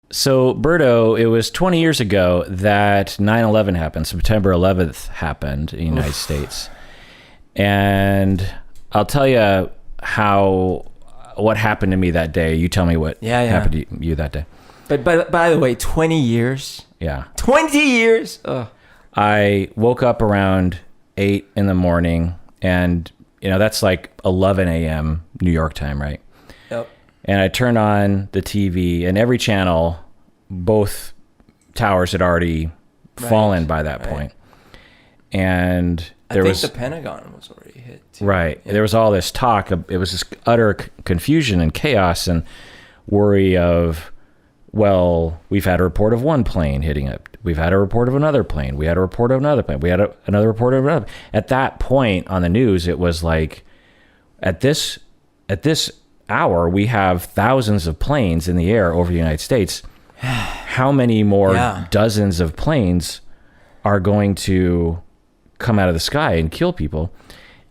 So, Berto, it was 20 years ago that 9/11 happened. September 11th happened in the United States. And I'll tell you what happened to me that day. You tell me what happened to you that day. But by the way, 20 years? Yeah. 20 years? Ugh. I woke up around 8 in the morning, and, that's like 11 a.m. New York time, right? Yep. And I turned on the TV, and every channel, both towers had already fallen by that point. And I think the Pentagon was already hit too. Right. Yeah. There was all this talk. It was this utter confusion and chaos and worry of, well, we've had a report of one plane hitting it. We've had a report of another plane. We had a report of another plane. We had another report of another. At that point on the news, it was like, at this hour, we have thousands of planes in the air over the United States. How many more dozens of planes are going to come out of the sky and kill people?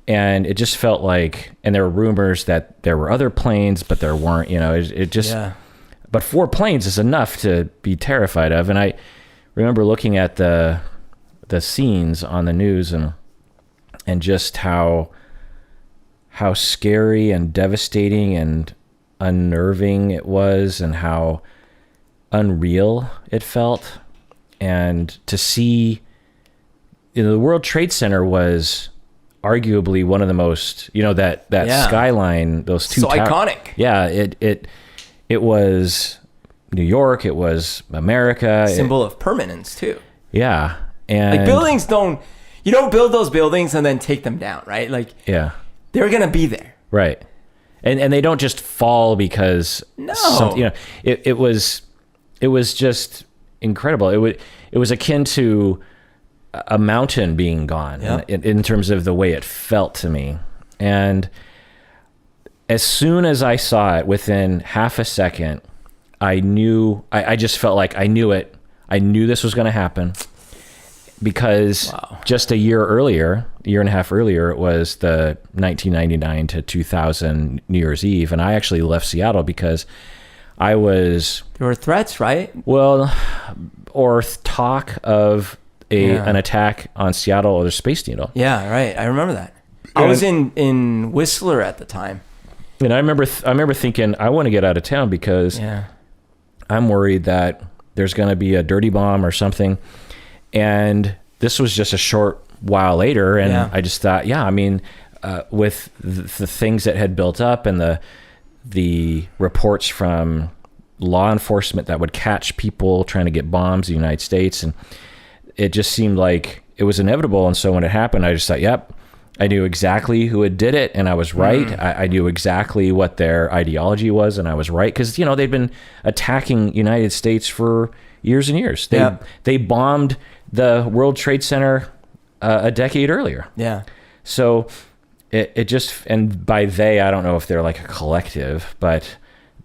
And it just felt like, and there were rumors that there were other planes, but there weren't, it just, but 4 planes is enough to be terrified of. And I remember looking at the scenes on the news and just how scary and devastating and unnerving it was, and how unreal it felt. And to see, the World Trade Center was arguably one of the most, that skyline, those two so iconic. Yeah, it was New York, it was America. Symbol of permanence too. Yeah. And like buildings you don't build those buildings and then take them down, right? Like, yeah, they're going to be there. Right. And they don't just fall because it was just incredible. It was akin to a mountain being gone in terms of the way it felt to me. And as soon as I saw it, within half a second, I knew, I just felt like I knew it. I knew this was going to happen because just a year and a half earlier, it was the 1999 to 2000 New Year's Eve. And I actually left Seattle because there were threats, right? Well, or talk of an attack on Seattle or the Space Needle. Yeah, right. I remember that. I was in Whistler at the time. And I remember thinking, I want to get out of town because I'm worried that there's going to be a dirty bomb or something. And this was just a short while later. And I just thought, with the things that had built up and the reports from law enforcement that would catch people trying to get bombs in the United States. And it just seemed like it was inevitable. And so when it happened, I just thought, yep, I knew exactly who had did it, and I was right. I knew exactly what their ideology was, and I was right. Because, they'd been attacking United States for years and years. They bombed the World Trade Center a decade earlier. Yeah. So it just, and by they, I don't know if they're like a collective, but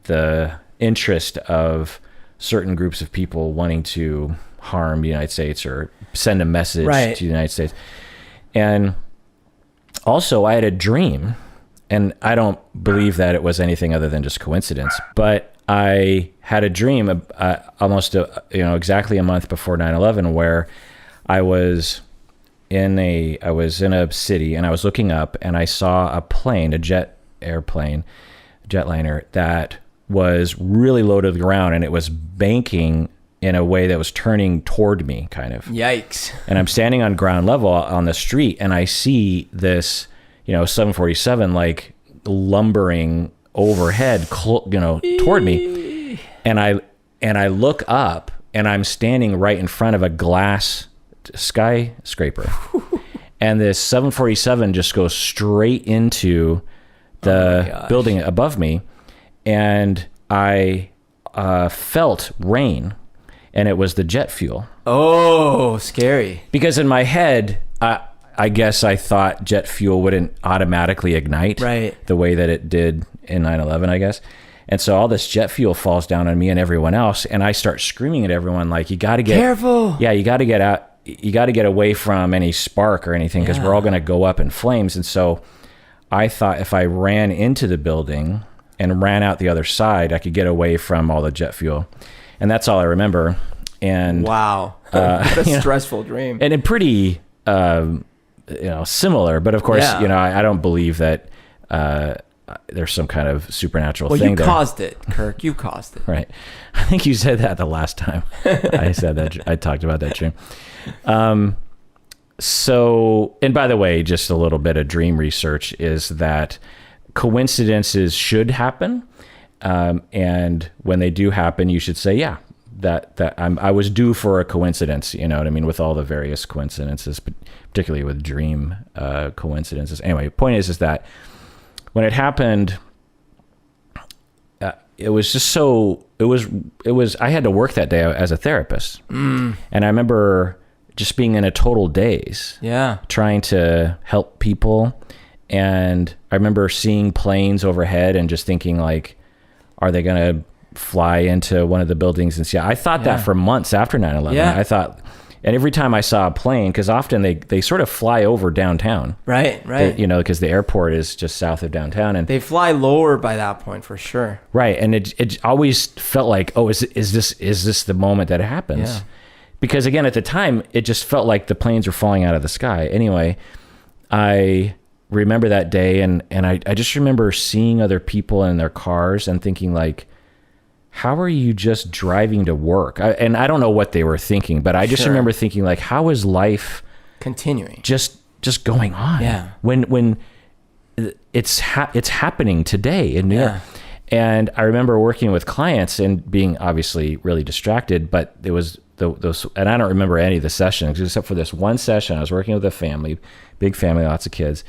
the interest of certain groups of people wanting to harm the United States or send a message to the United States. And also, I had a dream, and I don't believe that it was anything other than just coincidence, but I had a dream almost exactly a month before 9/11 where I was in a city, and I was looking up, and I saw a plane, a jetliner that was really low to the ground, and it was banking in a way that was turning toward me, kind of. Yikes. And I'm standing on ground level on the street, and I see this, 747 like lumbering overhead, toward me. And I look up, and I'm standing right in front of a glass skyscraper. And this 747 just goes straight into the building above me. And I felt rain. And it was the jet fuel. Oh, scary. Because in my head, I guess I thought jet fuel wouldn't automatically ignite the way that it did in 9/11, I guess. And so all this jet fuel falls down on me and everyone else. And I start screaming at everyone, like, you got to get... Careful. Yeah, you got to get out. You got to get away from any spark or anything because we're all going to go up in flames. And so I thought if I ran into the building and ran out the other side, I could get away from all the jet fuel. And that's all I remember. And wow, what a stressful dream. And it pretty, similar, but of course, Yeah. I don't believe that there's some kind of supernatural thing. Well, you there. caused it, Kirk. You caused it. Right. I think you said that the last time I said that. I talked about that dream. So, and by the way, just a little bit of dream research is that coincidences should happen. And when they do happen, you should say, yeah, that I was due for a coincidence, you know what I mean? With all the various coincidences, but particularly with dream coincidences. Anyway, point is that when it happened, it was just so, it was, I had to work that day as a therapist. And I remember just being in a total daze, trying to help people. And I remember seeing planes overhead and just thinking like, are they going to fly into one of the buildings and see? I thought that for months after 9/11. I thought, and every time I saw a plane, because often they sort of fly over downtown. Right. Because the airport is just south of downtown, and they fly lower by that point for sure. Right, and it always felt like, oh, is this the moment that it happens? Yeah. Because again, at the time, it just felt like the planes were falling out of the sky. Anyway, I remember that day, and I just remember seeing other people in their cars and thinking like, how are you just driving to work? And I don't know what they were thinking, but I just remember thinking like, how is life continuing? Just going on? Yeah. When it's happening today in New York. And I remember working with clients and being obviously really distracted, but it was those, and I don't remember any of the sessions except for this one session. I was working with a family, big family, lots of kids.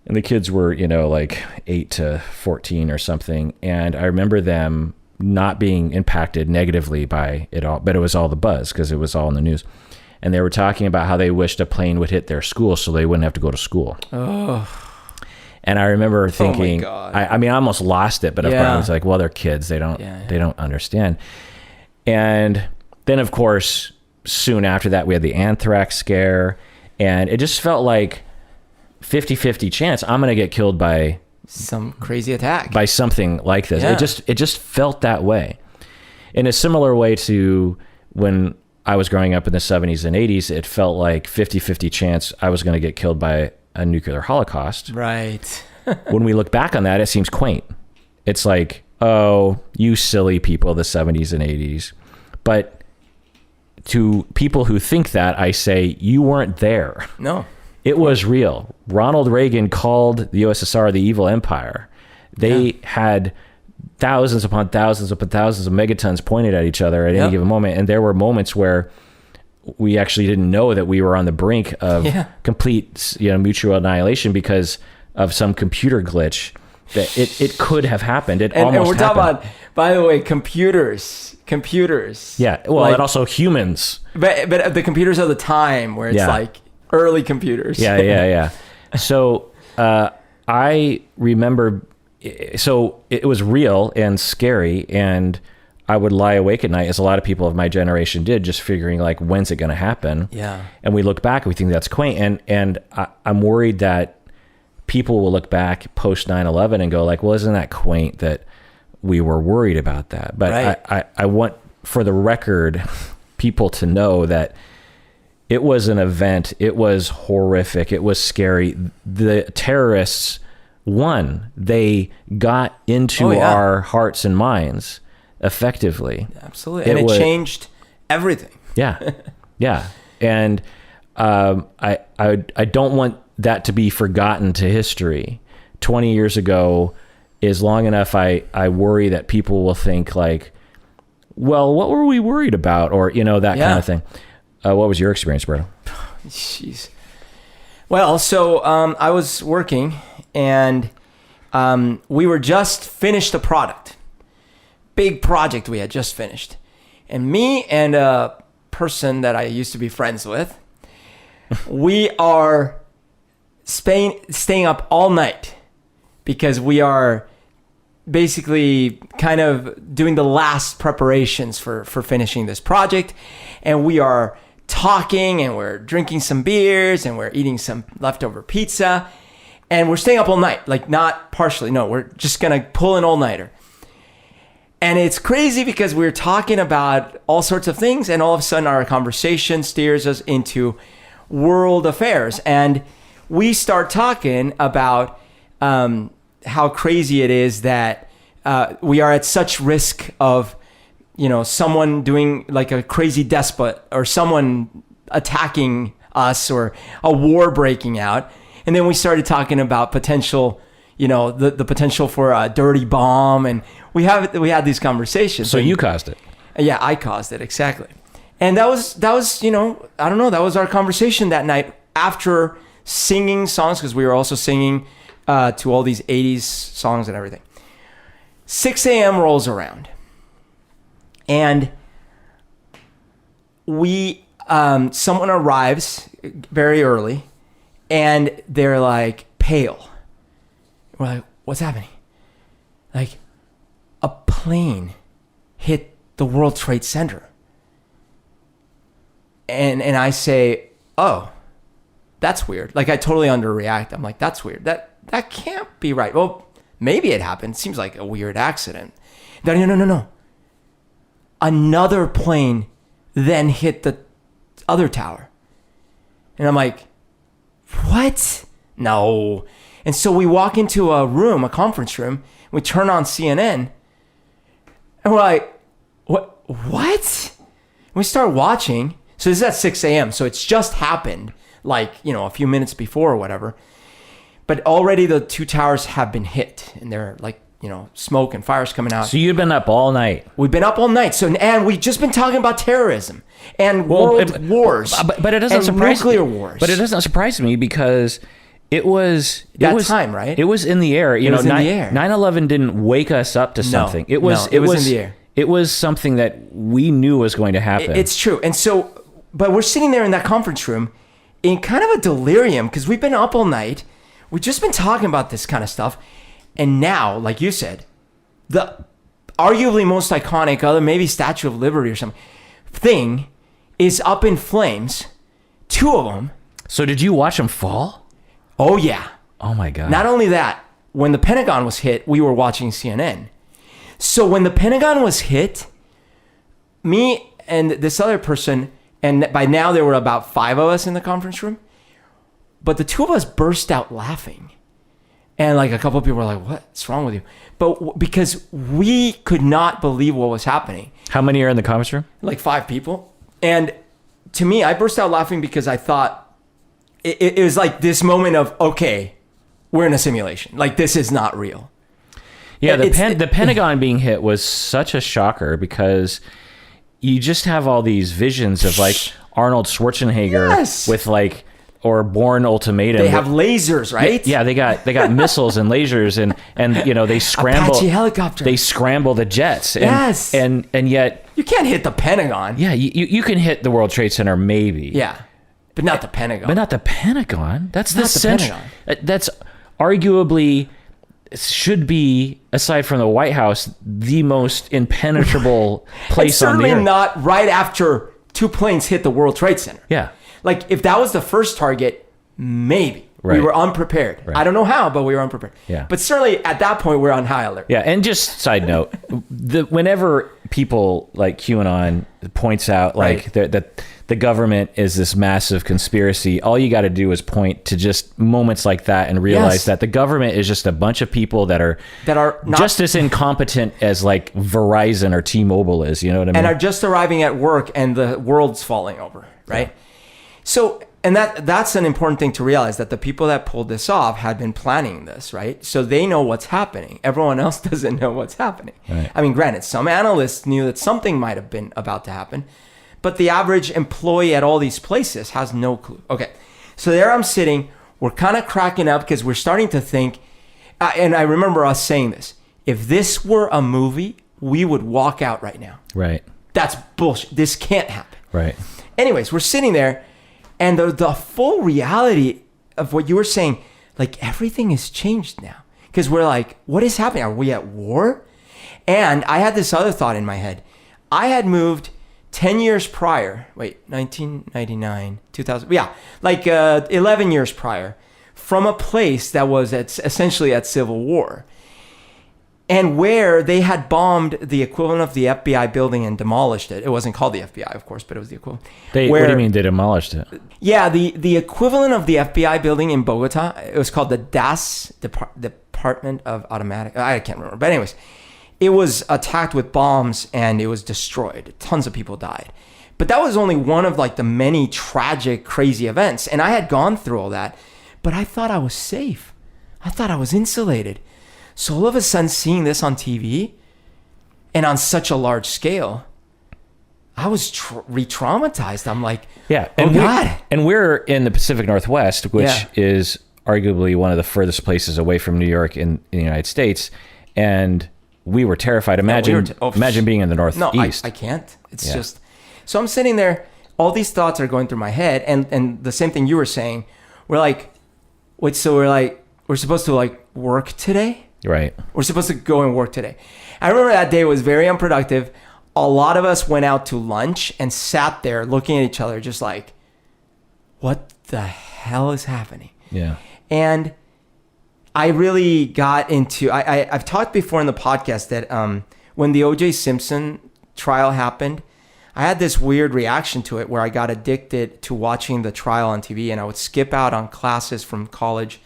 And the kids were, like 8 to 14 or something. And I remember them not being impacted negatively by it all, but it was all the buzz because it was all in the news. And they were talking about how they wished a plane would hit their school so they wouldn't have to go to school. Oh. And I remember thinking, my God. I almost lost it, but of course I was like, well, they're kids. They don't understand. And then of course, soon after that, we had the Anthrax Scare, and it just felt like 50-50 chance I'm going to get killed by some crazy attack, by something like this. It just felt that way. In a similar way to when I was growing up in the 70s and 80s, it felt like 50-50 chance I was going to get killed by a nuclear holocaust. Right. When we look back on that, it seems quaint. It's like, oh, you silly people of the 70s and 80s. But to people who think that, I say, you weren't there. No. It was real. Ronald Reagan called the USSR the evil empire. They had thousands upon thousands upon thousands of megatons pointed at each other at any given moment. And there were moments where we actually didn't know that we were on the brink of complete mutual annihilation because of some computer glitch. That it could have happened. It almost and we're happened. talking about, by the way, computers. Yeah. Well, and also humans. But the computers of the time where it's like early computers. Yeah. So I remember, so it was real and scary, and I would lie awake at night, as a lot of people of my generation did, just figuring like, when's it going to happen? Yeah. And we look back and we think that's quaint. And I'm worried that people will look back post 9/11 and go like, well, isn't that quaint that we were worried about that? But I want, for the record, people to know that it was an event. It was horrific. It was scary. The terrorists won. They got into our hearts and minds effectively. Absolutely. And it changed everything. Yeah. And I don't want that to be forgotten to history. 20 years ago is long enough. I worry that people will think like, well, what were we worried about? Or, that kind of thing. What was your experience, Berto? Jeez. Well, so I was working, and we were just finished a product. Big project we had just finished. And me and a person that I used to be friends with, we are staying up all night because we are basically kind of doing the last preparations for finishing this project. And we are talking, and we're drinking some beers, and we're eating some leftover pizza, and we're staying up all night, like not partially. No, we're just going to pull an all-nighter. And it's crazy because we're talking about all sorts of things, and all of a sudden our conversation steers us into world affairs. And we start talking about how crazy it is that we are at such risk of, someone doing like a crazy despot or someone attacking us or a war breaking out. And then we started talking about potential, the potential for a dirty bomb. And we had these conversations. So you caused it. Yeah, I caused it. Exactly. And that was, I don't know, that was our conversation that night after singing songs, because we were also singing to all these 80s songs and everything. 6 a.m. rolls around. And someone arrives very early, and they're like pale. We're like, what's happening? Like, a plane hit the World Trade Center. And I say, oh, that's weird. Like, I totally underreact. I'm like, that's weird. That can't be right. Well, maybe it happened. It seems like a weird accident. No. Another plane then hit the other tower. And I'm like, what? No. And so we walk into a conference room, we turn on CNN, and we're like, what? We start watching. So this is at 6 a.m. So it's just happened, like, a few minutes before or whatever. But already the two towers have been hit, and they're like, smoke and fires coming out. So you've been up all night. We've been up all night. And we've just been talking about terrorism and world wars. But it doesn't surprise nuclear wars. But it doesn't surprise me because it was time, right? It was in the air. It was in the air. 9/11 didn't wake us up to something. It was in the air. It was something that we knew was going to happen. It's true. And so, but we're sitting there in that conference room in kind of a delirium because we've been up all night. We've just been talking about this kind of stuff. And now, like you said, the arguably most iconic, other maybe Statue of Liberty or something, thing is up in flames. 2 of them. So did you watch them fall? Oh, yeah. Oh, my God. Not only that, when the Pentagon was hit, we were watching CNN. So when the Pentagon was hit, me and this other person, and by now there were about 5 of us in the conference room, but the 2 of us burst out laughing. And like a couple of people were like, what's wrong with you? But because we could not believe what was happening. How many are in the conference room? Like 5 people. And to me, I burst out laughing because I thought it was like this moment of, okay, we're in a simulation. Like, this is not real. Yeah, the Pentagon being hit was such a shocker because you just have all these visions of like Arnold Schwarzenegger with like, or Bourne Ultimatum. They have lasers, right? Yeah, they got missiles and lasers and they scramble Apache helicopter. They scramble the jets. And yet you can't hit the Pentagon. Yeah, you can hit the World Trade Center maybe. Yeah. But not the Pentagon. But not the Pentagon. That's not the Pentagon. That's arguably should be, aside from the White House, the most impenetrable place on the earth. Certainly not right after 2 planes hit the World Trade Center. Yeah. Like, if that was the first target, maybe. Right. We were unprepared. Right. I don't know how, but we were unprepared. Yeah. But certainly at that point, we're on high alert. Yeah, and just side note, whenever people like QAnon points out like that the government is this massive conspiracy, all you got to do is point to just moments like that and realize that the government is just a bunch of people that are not, just as incompetent as like Verizon or T-Mobile is, you know what I mean? And are just arriving at work and the world's falling over, right? Yeah. So, and that's an important thing to realize, that the people that pulled this off had been planning this, right? So they know what's happening. Everyone else doesn't know what's happening. Right. I mean, granted, some analysts knew that something might have been about to happen, but the average employee at all these places has no clue. Okay, so there I'm sitting. We're kind of cracking up because we're starting to think, and I remember us saying this, if this were a movie, we would walk out right now. Right. That's bullshit. This can't happen. Right. Anyways, we're sitting there. And the full reality of what you were saying, like, everything has changed now. Because we're like, what is happening? Are we at war? And I had this other thought in my head. I had moved 10 years prior. 1999, 2000. Yeah, like 11 years prior, from a place that was essentially at civil war. and where they had bombed the equivalent of the FBI building and demolished it. It wasn't called the FBI, of course, but it was the equivalent. What do you mean they demolished it? Yeah, the equivalent of the FBI building in Bogota, it was called the Department of Automatic. I can't remember. But anyways, it was attacked with bombs and it was destroyed. Tons of people died. But that was only one of like the many tragic, crazy events. And I had gone through all that, but I thought I was safe. I thought I was insulated. So all of a sudden seeing this on TV and on such a large scale, I was re-traumatized. I'm like, yeah, God. We're in the Pacific Northwest, which is arguably one of the furthest places away from New York in the United States. And we were terrified. Imagine being in the Northeast. No, I can't. It's just... So I'm sitting there, all these thoughts are going through my head, and the same thing you were saying, we're like, wait, so we're supposed to like work today? Right. We're supposed to go and work today. I remember that day was very unproductive. A lot of us went out to lunch and sat there looking at each other just like, what the hell is happening? Yeah. And I really got into, I've talked before in the podcast that when the O.J. Simpson trial happened, I had this weird reaction to it where I got addicted to watching the trial on TV, and I would skip out on classes from college,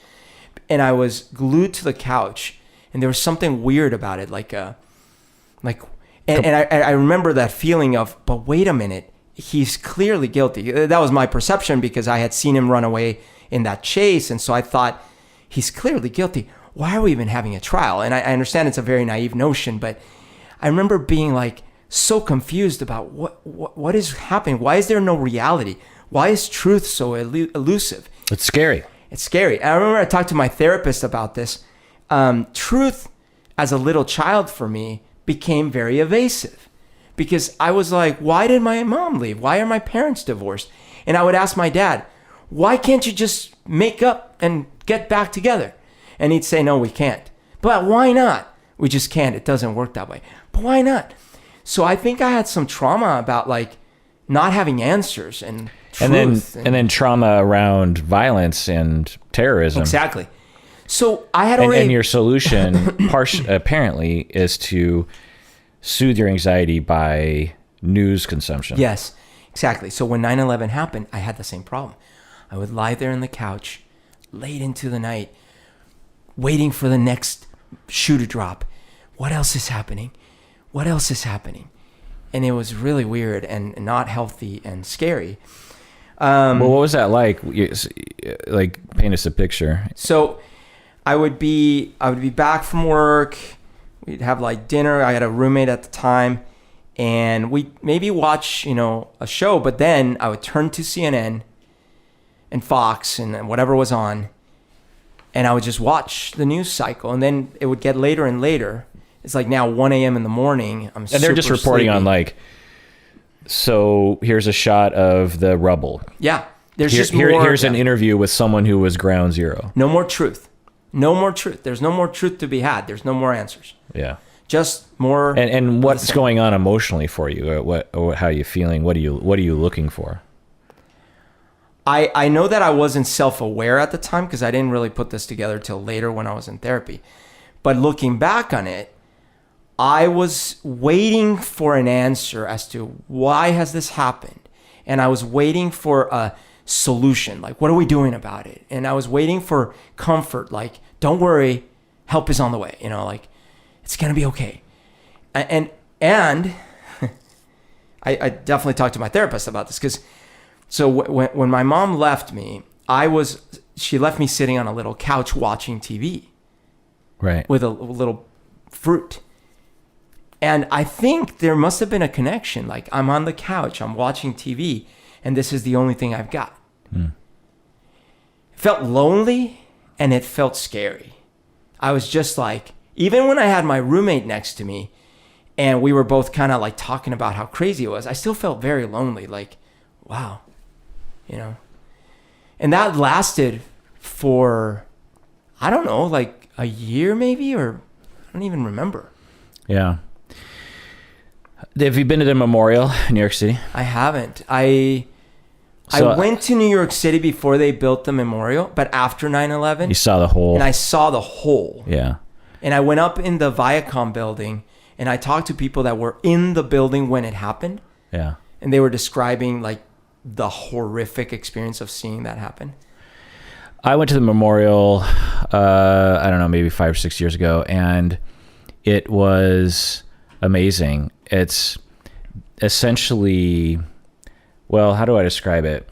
and I was glued to the couch, and there was something weird about it, I remember that feeling of, but wait a minute, he's clearly guilty. That was my perception because I had seen him run away in that chase, and so I thought, he's clearly guilty. Why are we even having a trial? And I understand it's a very naive notion, but I remember being like, so confused about what is happening. Why is there no reality? Why is truth so elusive? It's scary. It's scary. I remember I talked to my therapist about this. Truth as a little child for me became very evasive because I was like, why did my mom leave? Why are my parents divorced? And I would ask my dad, why can't you just make up and get back together? And he'd say, no, we can't. But why not? We just can't. It doesn't work that way. But why not? So I think I had some trauma about like not having answers and truth. And then trauma around violence and terrorism. Exactly. So I had already... And your solution apparently is to soothe your anxiety by news consumption. Yes, exactly. So when 9/11 happened, I had the same problem. I would lie there on the couch late into the night waiting for the next shoe to drop. What else is happening? What else is happening? And it was really weird and not healthy and scary. Well, what was that like? Like, paint us a picture. So I would be back from work. We'd have like dinner. I had a roommate at the time, and we maybe watch, a show, but then I would turn to CNN and Fox and whatever was on, and I would just watch the news cycle, and then it would get later and later. It's like now 1 a.m. in the morning. And they're just reporting on like, so here's a shot of the rubble. Yeah. Here's an interview with someone who was ground zero. No more truth. No more truth. There's no more truth to be had. There's no more answers. Yeah. Just more. And what's going on emotionally for you? How are you feeling? What are you looking for? I know that I wasn't self-aware at the time because I didn't really put this together till later when I was in therapy. But looking back on it, I was waiting for an answer as to why has this happened? And I was waiting for a solution. Like, what are we doing about it? And I was waiting for comfort. Like, don't worry, help is on the way. Like, it's going to be okay. And I definitely talked to my therapist about this because so when my mom left me, she left me sitting on a little couch watching TV. Right. With a little fruit. And I think there must have been a connection. Like, I'm on the couch, I'm watching TV, and this is the only thing I've got. It felt lonely, and it felt scary. I was just like, even when I had my roommate next to me, and we were both kind of like talking about how crazy it was, I still felt very lonely. Like, wow, And that lasted for, I don't know, like a year maybe, or I don't even remember. Yeah. Have you been to the memorial in New York City? I haven't. I went to New York City before they built the memorial, but after 9/11. You saw the hole. And I saw the hole. Yeah. And I went up in the Viacom building, and I talked to people that were in the building when it happened. Yeah. And they were describing like the horrific experience of seeing that happen. I went to the memorial, I don't know, maybe 5 or 6 years ago, and it was amazing. It's essentially, well, how do I describe it?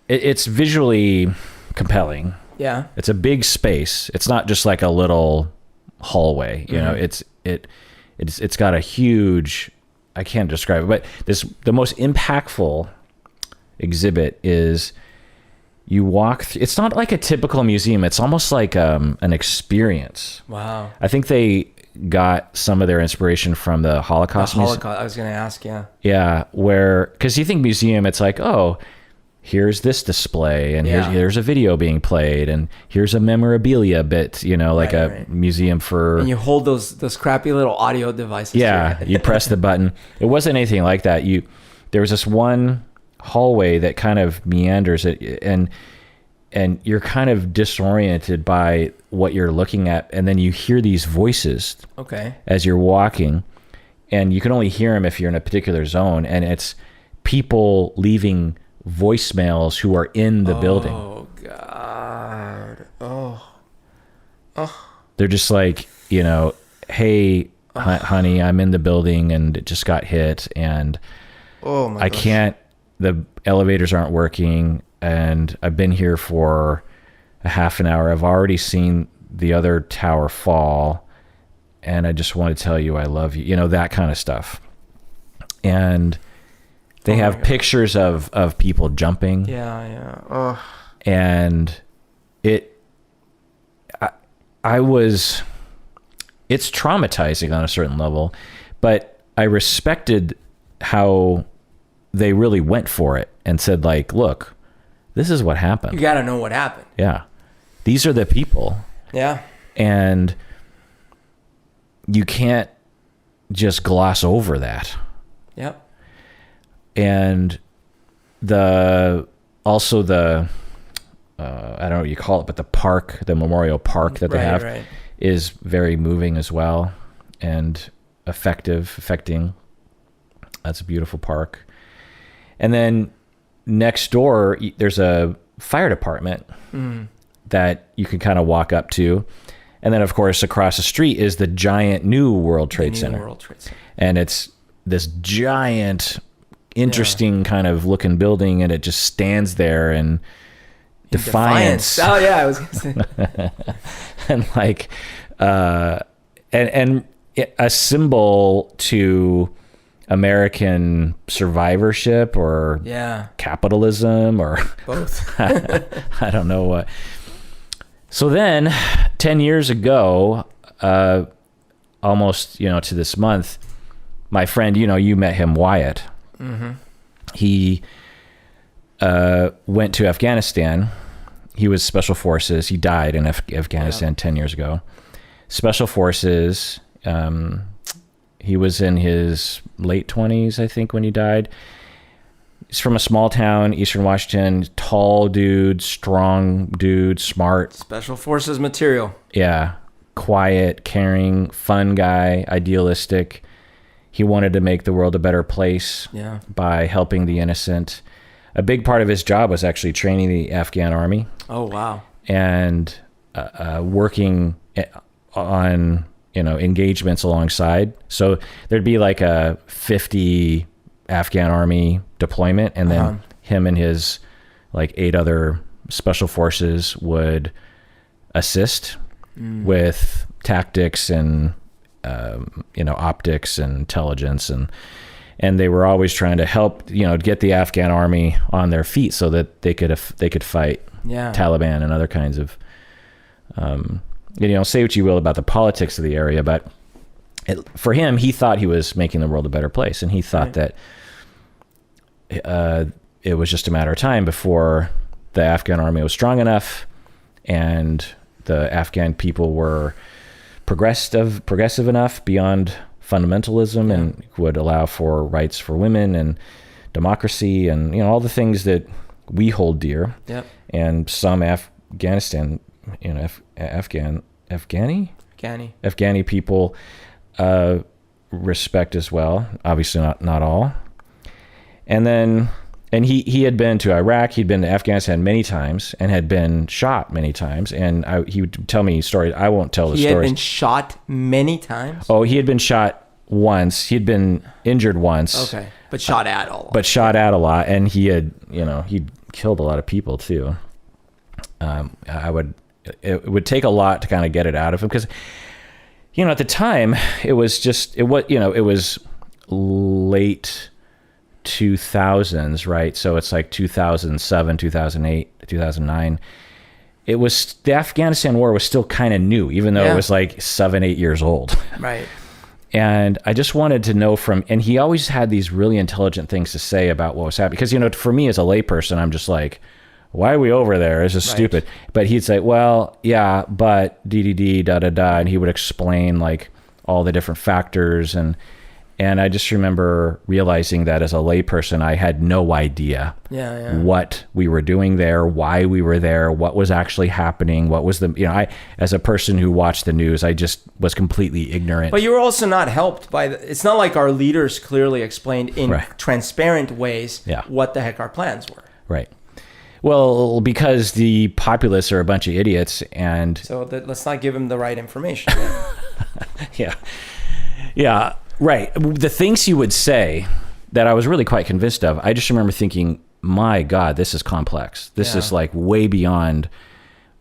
It's visually compelling. Yeah. It's a big space. It's not just like a little hallway, you know. It's got a huge, I can't describe it, but the most impactful exhibit is you walk through, it's not like a typical museum. It's almost like an experience. Wow. I think they got some of their inspiration from the Holocaust. I was going to ask, yeah. Yeah, because you think museum, it's like, oh, here's this display, and here's a video being played, and here's a memorabilia bit, you know, like a museum for... And you hold those crappy little audio devices. Yeah, you press the button. It wasn't anything like that. There was this one hallway that kind of meanders it, and you're kind of disoriented by what you're looking at, and then you hear these voices as you're walking, and you can only hear them if you're in a particular zone, and it's people leaving voicemails who are in the building. Oh God. Oh. They're just like, you know, hey, honey, I'm in the building and it just got hit, and I can't, the elevators aren't working, and I've been here for a half an hour. I've already seen the other tower fall, and I just want to tell you I love you, you know, that kind of stuff. And they have pictures of people jumping. Yeah. Oh. And it's traumatizing on a certain level, but I respected how they really went for it and said, like, look, this is what happened. You got to know what happened. Yeah. These are the people. Yeah. And you can't just gloss over that. Yep. And I don't know what you call it, but the memorial park that they have is very moving as well, and affecting. That's a beautiful park. And then next door, there's a fire department that you can kind of walk up to. And then, of course, across the street is the giant new World Trade Center. And it's this giant, interesting kind of looking building, and it just stands there in defiance. Oh, yeah, I was going to say. And like, and a symbol to American survivorship or capitalism or both. I don't know what. So then 10 years ago, almost, to this month, my friend, you met him, Wyatt. Mm-hmm. He went to Afghanistan. He was Special Forces. He died in Afghanistan 10 years ago. Special Forces. He was in his late 20s, I think, when he died. He's from a small town, Eastern Washington. Tall dude, strong dude, smart. Special Forces material. Yeah. Quiet, caring, fun guy, idealistic. He wanted to make the world a better place by helping the innocent. A big part of his job was actually training the Afghan army. Oh, wow. And working on, engagements alongside. So there'd be like a 50 Afghan army deployment, and then him and his like 8 other special forces would assist with tactics and optics and intelligence, and they were always trying to help get the Afghan army on their feet so that they could fight Taliban and other kinds of say what you will about the politics of the area, but for him, he thought he was making the world a better place, and he thought that it was just a matter of time before the Afghan army was strong enough and the Afghan people were progressive enough beyond fundamentalism and would allow for rights for women and democracy and all the things that we hold dear. Yep. And some Afghan Afghani people respect as well. Obviously not all. And he had been to Iraq, he'd been to Afghanistan many times, and had been shot many times. And he would tell me stories. I won't tell the stories. He had been shot many times? Oh, he had been shot once. He'd been injured once. Okay, but shot at a lot. But shot at a lot, and he had, he'd killed a lot of people too. It would take a lot to kind of get it out of him because, at the time it was late 2000s, right? So it's like 2007, 2008, 2009. It was, the Afghanistan war was still kind of new, even though it was like 7-8 years old. Right. And I just wanted to know and he always had these really intelligent things to say about what was happening. Because, for me as a layperson, I'm just like, why are we over there? This is stupid. But he'd say, well, yeah, but da-da-da, and he would explain like all the different factors. And I just remember realizing that as a layperson, I had no idea what we were doing there, why we were there, what was actually happening, what was I, as a person who watched the news, I just was completely ignorant. But you were also not helped by it's not like our leaders clearly explained in transparent ways what the heck our plans were. Right. Well, because the populace are a bunch of idiots, and so let's not give them the right information. Yeah. Right. The things he would say that I was really quite convinced of, I just remember thinking, my God, this is complex. This is like way beyond,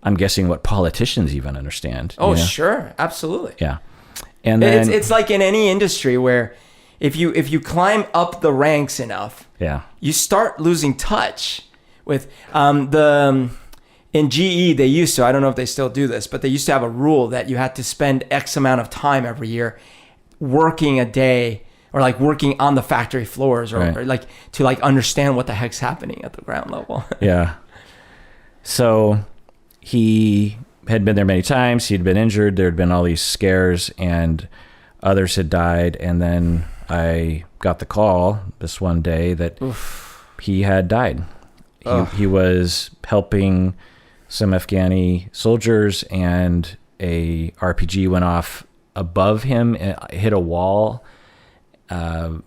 I'm guessing, what politicians even understand. Oh, sure. Absolutely. Yeah. And then it's like in any industry where if you climb up the ranks enough, you start losing touch with in GE, they used to, I don't know if they still do this, but they used to have a rule that you had to spend X amount of time every year working a day, or like working on the factory floors, or like to like understand what the heck's happening at the ground level. Yeah. So he had been there many times. He'd been injured. There had been all these scares, and others had died. And then I got the call this one day that he had died. He was helping some Afghani soldiers, and a RPG went off above him, hit a wall.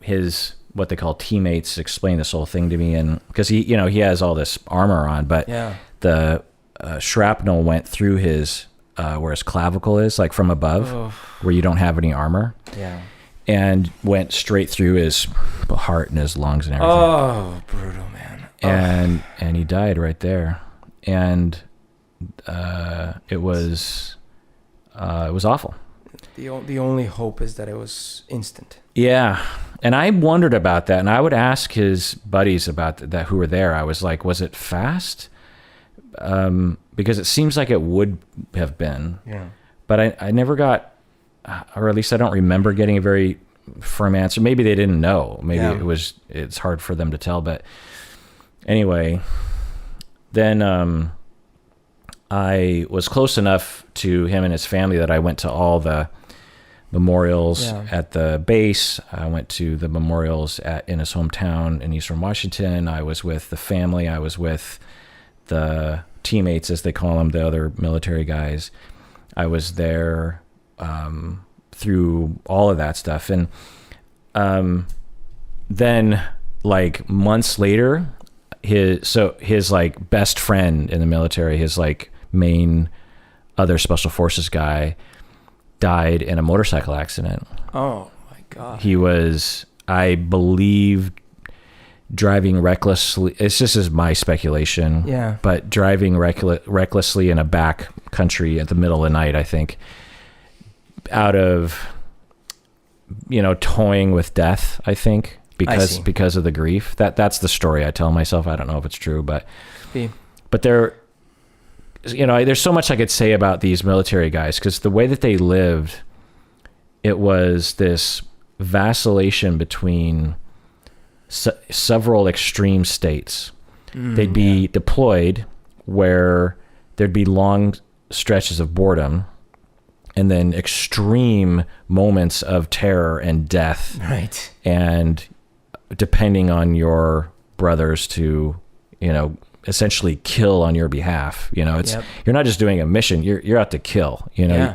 His what they call teammates explained this whole thing to me, and because he has all this armor on, but the shrapnel went through his where his clavicle is, like from above, where you don't have any armor, and went straight through his heart and his lungs and everything. Oh, brutal, man. And he died right there, and it was awful. The only hope is that it was instant. Yeah. And I wondered about that, and I would ask his buddies about that who were there. I was like, was it fast? Because it seems like it would have been. Yeah. But I never got, or at least I don't remember getting a very firm answer. Maybe they didn't know. Maybe it's hard for them to tell. But anyway, then I was close enough to him and his family that I went to all the memorials at the base. I went to the memorials in his hometown in Eastern Washington. I was with the family. I was with the teammates, as they call them, the other military guys. I was there through all of that stuff. And then like months later, his like best friend in the military, his like main other special forces guy, died in a motorcycle accident. Oh my God. He was, I believe, driving recklessly. It's just as my speculation. Yeah. But driving recklessly in a back country at the middle of the night, I think, out of, toying with death, I think, because of the grief. That's the story I tell myself. I don't know if it's true, but there, there's so much I could say about these military guys, because the way that they lived, it was this vacillation between several extreme states. They'd be deployed where there'd be long stretches of boredom, and then extreme moments of terror and death. Right. And depending on your brothers to, essentially kill on your behalf. You know, you're not just doing a mission, you're out to kill, you know,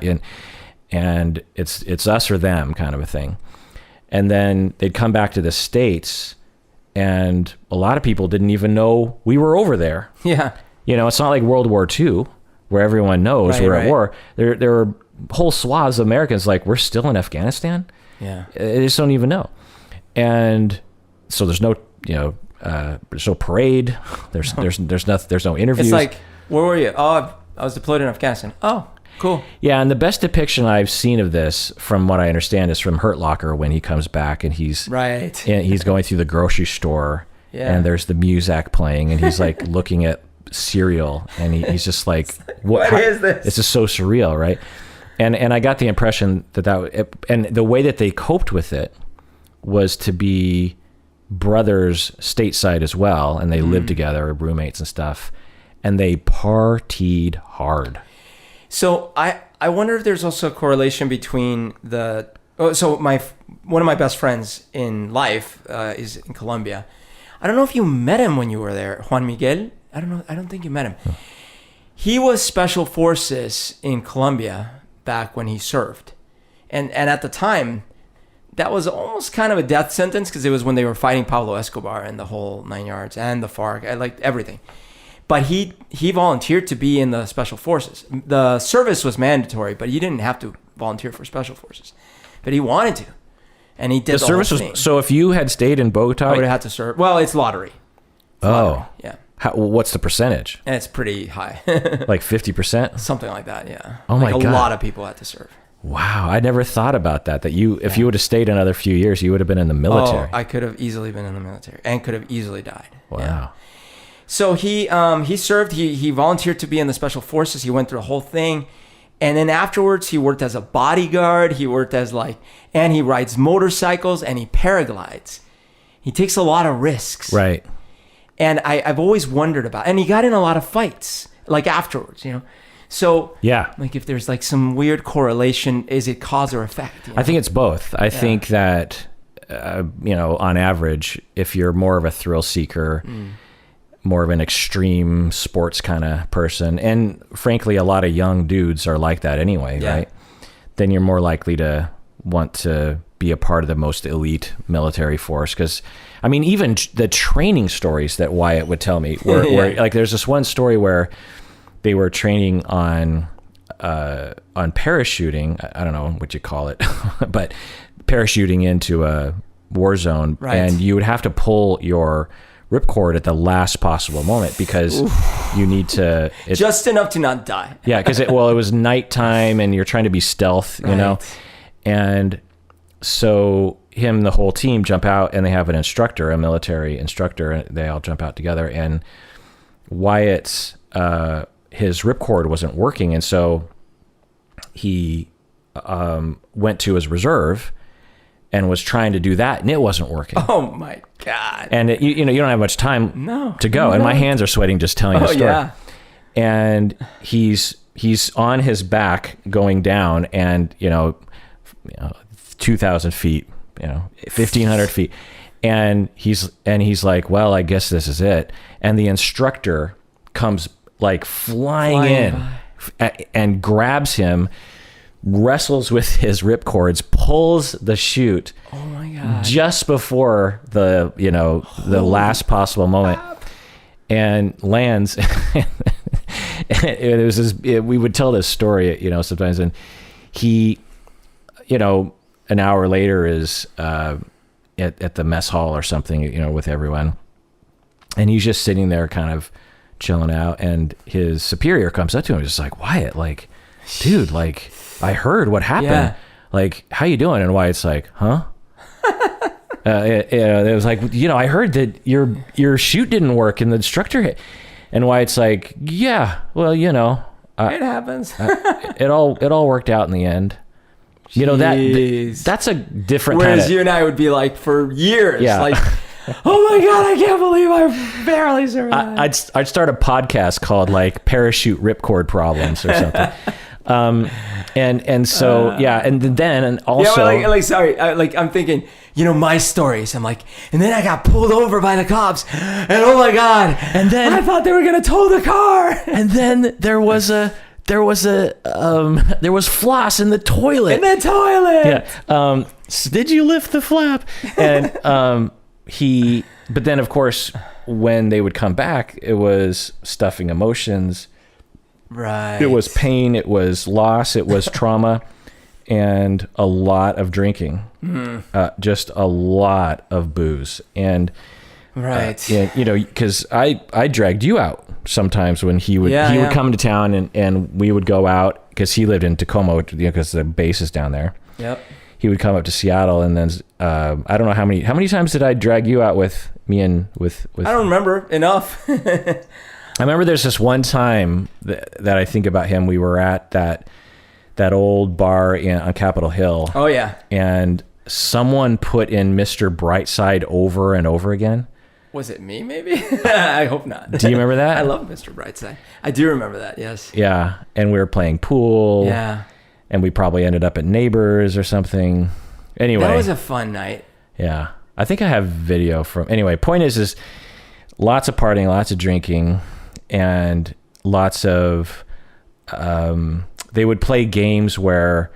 and it's us or them kind of a thing. And then they'd come back to the States, and a lot of people didn't even know we were over there. Yeah. You know, it's not like World War II where everyone knows we're at war. There were whole swaths of Americans like, we're still in Afghanistan. Yeah. They just don't even know. And so there's no, there's no parade. There's no interviews. It's like, where were you? Oh, I was deployed in Afghanistan. Oh, cool. Yeah, and the best depiction I've seen of this, from what I understand, is from Hurt Locker when he comes back and he's going through the grocery store, and there's the Muzak playing, and he's like looking at cereal, and he's just like, what is this? This is so surreal, right? And I got the impression and the way that they coped with it was to be brothers stateside as well, and they lived together, roommates and stuff, and they partied hard. So I wonder if there's also a correlation between one of my best friends in life is in Colombia. I don't know if you met him when you were there, Juan Miguel. I don't know. I don't think you met him. He was special forces in Colombia back when he served. And at the time, that was almost kind of a death sentence, because it was when they were fighting Pablo Escobar and the whole 9 yards and the FARC. I liked everything. But he volunteered to be in the special forces. The service was mandatory, but he didn't have to volunteer for special forces. But he wanted to. And he did the service whole thing. So if you had stayed in Bogota, I would have had to serve. Well, it's lottery. Lottery. Yeah. What's the percentage? And it's pretty high. Like 50%? Something like that, yeah. Oh my God. A lot of people had to serve. Wow, I never thought about that. If you would have stayed another few years, you would have been in the military. Oh, I could have easily been in the military and could have easily died. Wow. Yeah. So he served. He volunteered to be in the special forces. He went through the whole thing, and then afterwards he worked as a bodyguard. He worked as and he rides motorcycles and he paraglides. He takes a lot of risks. Right. And I've always wondered about, and he got in a lot of fights, like afterwards, you know. So yeah, like if there's like some weird correlation, is it cause or effect? You know? I think it's both. I think that, on average, if you're more of a thrill seeker, more of an extreme sports kind of person, and frankly, a lot of young dudes are like that anyway, right? Then you're more likely to want to be a part of the most elite military force. Because, I mean, even the training stories that Wyatt would tell me were like, there's this one story where they were training on parachuting. I don't know what you call it, but parachuting into a war zone, and you would have to pull your ripcord at the last possible moment because you need to just enough to not die. Yeah, because it was nighttime and you're trying to be stealth, you know, and so the whole team jump out, and they have an instructor, a military instructor, and they all jump out together, and Wyatt's his ripcord wasn't working, and so he went to his reserve and was trying to do that, and it wasn't working. Oh my God. And you don't have much time to go, and my hands are sweating just telling the story. Yeah. And he's on his back going down, and 2,000 feet, 1,500 feet, and he's like, well, I guess this is it. And the instructor comes like flying in and grabs him, wrestles with his ripcords, pulls the chute. Oh my God. Just before the last possible moment, and lands. It was we would tell this story, sometimes, and he, an hour later is at the mess hall or something, with everyone, and he's just sitting there kind of chilling out, and his superior comes up to him, just like, Wyatt, like, dude, like, I heard what happened. Yeah. Like, how you doing? And Wyatt's like, huh? It was like, I heard that your chute didn't work and the instructor hit. And Wyatt's like, yeah, well, it happens. It all worked out in the end. Jeez. That's a different Whereas kind of, you and I would be like, for years, yeah. like, oh my God, I can't believe I barely survived. I'd start a podcast called like Parachute Ripcord Problems or something. And so and then and also sorry, I'm thinking, my stories. I'm like, and then I got pulled over by the cops, and oh my god, and then I thought they were gonna tow the car, and then there was floss in the toilet. Yeah. Did you lift the flap? And but then of course when they would come back, it was stuffing emotions. Right. It was pain, it was loss, it was trauma, and a lot of drinking. Just a lot of booze. And right. because I dragged you out sometimes when he would would come to town, and we would go out because he lived in Tacoma, because the base is down there. Yep. He would come up to Seattle, and then I don't know how many times did I drag you out with me and with I don't remember enough. I remember there's this one time that I think about him. We were at that old bar on Capitol Hill. Oh yeah. And someone put in Mr. Brightside over and over again. Was it me? Maybe. I hope not. Do you remember that? I love Mr. Brightside. I do remember that. Yes. Yeah, and we were playing pool. Yeah. And we probably ended up at Neighbors or something. Anyway, that was a fun night. Yeah, I think I have video from. Anyway, point is lots of partying, lots of drinking. And lots of, they would play games where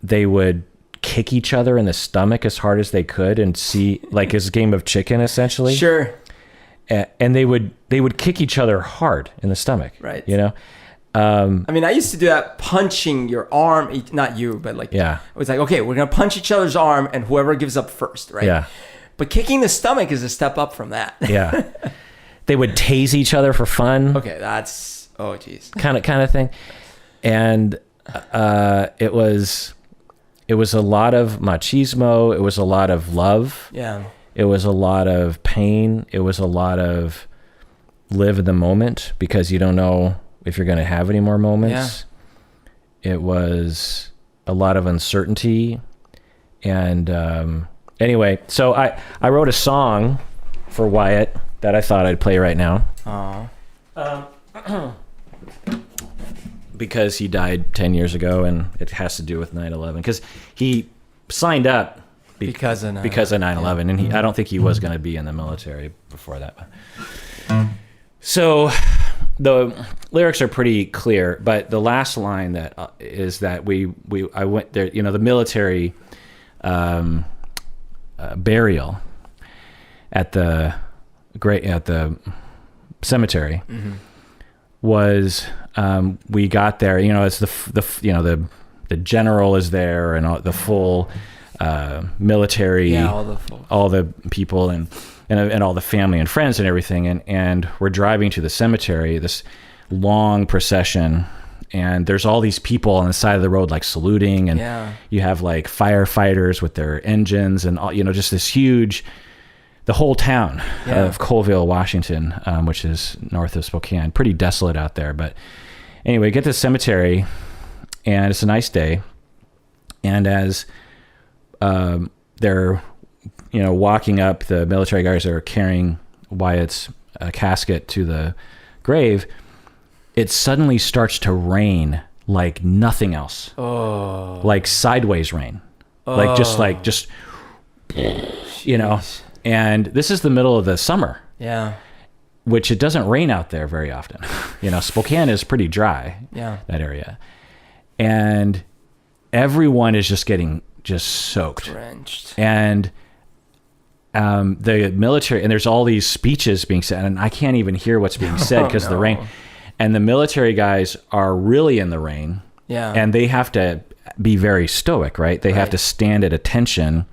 they would kick each other in the stomach as hard as they could and see, like as a game of chicken, essentially. Sure. And they would kick each other hard in the stomach. Right. I used to do that, punching your arm, not you, but it was like, okay, we're going to punch each other's arm and whoever gives up first, right? Yeah. But kicking the stomach is a step up from that. Yeah. They would tase each other for fun. Okay, that's geez. Kind of thing. And it was a lot of machismo. It was a lot of love. Yeah. It was a lot of pain. It was a lot of live in the moment because you don't know if you're going to have any more moments. Yeah. It was a lot of uncertainty. And anyway, so I wrote a song for Wyatt that I thought I'd play right now. Because he died 10 years ago, and it has to do with 9/11. Because he signed up because of 9/11, and I don't think he was going to be in the military before that. So the lyrics are pretty clear, but the last line that is that I went there. The military burial at the cemetery was we got there, it's the general is there and all, the full military, all the people and all the family and friends and everything, and we're driving to the cemetery, this long procession, and there's all these people on the side of the road saluting, and you have firefighters with their engines and all, just this huge. The whole town of Colville, Washington, which is north of Spokane, pretty desolate out there. But anyway, get to the cemetery, and it's a nice day. And as they're, walking up, the military guys are carrying Wyatt's casket to the grave. It suddenly starts to rain like nothing else. Oh, like sideways rain, just. And this is the middle of the summer. Yeah. Which it doesn't rain out there very often. Spokane is pretty dry. Yeah. That area. And everyone is just getting soaked. Drenched. And the military, and there's all these speeches being said, and I can't even hear what's being said because of the rain. And the military guys are really in the rain. Yeah. And they have to be very stoic, right? They have to stand at attention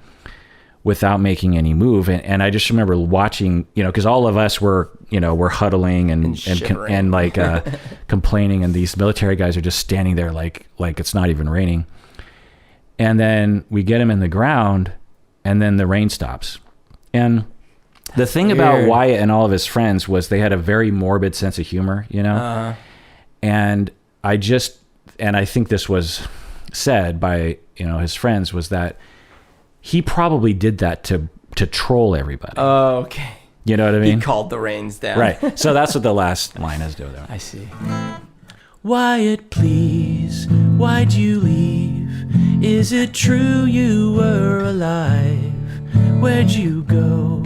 without making any move. And I just remember watching, because all of us were, we're huddling and complaining, and these military guys are just standing there like it's not even raining. And then we get him in the ground, and then the rain stops. And the thing about Wyatt and all of his friends was they had a very morbid sense of humor, and I think this was said by, his friends, was that he probably did that to troll everybody. Oh, okay. You know what I mean? He called the rains down. Right. So that's what the last line has to do with it. I see. Wyatt, please please, why'd you leave? Is it true you were alive? Where'd you go?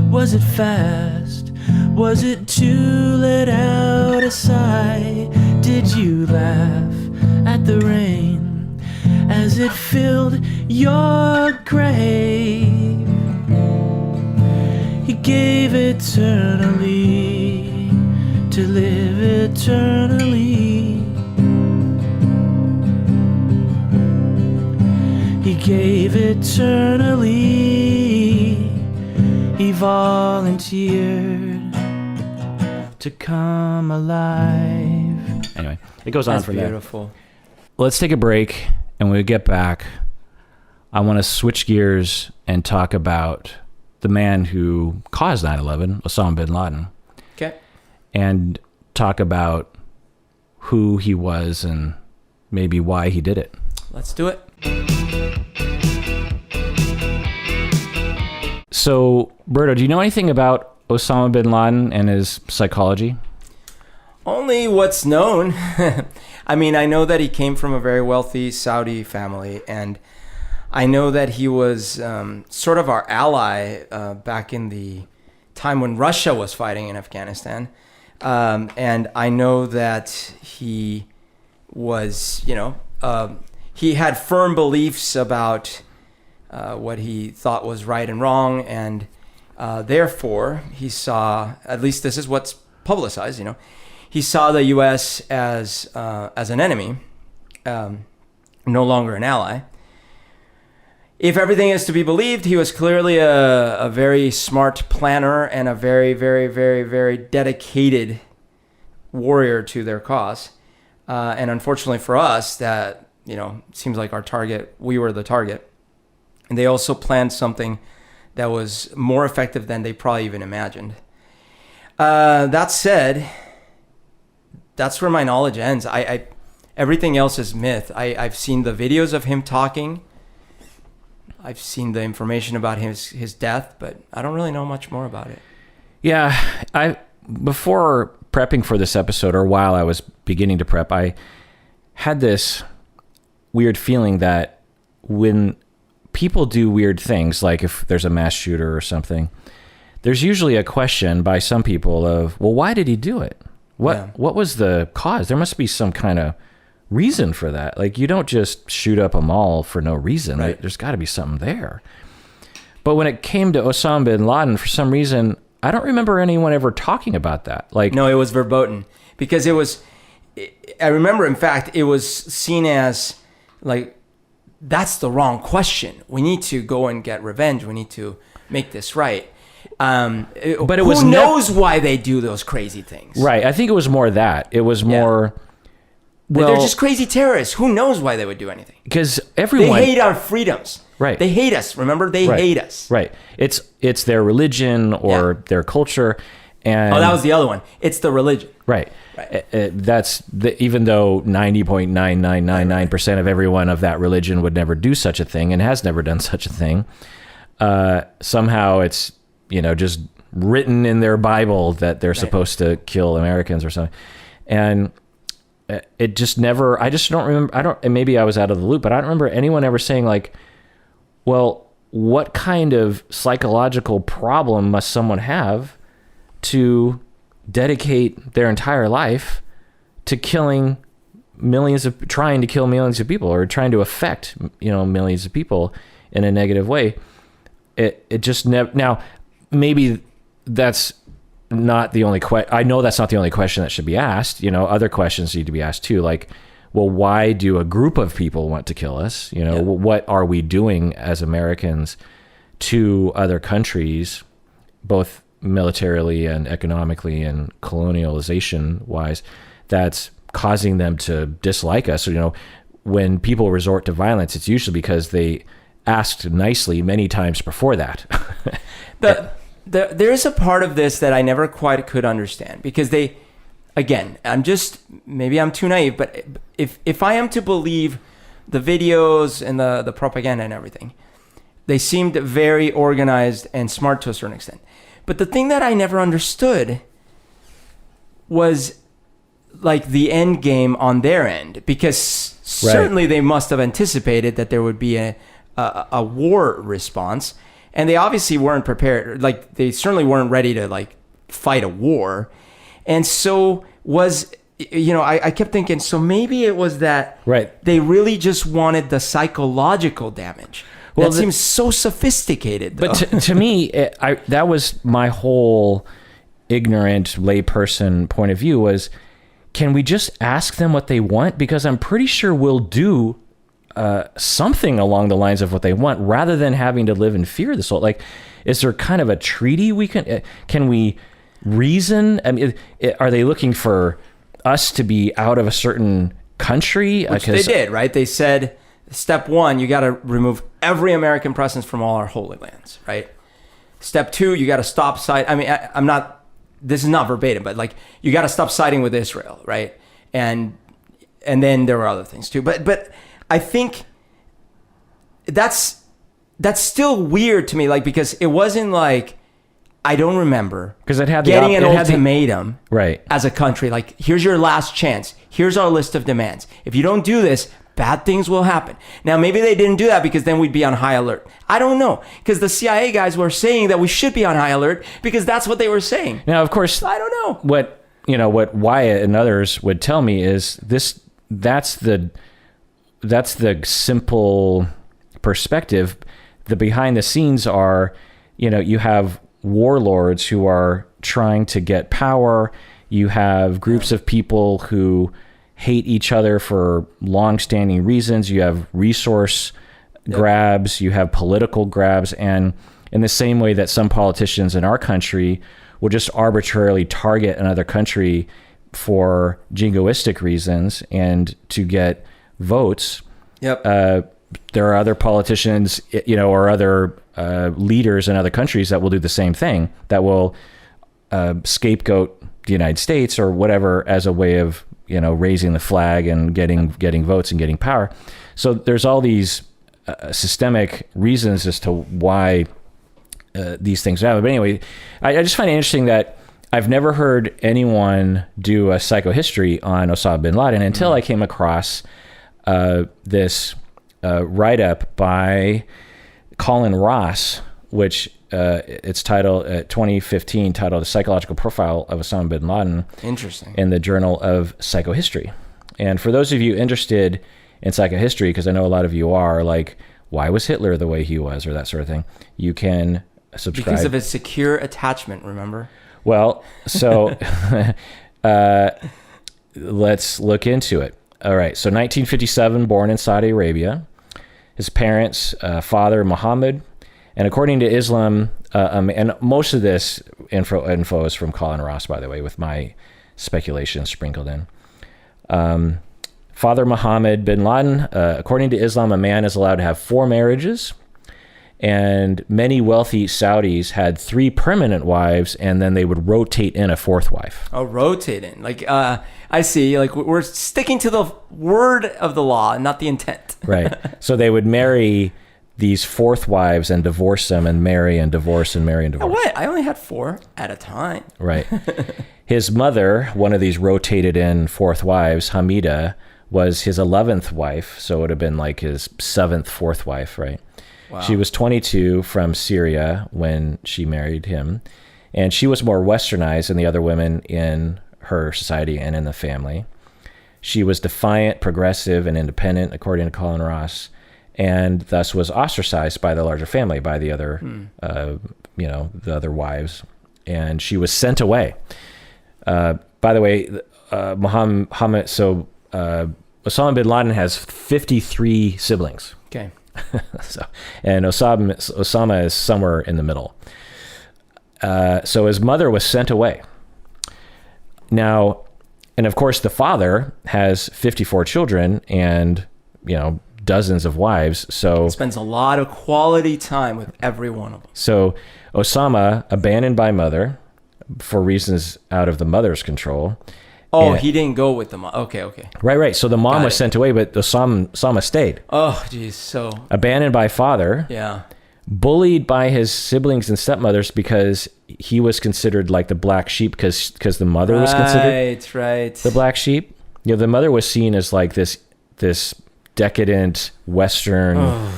Was it fast? Was it to let out a sigh? Did you laugh at the rain as it filled your grave? He gave eternally to live eternally. He gave eternally. He volunteered to come alive. Anyway, it goes on from there. That's beautiful. Let's take a break, and when we get back, I want to switch gears and talk about the man who caused 9/11, Osama bin Laden. Okay. And talk about who he was and maybe why he did it. Let's do it. So, Berto, do you know anything about Osama bin Laden and his psychology? Only what's known. I mean, I know that he came from a very wealthy Saudi family, and I know that he was sort of our ally back in the time when Russia was fighting in Afghanistan. And I know that he was, he had firm beliefs about what he thought was right and wrong, and therefore he saw, at least this is what's publicized, he saw the U.S. as an enemy, no longer an ally. If everything is to be believed, he was clearly a very smart planner and a very, very, very, very dedicated warrior to their cause. And unfortunately for us, that, seems like our target, we were the target. And they also planned something that was more effective than they probably even imagined. That said, that's where my knowledge ends. Everything else is myth. I've seen the videos of him talking. I've seen the information about his death, but I don't really know much more about it. Yeah, before prepping for this episode, or while I was beginning to prep, I had this weird feeling that when people do weird things, like if there's a mass shooter or something, there's usually a question by some people of, well, why did he do it? What was the cause? There must be some kind of reason for that. Like, you don't just shoot up a mall for no reason. Right. There's got to be something there. But when it came to Osama bin Laden, for some reason, I don't remember anyone ever talking about that. Like, no, it was verboten, because I remember, in fact, it was seen as like, that's the wrong question. We need to go and get revenge. We need to make this right. But who knows why they do those crazy things? Right. I think it was more that. It was more... Well, they're just crazy terrorists. Who knows why they would do anything? Because everyone... They hate our freedoms. Right. They hate us. Remember? They hate us. Right. It's their religion or their culture. And that was the other one. It's the religion. Right. Even though 90.9999% of everyone of that religion would never do such a thing and has never done such a thing, somehow it's, just written in their Bible that they're supposed to kill Americans or something. And it just never, I just don't remember, and maybe I was out of the loop, but I don't remember anyone ever saying like, well, what kind of psychological problem must someone have to dedicate their entire life to trying to kill millions of people, or trying to affect, millions of people in a negative way? It just never. Now, maybe that's not the only question. I know that's not the only question that should be asked. Other questions need to be asked too. Like, well, why do a group of people want to kill us? What are we doing as Americans to other countries, both militarily and economically and colonialization wise, that's causing them to dislike us? When people resort to violence, it's usually because they asked nicely many times before that. There is a part of this that I never quite could understand, because again, maybe I'm too naive, but if I am to believe the videos and the propaganda and everything, they seemed very organized and smart to a certain extent. But the thing that I never understood was like the end game on their end, because certainly they must have anticipated that there would be a war response, and they obviously weren't prepared. Like they certainly weren't ready to like fight a war, and so I kept thinking, so maybe it was that they really just wanted the psychological damage. Well, that seems so sophisticated, though. But to me, that was my whole ignorant layperson point of view was, can we just ask them what they want? Because I'm pretty sure we'll do something along the lines of what they want rather than having to live in fear this whole, like, is there kind of a treaty we can we reason? I mean, are they looking for us to be out of a certain country? Which they did, right? They said, step 1, you got to remove every American presence from all our holy lands, right? Step 2, you got to stop siding. I mean, this is not verbatim, but like, you got to stop siding with Israel, right? And then there were other things too. But I think that's still weird to me, like, because it wasn't like, I don't remember because it had getting an ultimatum right as a country, like, here's your last chance. Here's our list of demands. If you don't do this, bad things will happen. Now, maybe they didn't do that because then we'd be on high alert. I don't know, because the CIA guys were saying that we should be on high alert because that's what they were saying. Now, of course, I don't know what Wyatt and others would tell me is that's the simple perspective. The behind the scenes are, you have warlords who are trying to get power. You have groups of people who hate each other for long-standing reasons. You have resource grabs. You have political grabs. And in the same way that some politicians in our country will just arbitrarily target another country for jingoistic reasons and to get votes, there are other politicians, or other leaders in other countries that will do the same thing, that will scapegoat the United States or whatever as a way of, raising the flag and getting votes and getting power. So there's all these systemic reasons as to why these things happen. But anyway, I just find it interesting that I've never heard anyone do a psychohistory on Osama bin Laden until I came across this write-up by Colin Ross, which it's titled 2015, titled "A Psychological Profile of Osama bin Laden." Interesting. In the Journal of Psychohistory. And for those of you interested in psychohistory, because I know a lot of you are, like, why was Hitler the way he was, or that sort of thing, you can subscribe. Because of his secure attachment, remember? Well, so let's look into it. All right. So 1957, born in Saudi Arabia. His parents, father Muhammad, and according to Islam, and most of this info is from Colin Ross, by the way, with my speculation sprinkled in. Father Muhammad bin Laden, according to Islam, a man is allowed to have 4 marriages, and many wealthy Saudis had 3 permanent wives, and then they would rotate in a 4th wife. Oh, rotate in. Like, I see. Like, we're sticking to the word of the law, not the intent. Right. So they would marry these 4th wives and divorce them and marry and divorce and marry and divorce. What? I only had 4 at a time. Right. His mother, one of these rotated in 4th wives, Hamida, was his 11th wife. So it would have been like his 7th 4th wife, right? Wow. She was 22 from Syria when she married him. And she was more westernized than the other women in her society and in the family. She was defiant, progressive, and independent, according to Colin Ross, and thus was ostracized by the larger family, by the other, the other wives. And she was sent away. By the way, Muhammad, so Osama bin Laden has 53 siblings. Okay. And Osama is somewhere in the middle. So his mother was sent away. Now, and of course, the father has 54 children and, dozens of wives. So spends a lot of quality time with every one of them. So Osama, abandoned by mother for reasons out of the mother's control. Oh, he didn't go with the mom. Okay. Right. So the mom was sent away, but Osama stayed. Oh, geez. So abandoned by father. Yeah. bullied by his siblings and stepmothers because he was considered like the black sheep because the mother was considered the black sheep. The mother was seen as like this decadent Western,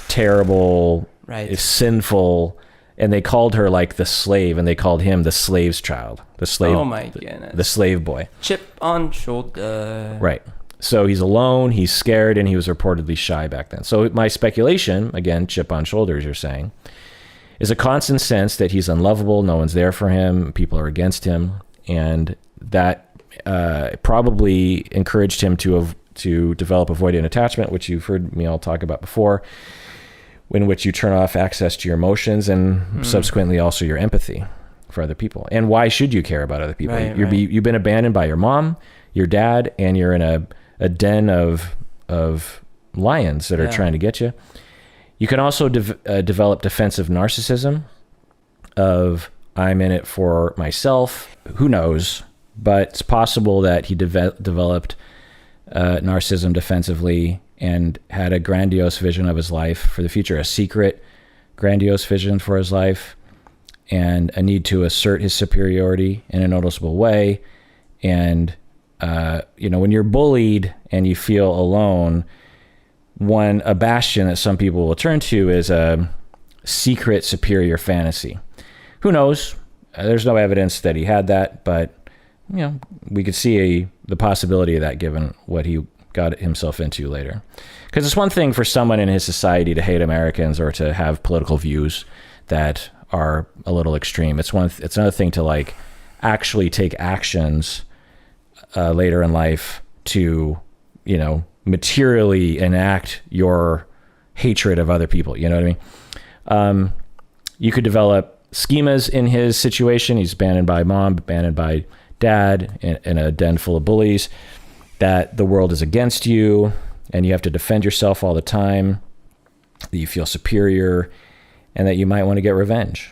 terrible, sinful, and they called her like the slave, and they called him the slave's child, the slave. Oh my goodness, the slave boy. Chip on shoulder. Right. So he's alone, he's scared, and he was reportedly shy back then. So my speculation, again, chip on shoulders, you're saying, is a constant sense that he's unlovable, no one's there for him, people are against him, and that probably encouraged him to develop avoidant attachment, which you've heard me all talk about before, in which you turn off access to your emotions and subsequently also your empathy for other people. And why should you care about other people? You've been abandoned by your mom, your dad, and you're in a den of lions that are trying to get you. You can also develop defensive narcissism of I'm in it for myself. Who knows? But it's possible that he developed narcissism defensively and had a grandiose vision of his life for the future, a secret grandiose vision for his life, and a need to assert his superiority in a noticeable way. And when you're bullied and you feel alone, a bastion that some people will turn to is a secret superior fantasy. Who knows? There's no evidence that he had that, but we could see the possibility of that given what he got himself into later. Because it's one thing for someone in his society to hate Americans or to have political views that are a little extreme. It's another thing to like actually take actions later in life to, materially enact your hatred of other people. You know what I mean? You could develop schemas in his situation. He's abandoned by mom, abandoned by dad, in a den full of bullies, that the world is against you and you have to defend yourself all the time, that you feel superior, and that you might want to get revenge.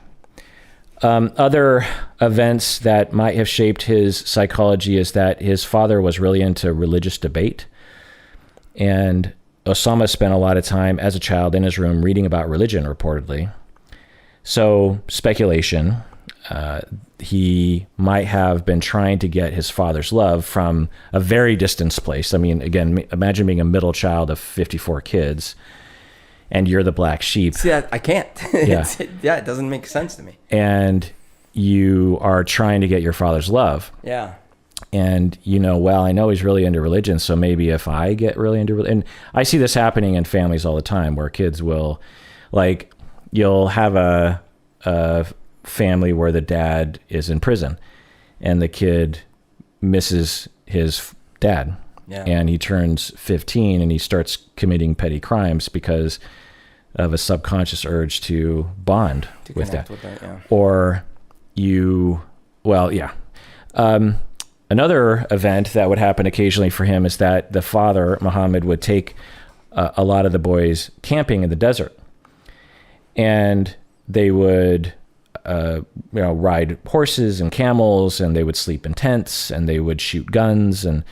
Other events that might have shaped his psychology is that his father was really into religious debate. And Osama spent a lot of time as a child in his room reading about religion, reportedly. So speculation, he might have been trying to get his father's love from a very distant place. I mean, again, imagine being a middle child of 54 kids and you're the black sheep. See, I can't. Yeah. It doesn't make sense to me. And you are trying to get your father's love. Yeah. And I know he's really into religion, so maybe if I get really into religion, and I see this happening in families all the time where kids will, like, you'll have a family where the dad is in prison and the kid misses his dad. Yeah. And he turns 15 and he starts committing petty crimes because of a subconscious urge to bond with that. Or another event that would happen occasionally for him is that the father, Muhammad, would take a lot of the boys camping in the desert. And they would ride horses and camels, and they would sleep in tents, and they would shoot guns, and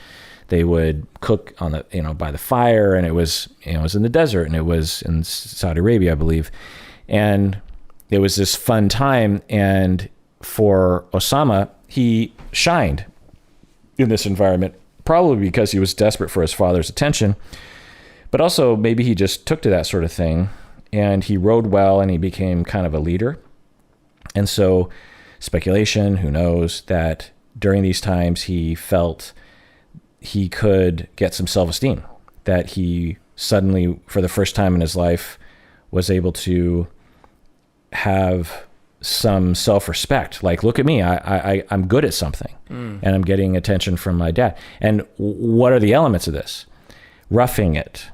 they would cook on the by the fire. And it was in the desert, and it was in Saudi Arabia, I believe. And it was this fun time. And for Osama, he shined in this environment, probably because he was desperate for his father's attention, but also maybe he just took to that sort of thing, and he rode well, and he became kind of a leader. And so speculation, who knows, that during these times he felt he could get some self-esteem, that he suddenly, for the first time in his life, was able to have some self-respect. Like, look at me, I'm good at something, and I'm getting attention from my dad. And what are the elements of this? Roughing it,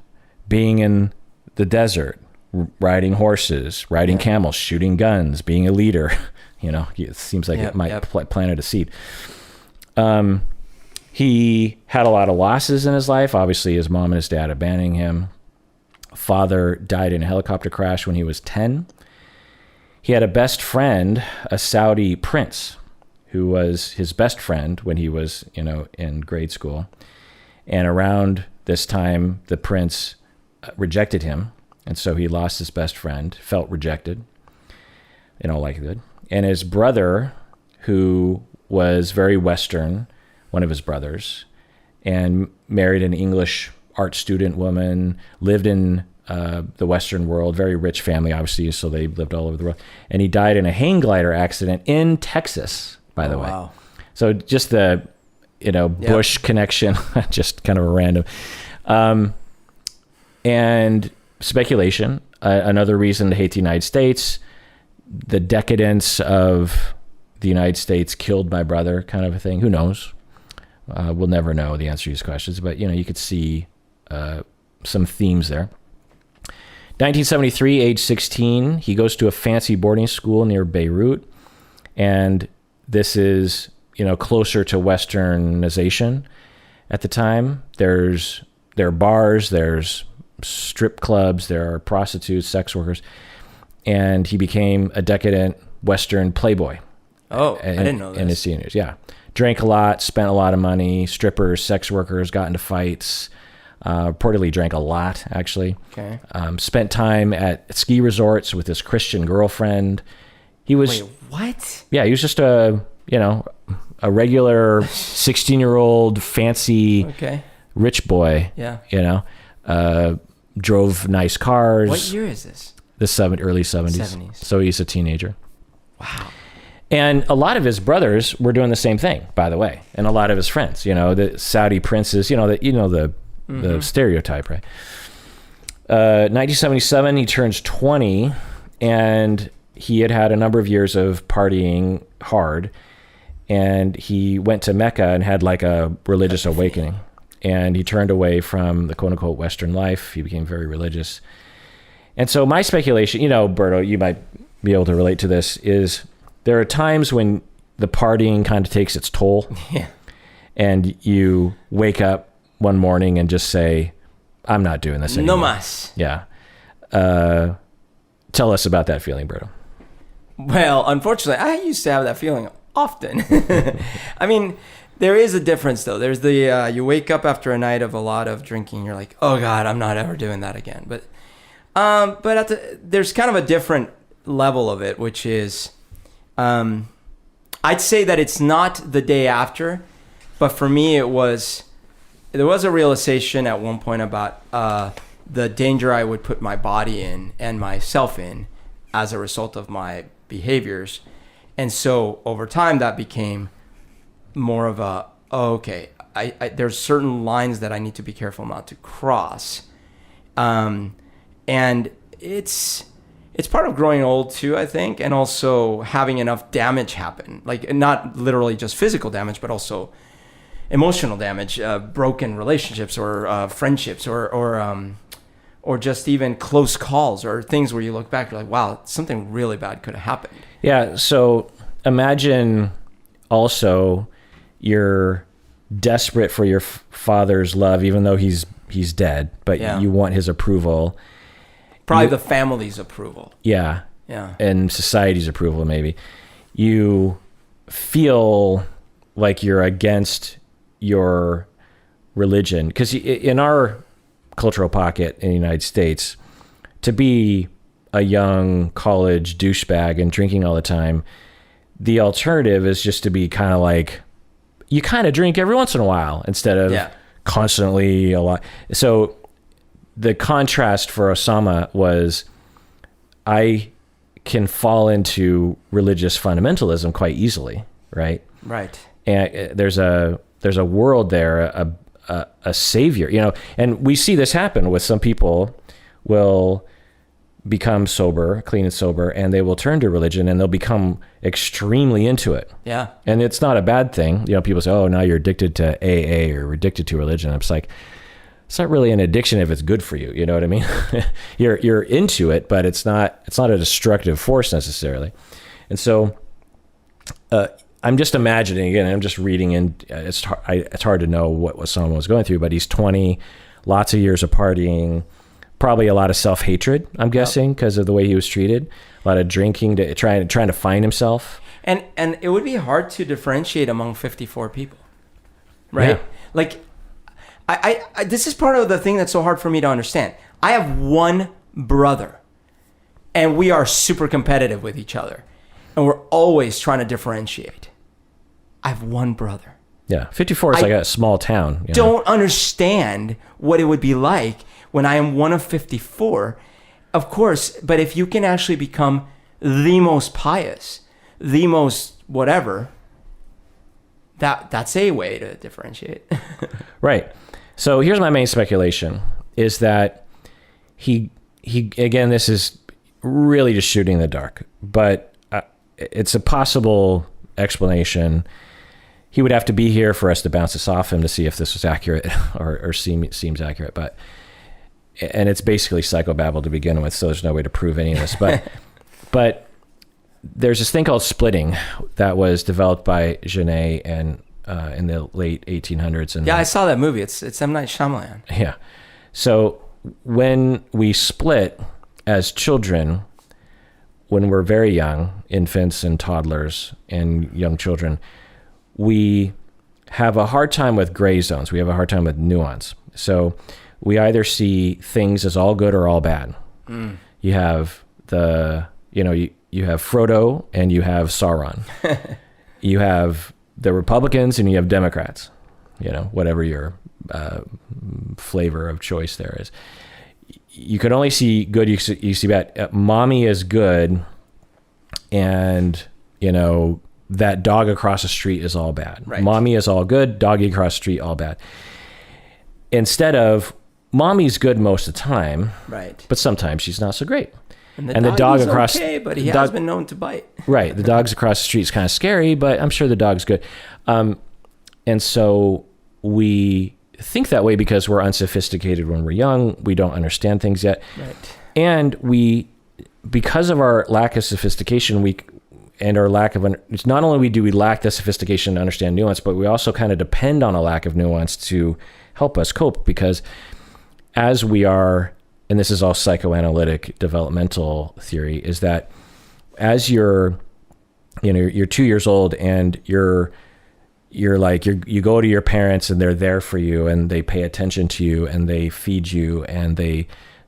being in the desert, riding horses, riding camels, shooting guns, being a leader. It seems like it might planted a seed. He had a lot of losses in his life. Obviously, his mom and his dad abandoning him. Father died in a helicopter crash when he was 10. He had a best friend, a Saudi prince, who was his best friend when he was, in grade school. And around this time, the prince rejected him And so he lost his best friend, felt rejected in all likelihood. And his brother, who was very Western, one of his brothers, and married an English art student woman, lived in the Western world, very rich family, obviously, so they lived all over the world. And he died in a hang glider accident in Texas, by the way. Wow. So just the, Bush connection, just kind of a random. And speculation, another reason to hate the United States, the decadence of the United States killed my brother kind of a thing. Who knows? We'll never know the answer to these questions, but you could see some themes there. 1973, age 16, he goes to a fancy boarding school near Beirut, and this is closer to Westernization at the time. There are bars, there's strip clubs, there are prostitutes, sex workers, and he became a decadent Western playboy. Oh, I didn't know this. In his seniors, yeah. Drank a lot, spent a lot of money, strippers, sex workers, got into fights, reportedly drank a lot, actually. Okay. Spent time at ski resorts with his Christian girlfriend. He was... Wait, what? Yeah, he was just a regular 16-year-old fancy rich boy. Yeah. Drove nice cars. What year is this? The early 70s. So he's a teenager. Wow. And a lot of his brothers were doing the same thing, by the way, and a lot of his friends. The Saudi princes. The stereotype, right? 1977, he turns 20, and he had a number of years of partying hard, and he went to Mecca and had like a religious awakening, and he turned away from the quote-unquote Western life. He became very religious. And so my speculation, Berto, you might be able to relate to this, is there are times when the partying kind of takes its toll, and you wake up one morning and just say, I'm not doing this anymore. No mas. Yeah. Tell us about that feeling, Berto. Well, unfortunately, I used to have that feeling often. I mean, there is a difference, though. There's the, you wake up after a night of a lot of drinking, you're like, oh God, I'm not ever doing that again. But there's kind of a different level of it, which is, I'd say that it's not the day after, but for me, there was a realization at one point about the danger I would put my body in and myself in as a result of my behaviors. And so over time, that became more of a, there's certain lines that I need to be careful not to cross. And it's part of growing old too, I think, and also having enough damage happen. Like, not literally just physical damage, but also emotional damage, broken relationships or friendships or just even close calls or things where you look back, you're like, wow, something really bad could have happened. Yeah. So imagine also you're desperate for your father's love, even though he's dead, but you want his approval. Probably the family's approval. Yeah. Yeah. And society's approval, maybe. You feel like you're against your religion, because in our cultural pocket in the United States, to be a young college douchebag and drinking all the time, the alternative is just to be kind of like, you kind of drink every once in a while instead of constantly a lot. So the contrast for Osama was, I can fall into religious fundamentalism quite easily, right? Right. And there's a world there, a savior, and we see this happen with some people will become sober, clean and sober, and they will turn to religion and they'll become extremely into it. Yeah. And it's not a bad thing. People say, oh, now you're addicted to AA or addicted to religion. I'm just like, it's not really an addiction if it's good for you. You know what I mean? You're into it, but it's not a destructive force necessarily. And so, I'm just imagining, again, I'm just reading, and it's hard to know what someone was going through, but he's 20, lots of years of partying, probably a lot of self-hatred, I'm guessing, because of the way he was treated, a lot of drinking, trying to find himself. And it would be hard to differentiate among 54 people, right? Yeah. Like, I this is part of the thing that's so hard for me to understand. I have one brother. And we are super competitive with each other. And we're always trying to differentiate. I have one brother. Yeah. 54 is like a small town. You know? Don't understand what it would be like when I am one of 54. Of course, but if you can actually become the most pious, the most whatever, that's a way to differentiate. Right. So here's my main speculation is that he again, this is really just shooting in the dark, but it's a possible explanation. He would have to be here for us to bounce this off him to see if this was accurate or seems accurate, and it's basically psychobabble to begin with, so there's no way to prove any of this, but there's this thing called splitting that was developed by Genet and in the late 1800s. And yeah, I saw that movie. It's M. Night Shyamalan. Yeah. So when we split as children, when we're very young, infants and toddlers and young children, we have a hard time with gray zones. We have a hard time with nuance. So we either see things as all good or all bad. You have you have Frodo and you have Sauron. You have the Republicans and you have Democrats, whatever your flavor of choice there is. You can only see good. You see bad. Mommy is good, and that dog across the street is all bad. Right. Mommy is all good. Doggy across the street all bad. Instead of mommy's good most of the time, right? But sometimes she's not so great. And the dog across okay, but he has been known to bite. Right. The dogs across the street is kind of scary, but I'm sure the dog's good. And so we think that way because we're unsophisticated when we're young. We don't understand things yet. Right. And because of our lack of sophistication, and our lack of, it's not only do we lack the sophistication to understand nuance, but we also kind of depend on a lack of nuance to help us cope, because as we are, and this is all psychoanalytic developmental theory, is that as you're 2 years old and you go to your parents and they're there for you and they pay attention to you and they feed you and they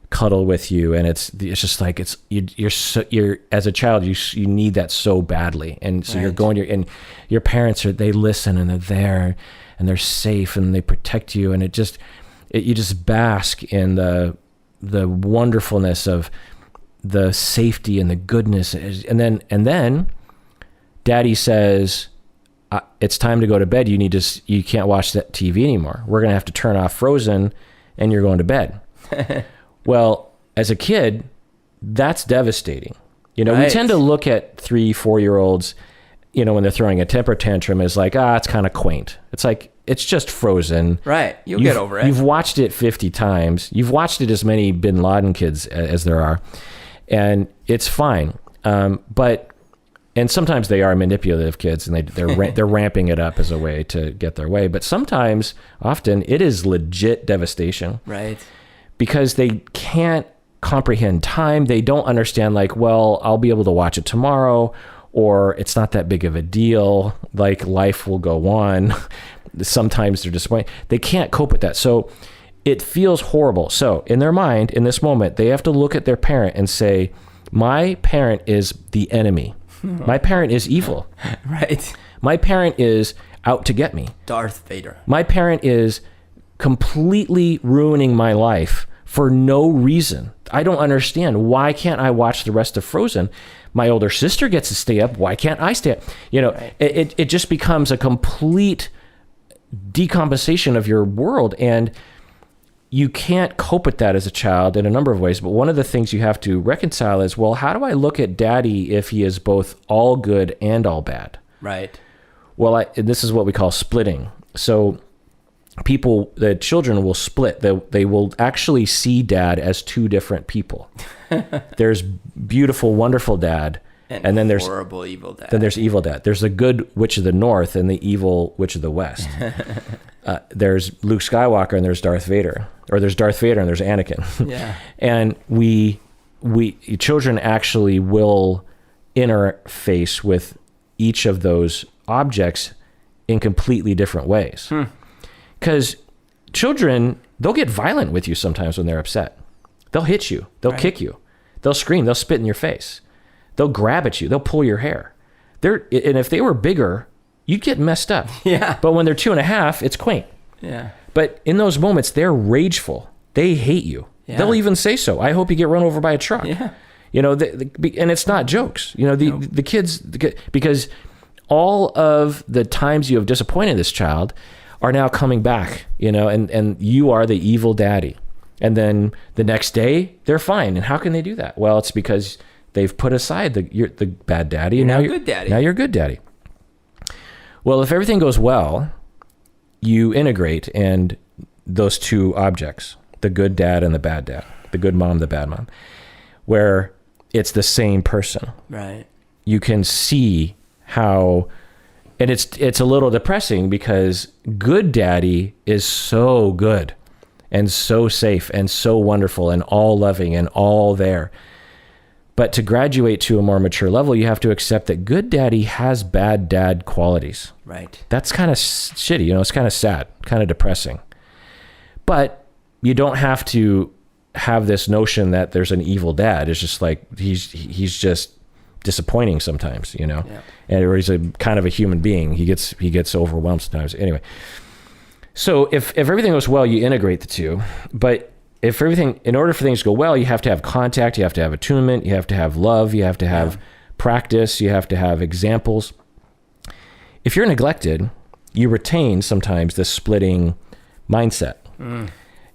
cuddle with you, and it's just like you're as a child you need that so badly, and so You're going and your parents they listen and they're there and they're safe and they protect you, and you just bask in the wonderfulness of the safety and the goodness, and then Daddy says, it's time to go to bed. You can't watch that TV anymore. We're going to have to turn off Frozen and you're going to bed. Well, as a kid, that's devastating. Right. We tend to look at 3-4-year-olds, when they're throwing a temper tantrum, is like, it's kind of quaint. It's like, it's just Frozen. Right. You'll get over it. You've watched it 50 times. You've watched it as many Bin Laden kids as there are. And it's fine. And sometimes they are manipulative kids, and they're ramping it up as a way to get their way. But often, it is legit devastation. Right. Because they can't comprehend time. They don't understand, I'll be able to watch it tomorrow, or it's not that big of a deal. Life will go on. Sometimes they're disappointed. They can't cope with that. So it feels horrible. So in their mind, in this moment, they have to look at their parent and say, my parent is the enemy. My parent is evil. Right. My parent is out to get me. Darth Vader. My parent is completely ruining my life for no reason. I don't understand. Why can't I watch the rest of Frozen? My older sister gets to stay up. Why can't I stay up? Right. It just becomes a complete decompensation of your world, and you can't cope with that as a child in a number of ways. But one of the things you have to reconcile is, well, how do I look at Daddy if he is both all good and all bad? Right. Well, this is what we call splitting. So the children will split. They will actually see Dad as two different people. There's beautiful, wonderful Dad, and then there's horrible, evil Dad. Then there's evil Dad. There's the good witch of the North and the evil witch of the West. There's Luke Skywalker and there's Darth Vader, or there's Darth Vader and there's Anakin. Yeah. And we children actually will interface with each of those objects in completely different ways. Because children, they'll get violent with you sometimes when they're upset. They'll hit you. They'll kick you. They'll scream. They'll spit in your face. They'll grab at you. They'll pull your hair. And if they were bigger, you'd get messed up. Yeah. But when they're 2.5, it's quaint. Yeah. But in those moments, they're rageful. They hate you. Yeah. They'll even say so. I hope you get run over by a truck. Yeah. You know, and it's not jokes. You know, the kids, because all of the times you have disappointed this child are now coming back, you know, and you are the evil daddy. And then the next day, they're fine. And how can they do that? Well, it's because they've put aside the bad daddy. And now you're good daddy. Now you're good daddy. Well, if everything goes well, you integrate and those two objects, the good dad and the bad dad, the good mom, the bad mom, where it's the same person. Right. You can see how, and it's a little depressing because good daddy is so good and so safe and so wonderful and all loving and all there. But to graduate to a more mature level, you have to accept that good daddy has bad dad qualities. Right. That's kind of shitty. You know, it's kind of sad, kind of depressing. But you don't have to have this notion that there's an evil dad. It's just like he's just disappointing sometimes, you know. Yeah. And or he's a kind of a human being. He gets overwhelmed sometimes. Anyway. So if everything goes well, you integrate the two. But in order for things to go well, you have to have contact, you have to have attunement, you have to have love, you have to have practice, you have to have examples. If you're neglected, you retain sometimes this splitting mindset.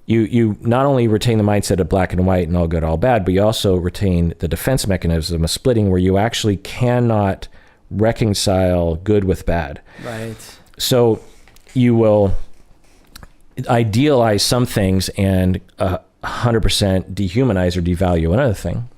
You not only retain the mindset of black and white and all good, all bad, but you also retain the defense mechanism of splitting where you actually cannot reconcile good with bad. Right. So you will idealize some things and 100% dehumanize or devalue another thing.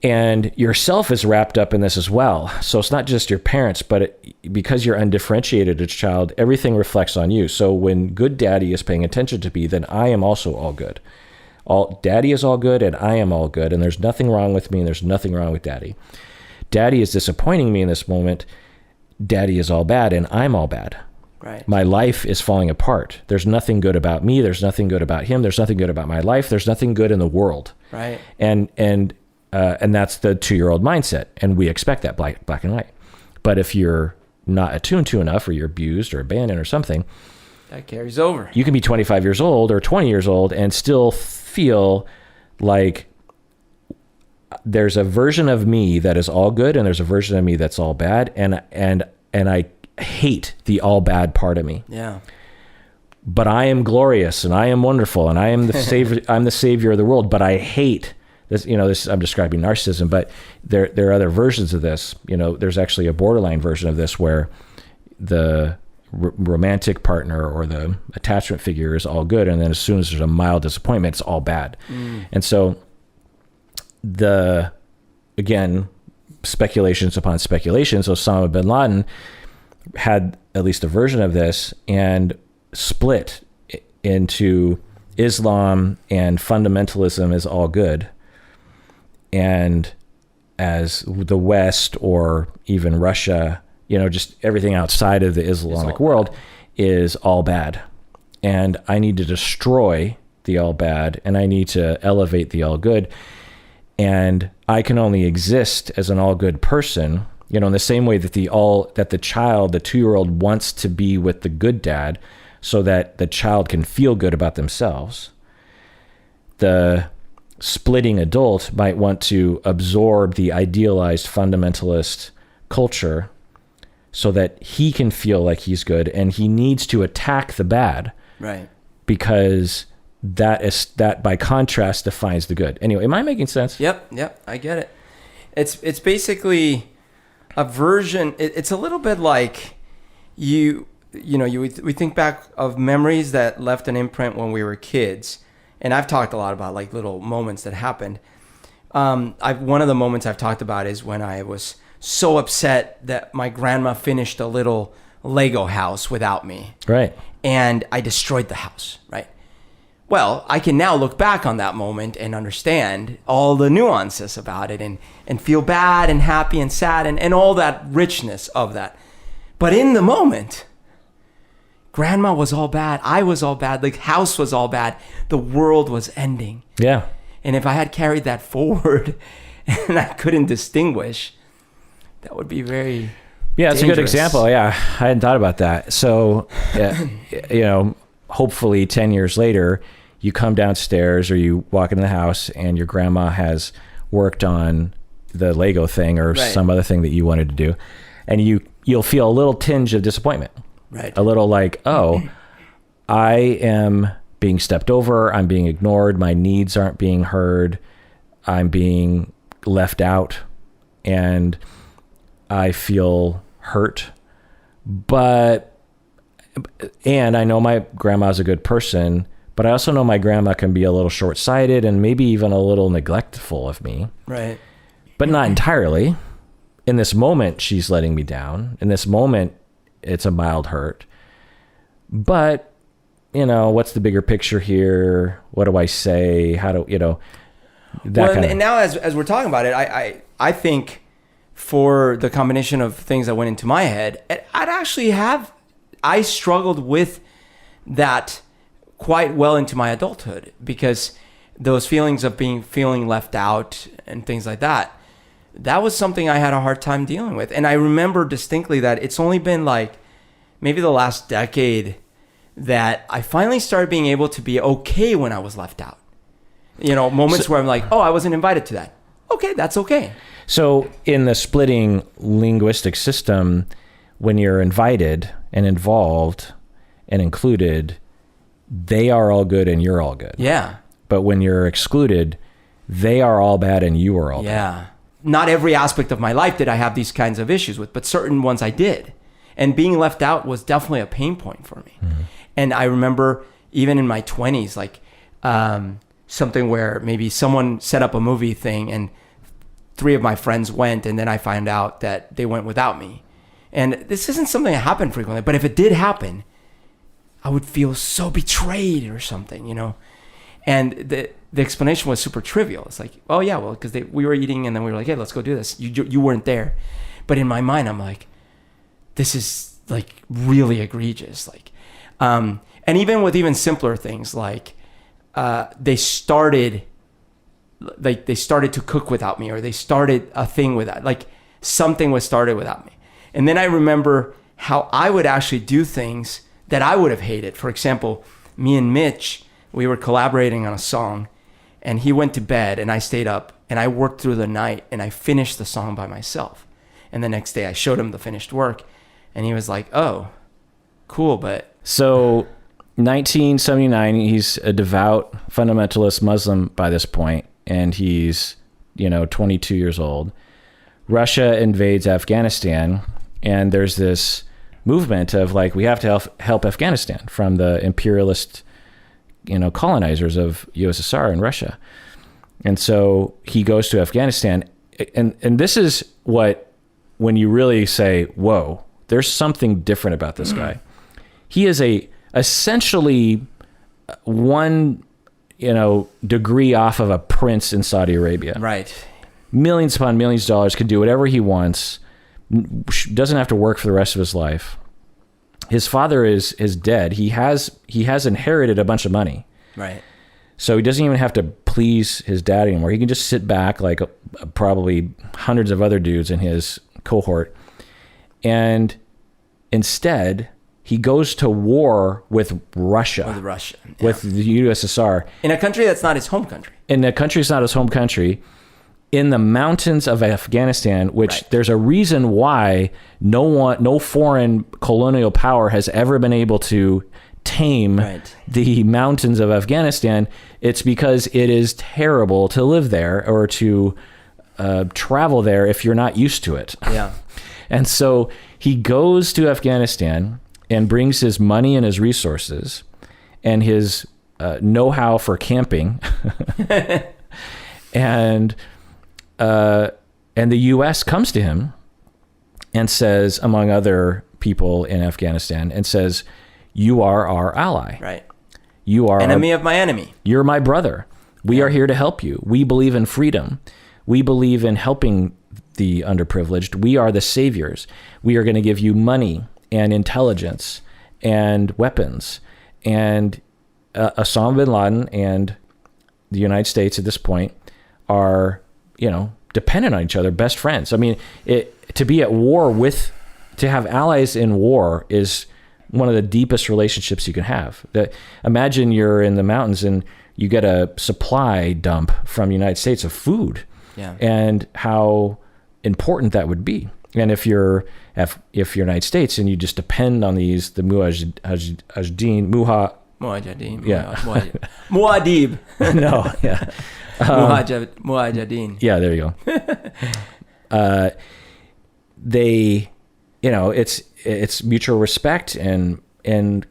And yourself is wrapped up in this as well. So it's not just your parents, but because you're undifferentiated as a child, everything reflects on you. So when good daddy is paying attention to me, then I am also all good. Daddy is all good and I am all good. And there's nothing wrong with me and there's nothing wrong with daddy. Daddy is disappointing me in this moment. Daddy is all bad and I'm all bad. Right. My life is falling apart. There's nothing good about me. There's nothing good about him. There's nothing good about my life. There's nothing good in the world. Right. And that's the 2-year-old mindset. And we expect that black and white. But if you're not attuned to enough or you're abused or abandoned or something, that carries over. You can be 25 years old or 20 years old and still feel like there's a version of me that is all good and there's a version of me that's all bad. And I hate the all bad part of me. Yeah. But I am glorious and I am wonderful and I am the savior. I'm the savior of the world. But I hate this. You know, this I'm describing narcissism. But there are other versions of this. You know, there's actually a borderline version of this where the romantic partner or the attachment figure is all good, and then as soon as there's a mild disappointment, it's all bad. And so again, speculations upon speculations. Osama bin Laden had at least a version of this and split into Islam and fundamentalism is all good, and as the West or even Russia, you know, just everything outside of the Islamic world is all bad. And I need to destroy the all bad and I need to elevate the all good. And I can only exist as an all good person, you know, in the same way that the child, the 2-year-old wants to be with the good dad so that the child can feel good about themselves. The splitting adult might want to absorb the idealized fundamentalist culture so that he can feel like he's good, and he needs to attack the bad. Right. Because that by contrast defines the good. Anyway, am I making sense? Yep, I get it. It's basically a version. It's a little bit like we think back of memories that left an imprint when we were kids, and I've talked a lot about like little moments that happened. One of the moments I've talked about is when I was so upset that my grandma finished a little Lego house without me. Right. And I destroyed the house, right? Well, I can now look back on that moment and understand all the nuances about it and feel bad and happy and sad and all that richness of that. But in the moment, grandma was all bad. I was all bad. The house was all bad. The world was ending. Yeah. And if I had carried that forward and I couldn't distinguish, that would be very it's dangerous. a good example. Yeah, I hadn't thought about that. So, hopefully 10 years later, you come downstairs or you walk into the house and your grandma has worked on the Lego thing or some other thing that you wanted to do. And you'll feel a little tinge of disappointment. Right. A little like, oh, I am being stepped over. I'm being ignored. My needs aren't being heard. I'm being left out. And I feel hurt. And I know my grandma's a good person, but I also know my grandma can be a little short-sighted and maybe even a little neglectful of me. Right. But not entirely. In this moment, she's letting me down. In this moment, it's a mild hurt. But, what's the bigger picture here? What do I say? How do, and now as we're talking about it, I think for the combination of things that went into my head, I struggled with that quite well into my adulthood, because those feelings of feeling left out and things like that was something I had a hard time dealing with. And I remember distinctly that it's only been like maybe the last decade that I finally started being able to be okay when I was left out. Moments where I'm like, oh, I wasn't invited to that. Okay, that's okay. So in the splitting linguistic system, when you're invited and involved and included, they are all good and you're all good. Yeah. But when you're excluded, they are all bad and you are all bad. Yeah. Not every aspect of my life did I have these kinds of issues with, but certain ones I did. And being left out was definitely a pain point for me. Mm-hmm. And I remember even in my 20s, like something where maybe someone set up a movie thing and 3 of my friends went, and then I find out that they went without me. And this isn't something that happened frequently, but if it did happen, I would feel so betrayed or something, And the explanation was super trivial. It's like, oh yeah, well, because we were eating and then we were like, hey, let's go do this. You weren't there. But in my mind, I'm like, this is like really egregious. Like, and even with even simpler things, like they started to cook without me, or they started a thing without, like something was started without me. And then I remember how I would actually do things that I would have hated. For example, me and Mitch, we were collaborating on a song, and he went to bed and I stayed up and I worked through the night and I finished the song by myself. And the next day I showed him the finished work and he was like, oh, cool. But so 1979, he's a devout fundamentalist Muslim by this point, and he's, 22 years old. Russia invades Afghanistan, and there's this movement of like, we have to help Afghanistan from the imperialist colonizers of USSR and Russia. And so he goes to Afghanistan. And this is when you really say, whoa, there's something different about this guy. He is essentially one, degree off of a prince in Saudi Arabia. Right. Millions upon millions of dollars, can do whatever he wants, doesn't have to work for the rest of his life. His father is dead. He has inherited a bunch of money. Right. So he doesn't even have to please his dad anymore. He can just sit back like probably hundreds of other dudes in his cohort. And instead, he goes to war with Russia. With Russia. Yeah. With the USSR. In a country that's not his home country. In a country that's not his home country. In the mountains of Afghanistan, which there's a reason why no foreign colonial power has ever been able to tame the mountains of Afghanistan. It's because it is terrible to live there or to travel there if you're not used to it. Yeah. And so he goes to Afghanistan and brings his money and his resources and his know-how for camping and the U.S. comes to him and says, among other people in Afghanistan, and says, you are our ally. Right. You are enemy of my enemy. You're my brother. We are here to help you. We believe in freedom. We believe in helping the underprivileged. We are the saviors. We are going to give you money and intelligence and weapons. And Osama bin Laden and the United States at this point are, dependent on each other, best friends. I mean, to be at war to have allies in war is one of the deepest relationships you can have. Imagine you're in the mountains and you get a supply dump from the United States of food, and how important that would be. And if you're United States and you just depend on the Mujahideen, Muad'Dib. No, yeah. Mujahideen. Yeah, there you go. They, it's mutual respect and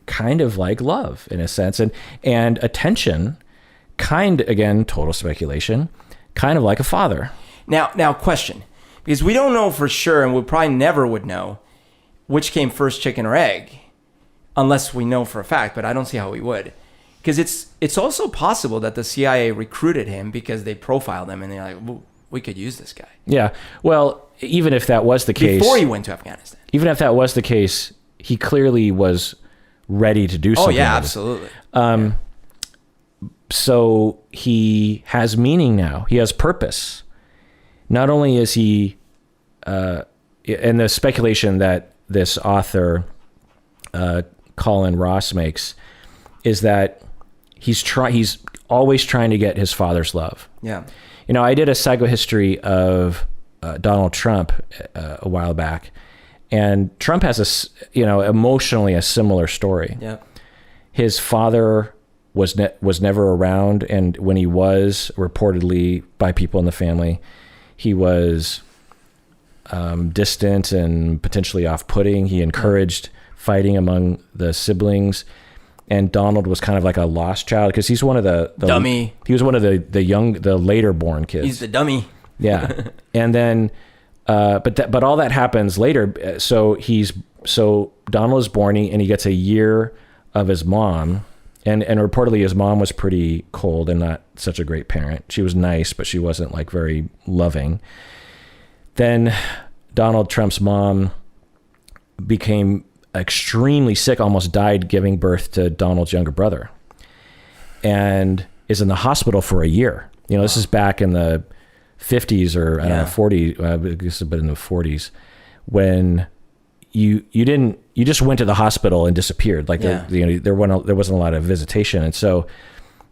kind of like love in a sense, and attention, again, total speculation, kind of like a father. Now question, because we don't know for sure, and we probably never would know which came first, chicken or egg, unless we know for a fact, but I don't see how we would. Because it's also possible that the CIA recruited him because they profiled him and they're like, well, we could use this guy. Yeah. Well, even if that was the case, before he went to Afghanistan, even if that was the case, he clearly was ready to do something. Oh yeah, absolutely. So he has meaning now. He has purpose. Not only is he, and the speculation that this author, Colin Ross, makes is that he's always trying to get his father's love. Yeah. I did a psychohistory of Donald Trump a while back, and Trump has emotionally a similar story. Yeah. His father was never around, and when he was, reportedly by people in the family, he was distant and potentially off-putting. He encouraged fighting among the siblings. And Donald was kind of like a lost child because he's one of the dummy. He was one of the later born kids. He's the dummy. Yeah. And then, but all that happens later. So Donald is born and he gets a year of his mom. And reportedly his mom was pretty cold and not such a great parent. She was nice, but she wasn't like very loving. Then Donald Trump's mom became extremely sick, almost died giving birth to Donald's younger brother, and is in the hospital for a year. This is back in the 50s or I don't know, 40s, I guess a bit in the 40s, when you just went to the hospital and disappeared. Like there wasn't a lot of visitation. And so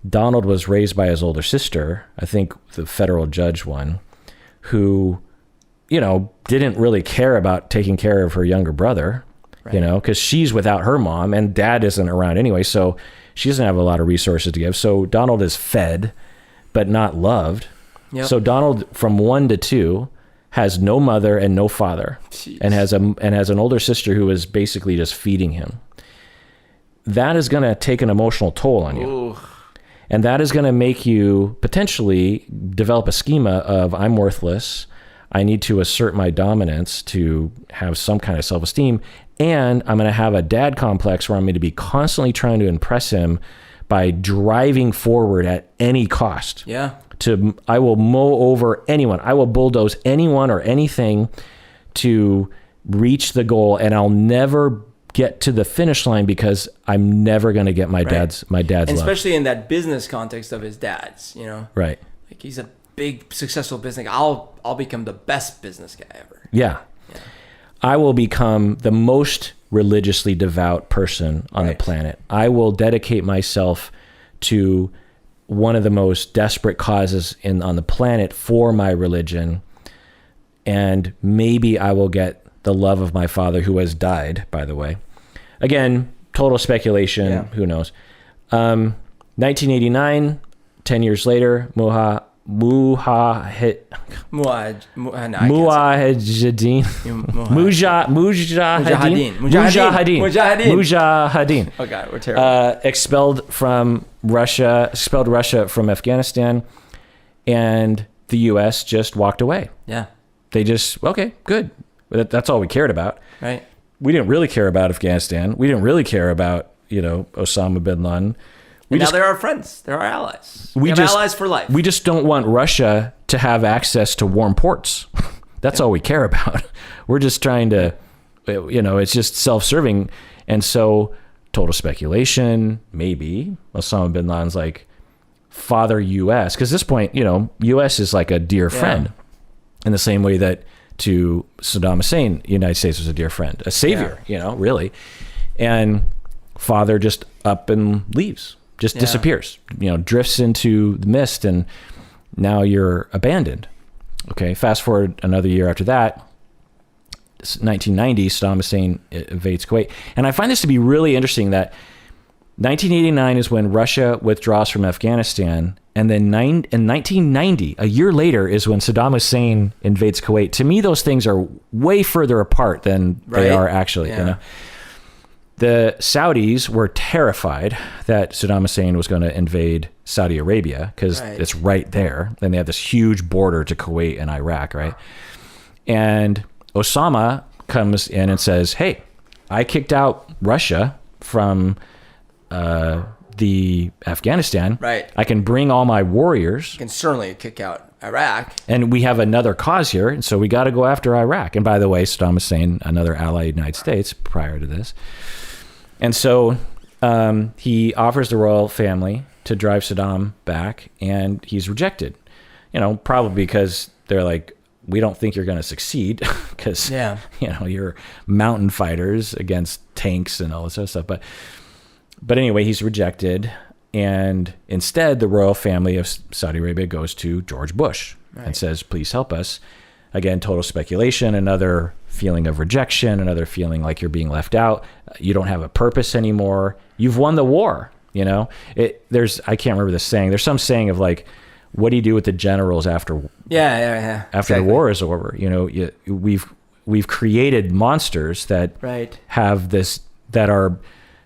Donald was raised by his older sister, I think the federal judge one, who, didn't really care about taking care of her younger brother. Right. Because she's without her mom and dad isn't around anyway. So she doesn't have a lot of resources to give. So Donald is fed, but not loved. Yep. So Donald, from 1 to 2, has no mother and no father. Jeez. and has an older sister who is basically just feeding him. That is going to take an emotional toll on you. Ooh. And that is going to make you potentially develop a schema of I'm worthless. I need to assert my dominance to have some kind of self-esteem. And I'm going to have a dad complex where I'm going to be constantly trying to impress him by driving forward at any cost. Yeah. I will mow over anyone. I will bulldoze anyone or anything to reach the goal. And I'll never get to the finish line because I'm never going to get my dad's and love. Especially in that business context of his dad's, Right. Like he's a big successful business. I'll become the best business guy ever. Yeah. I will become the most religiously devout person on the planet. I will dedicate myself to one of the most desperate causes on the planet for my religion. And maybe I will get the love of my father, who has died, by the way. Again, total speculation. Yeah. Who knows? 1989, 10 years later, Mujahideen. Oh God, we're terrible. Expelled Russia from Afghanistan, and the U.S. just walked away. Yeah. They just, okay, good. That's all we cared about. Right. We didn't really care about Afghanistan. We didn't really care about, Osama bin Laden. Now they're our friends. They're our allies. We have allies for life. We just don't want Russia to have access to warm ports. That's all we care about. We're just trying to, it's just self-serving. And so total speculation, maybe Osama bin Laden's like Father U.S., because at this point, U.S. is like a dear friend in the same way that to Saddam Hussein, the United States was a dear friend, a savior, really. And Father just up and leaves, just disappears, drifts into the mist, and now you're abandoned. Okay, fast forward another year after that, 1990, Saddam Hussein invades Kuwait. And I find this to be really interesting that 1989 is when Russia withdraws from Afghanistan, and then in 1990, a year later, is when Saddam Hussein invades Kuwait. To me, those things are way further apart than they are actually. The Saudis were terrified that Saddam Hussein was going to invade Saudi Arabia because it's right there. Then they have this huge border to Kuwait and Iraq, right? And Osama comes in and says, "Hey, I kicked out Russia from the Afghanistan. Right. I can bring all my warriors. You can certainly kick out Iraq. And we have another cause here, and so we got to go after Iraq." And by the way, Saddam Hussein, another ally of the United States prior to this. And so he offers the royal family to drive Saddam back, and he's rejected. Probably because they're like, "We don't think you're going to succeed because you're mountain fighters against tanks and all this other stuff." But anyway, he's rejected, and instead the royal family of Saudi Arabia goes to George Bush and says, "Please help us." Again, total speculation, another feeling of rejection, another feeling like you're being left out. You don't have a purpose anymore. You've won the war. I can't remember the saying. There's some saying of like, what do you do with the generals after after the war is over? We've created monsters that have this, that are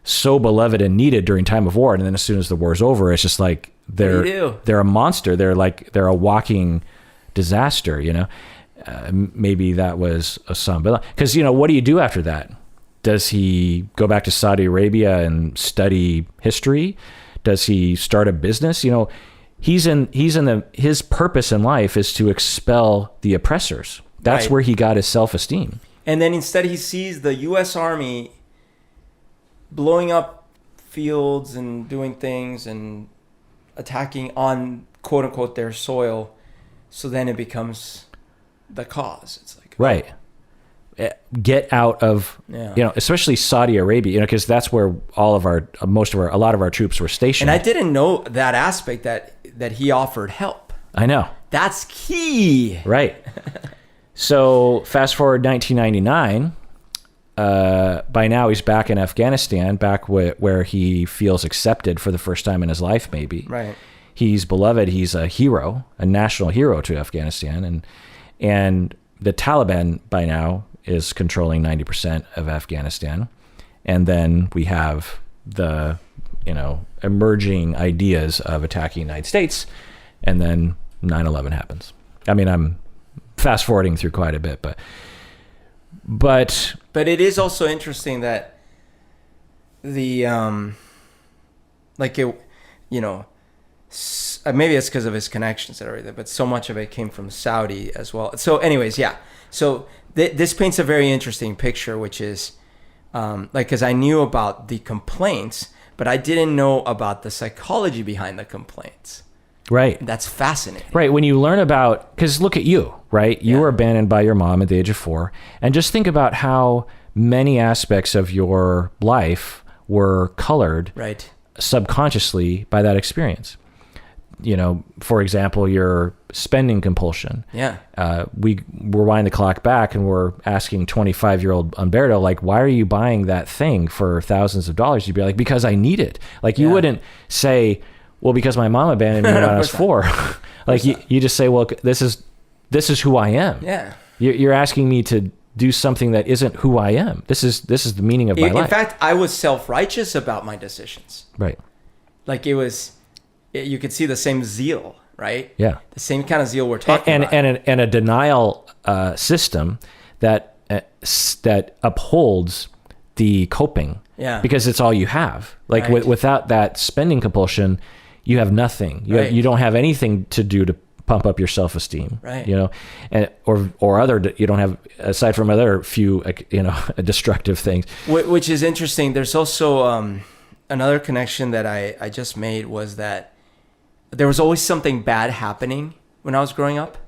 so beloved and needed during time of war, and then as soon as the war's over, it's just like they're a monster. They're a walking disaster. Maybe that was Osama, because what do you do after that? Does he go back to Saudi Arabia and study history? Does he start a business? His purpose in life is to expel the oppressors. That's where he got his self-esteem. And then instead he sees the U.S. Army blowing up fields and doing things and attacking on quote unquote their soil. So then it becomes the cause. It's like, get out of, especially Saudi Arabia, because that's where a lot of our troops were stationed. And I didn't know that aspect that he offered help. I know. That's key. Right. So fast forward 1999, by now he's back in Afghanistan, back where he feels accepted for the first time in his life, maybe. Right. He's beloved. He's a hero, a national hero to Afghanistan. And the Taliban by now is controlling 90% of Afghanistan. And then we have the, emerging ideas of attacking the United States. And then 9/11 happens. I mean, I'm fast forwarding through quite a bit, but it is also interesting that the, maybe it's because of his connections and everything, but so much of it came from Saudi as well. So anyways, so this paints a very interesting picture, which is because I knew about the complaints, but I didn't know about the psychology behind the complaints. Right. That's fascinating. Right. When you learn about, because look at you, right? You were abandoned by your mom at the age of 4, and just think about how many aspects of your life were colored subconsciously by that experience. For example, your spending compulsion. Yeah. We rewind the clock back and we're asking 25-year-old Umberto, like, why are you buying that thing for thousands of dollars? You'd be like, because I need it. Like, you wouldn't say, well, because my mom abandoned me when I was 4. Like, you just say, well, this is who I am. Yeah. You're asking me to do something that isn't who I am. This is the meaning of my life. In fact, I was self-righteous about my decisions. Right. Like, you could see the same zeal, right? Yeah. The same kind of zeal we're talking about. And a denial system that upholds the coping. Yeah. Because it's all you have. Like, without that spending compulsion, you have nothing. You don't have anything to do to pump up your self-esteem. Right. And or other, you don't have, aside from other few, destructive things. Which is interesting. There's also another connection that I just made was that there was always something bad happening when I was growing up.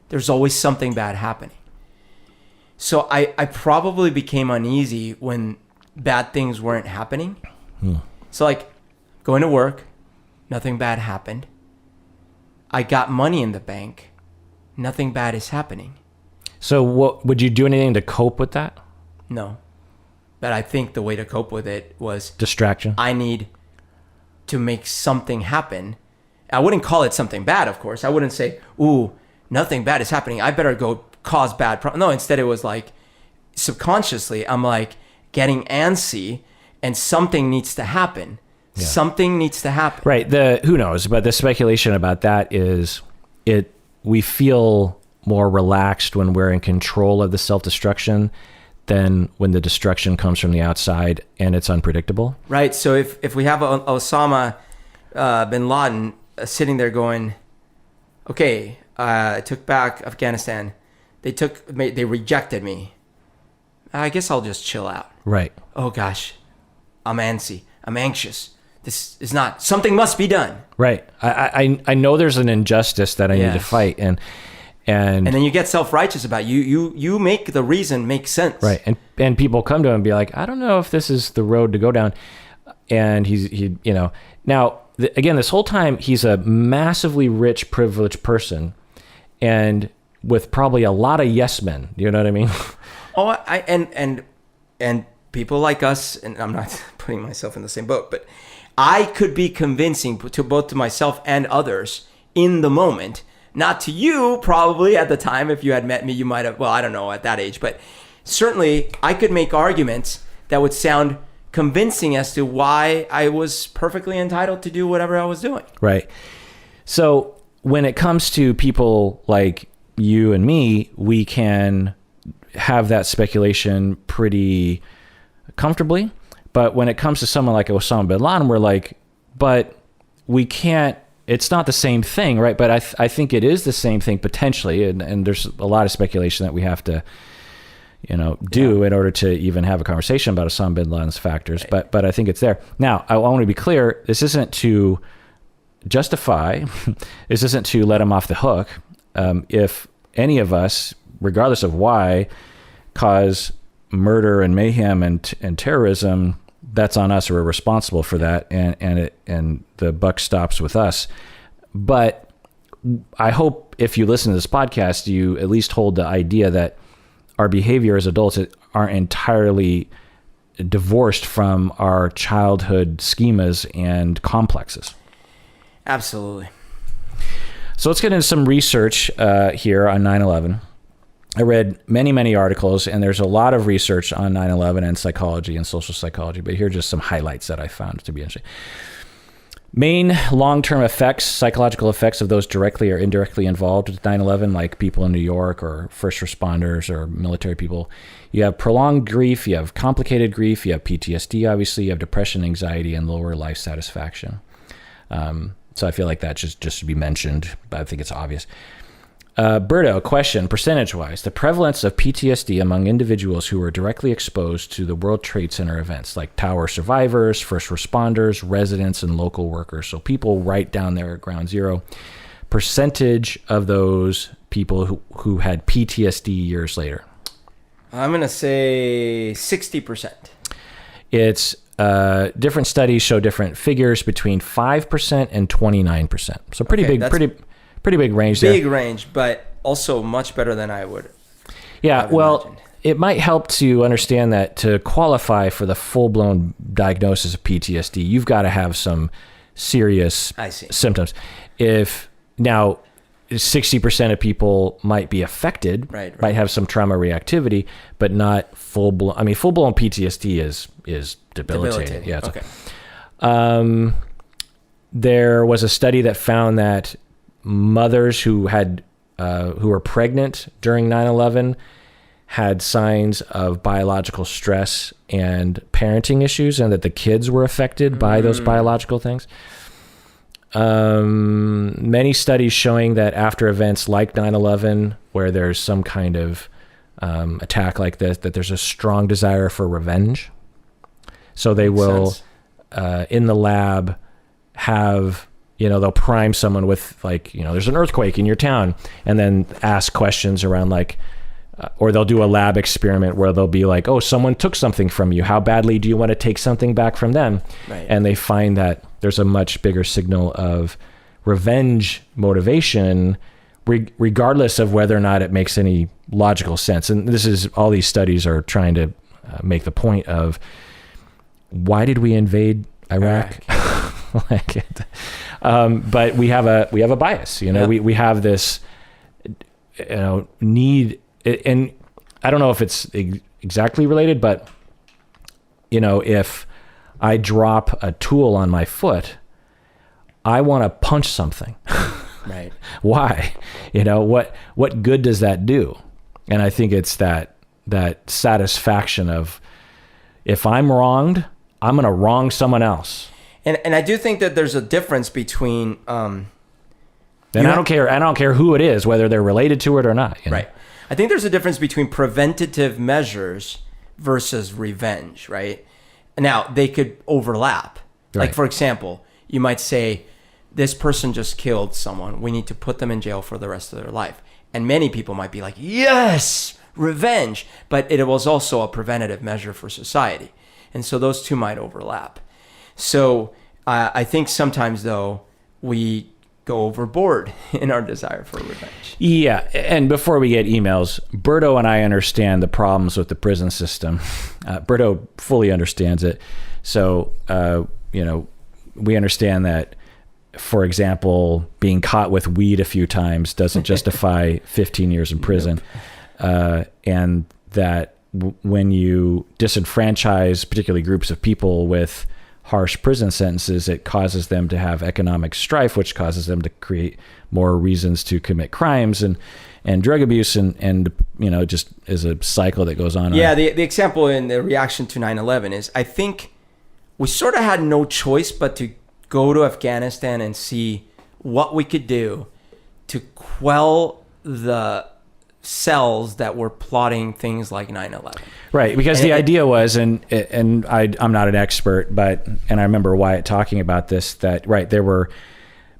There's always something bad happening. So I probably became uneasy when bad things weren't happening. So like going to work, nothing bad happened. I got money in the bank, nothing bad is happening. So what would you do anything to cope with that? No. But I think the way to cope with it was distraction. I need to make something happen. I wouldn't call it something bad, of course. I wouldn't say, ooh, nothing bad is happening, I better go cause bad problems. No, instead it was like subconsciously I'm like getting antsy and something needs to happen. Yeah. Something needs to happen. Right. Who knows, but the speculation about that is we feel more relaxed when we're in control of the self-destruction than when the destruction comes from the outside and it's unpredictable. Right. So if we have Osama bin Laden sitting there going, okay, I took back Afghanistan. They rejected me. I guess I'll just chill out. Right. Oh gosh, I'm antsy. I'm anxious. This is not, something must be done. Right. I know there's an injustice that I need to fight, and then you get self-righteous about it. You make the reason make sense. Right. And people come to him and be like, I don't know if this is the road to go down. And he now again, this whole time he's a massively rich, privileged person, and with probably a lot of yes men. You know what I mean? Oh, and people like us, and I'm not putting myself in the same boat, but I could be convincing to both to myself and others in the moment. Not to you, probably at the time. If you had met me, you might have, well, I don't know at that age, but certainly I could make arguments that would sound convincing as to why I was perfectly entitled to do whatever I was doing. Right. So when it comes to people like you and me, we can have that speculation pretty comfortably. But when it comes to someone like Osama bin Laden, we're like, but we can't, it's not the same thing, right? But I think it is the same thing potentially. And there's a lot of speculation that we have to, do in order to even have a conversation about Osama bin Laden's factors. Right. But I think it's there. Now, I want to be clear. This isn't to justify, this isn't to let him off the hook. If any of us, regardless of why, cause murder and mayhem and terrorism, that's on us. We're responsible for that, and the buck stops with us. But I hope if you listen to this podcast, you at least hold the idea that our behavior as adults aren't entirely divorced from our childhood schemas and complexes. Absolutely. So let's get into some research here on 9/11. I read many, many articles, and there's a lot of research on 9/11 and psychology and social psychology, but here are just some highlights that I found to be interesting. Main long-term effects, psychological effects of those directly or indirectly involved with 9/11, like people in New York or first responders or military people. You have prolonged grief, you have complicated grief, you have PTSD, obviously, you have depression, anxiety, and lower life satisfaction. So I feel like that just should be mentioned, but I think it's obvious. Berto, question, percentage-wise, the prevalence of PTSD among individuals who were directly exposed to the World Trade Center events, like tower survivors, first responders, residents, and local workers. So people right down there at ground zero. Percentage of those people who had PTSD years later. I'm going to say 60%. It's different studies show different figures between 5% and 29%. So pretty big range there. Big range, but also much better than I would. Yeah, well, it might help to understand that to qualify for the full-blown diagnosis of PTSD, you've got to have some serious symptoms. If now 60% of people might be affected, right. Might have some trauma reactivity, but not full-blown. I mean, full-blown PTSD is debilitating. Yeah. Okay. There was a study that found that mothers who were pregnant during 9/11 had signs of biological stress and parenting issues, and that the kids were affected by those biological things. Many studies showing that after events like 9/11, where there's some kind of attack like this, that there's a strong desire for revenge. So they will, in the lab, have they'll prime someone with like, there's an earthquake in your town, and then ask questions around like, or they'll do a lab experiment where they'll be like, oh, someone took something from you. How badly do you want to take something back from them? Right. And they find that there's a much bigger signal of revenge motivation, regardless of whether or not it makes any logical sense. And all these studies are trying to make the point of, why did we invade Iraq? But we have a bias, we have this, need, and I don't know if it's exactly related, but if I drop a tool on my foot, I want to punch something. Right. Why? What good does that do? And I think it's that satisfaction of, if I'm wronged, I'm going to wrong someone else. And I do think that there's a difference between and I don't care who it is, whether they're related to it or not. Right. I think there's a difference between preventative measures versus revenge, right? Now, they could overlap. Right. Like, for example, you might say, this person just killed someone. We need to put them in jail for the rest of their life. And many people might be like, yes, revenge. But it was also a preventative measure for society. And so those two might overlap. So I think sometimes, though, we go overboard in our desire for revenge. Yeah. And before we get emails, Berto and I understand the problems with the prison system. Berto fully understands it. So, we understand that, for example, being caught with weed a few times doesn't justify 15 years in prison. Nope. And that when you disenfranchise particularly groups of people with harsh prison sentences, it causes them to have economic strife, which causes them to create more reasons to commit crimes and drug abuse, and just is a cycle that goes on. Yeah, the example in the reaction to 9/11 is, I think we sort of had no choice but to go to Afghanistan and see what we could do to quell the cells that were plotting things like 9/11. Right, because the idea was, and I'm not an expert, and I remember Wyatt talking about this, that there were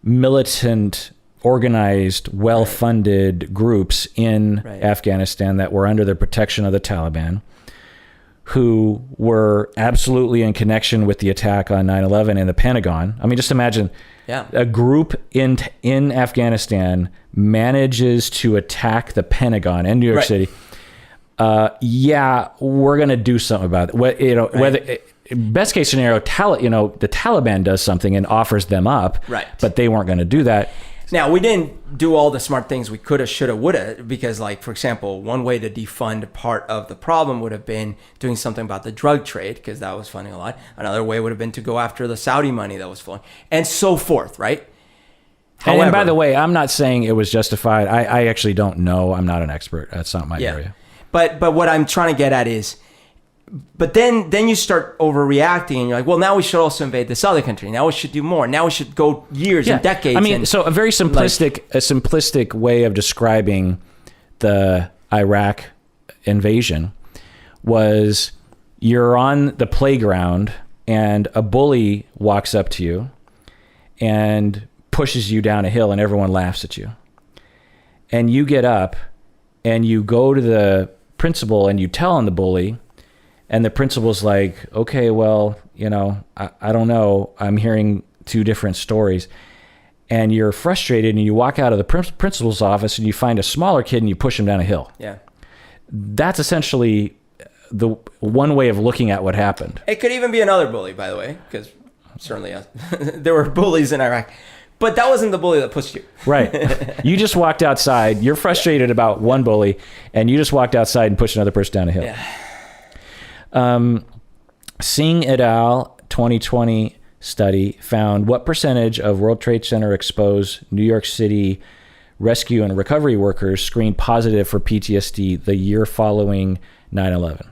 militant, organized, well-funded groups in Afghanistan that were under the protection of the Taliban, who were absolutely in connection with the attack on 9/11 in the Pentagon. I mean, just imagine a group in Afghanistan manages to attack the Pentagon and New York City. We're going to do something about it. Whether best case scenario, the Taliban does something and offers them up, but they weren't going to do that. Now, we didn't do all the smart things we coulda, shoulda, woulda, because, like, for example, one way to defund part of the problem would have been doing something about the drug trade, because that was funding a lot. Another way would have been to go after the Saudi money that was flowing, and so forth, right? However, and by the way, I'm not saying it was justified. I actually don't know. I'm not an expert. That's not my area. But what I'm trying to get at is, but then you start overreacting, and you're like, well, now we should also invade this other country. Now we should do more. Now we should go years and decades. I mean, so a very simplistic way of describing the Iraq invasion was, you're on the playground and a bully walks up to you and pushes you down a hill, and everyone laughs at you. And you get up and you go to the principal and you tell on the bully. And the principal's like, okay, well, I don't know. I'm hearing two different stories. And you're frustrated, and you walk out of the principal's office and you find a smaller kid and you push him down a hill. Yeah. That's essentially the one way of looking at what happened. It could even be another bully, by the way, because certainly there were bullies in Iraq. But that wasn't the bully that pushed you. Right. You just walked outside. You're frustrated about one bully, and you just walked outside and pushed another person down a hill. Yeah. Singh et al. 2020 study found what percentage of World Trade Center exposed New York City rescue and recovery workers screened positive for PTSD the year following 9/11.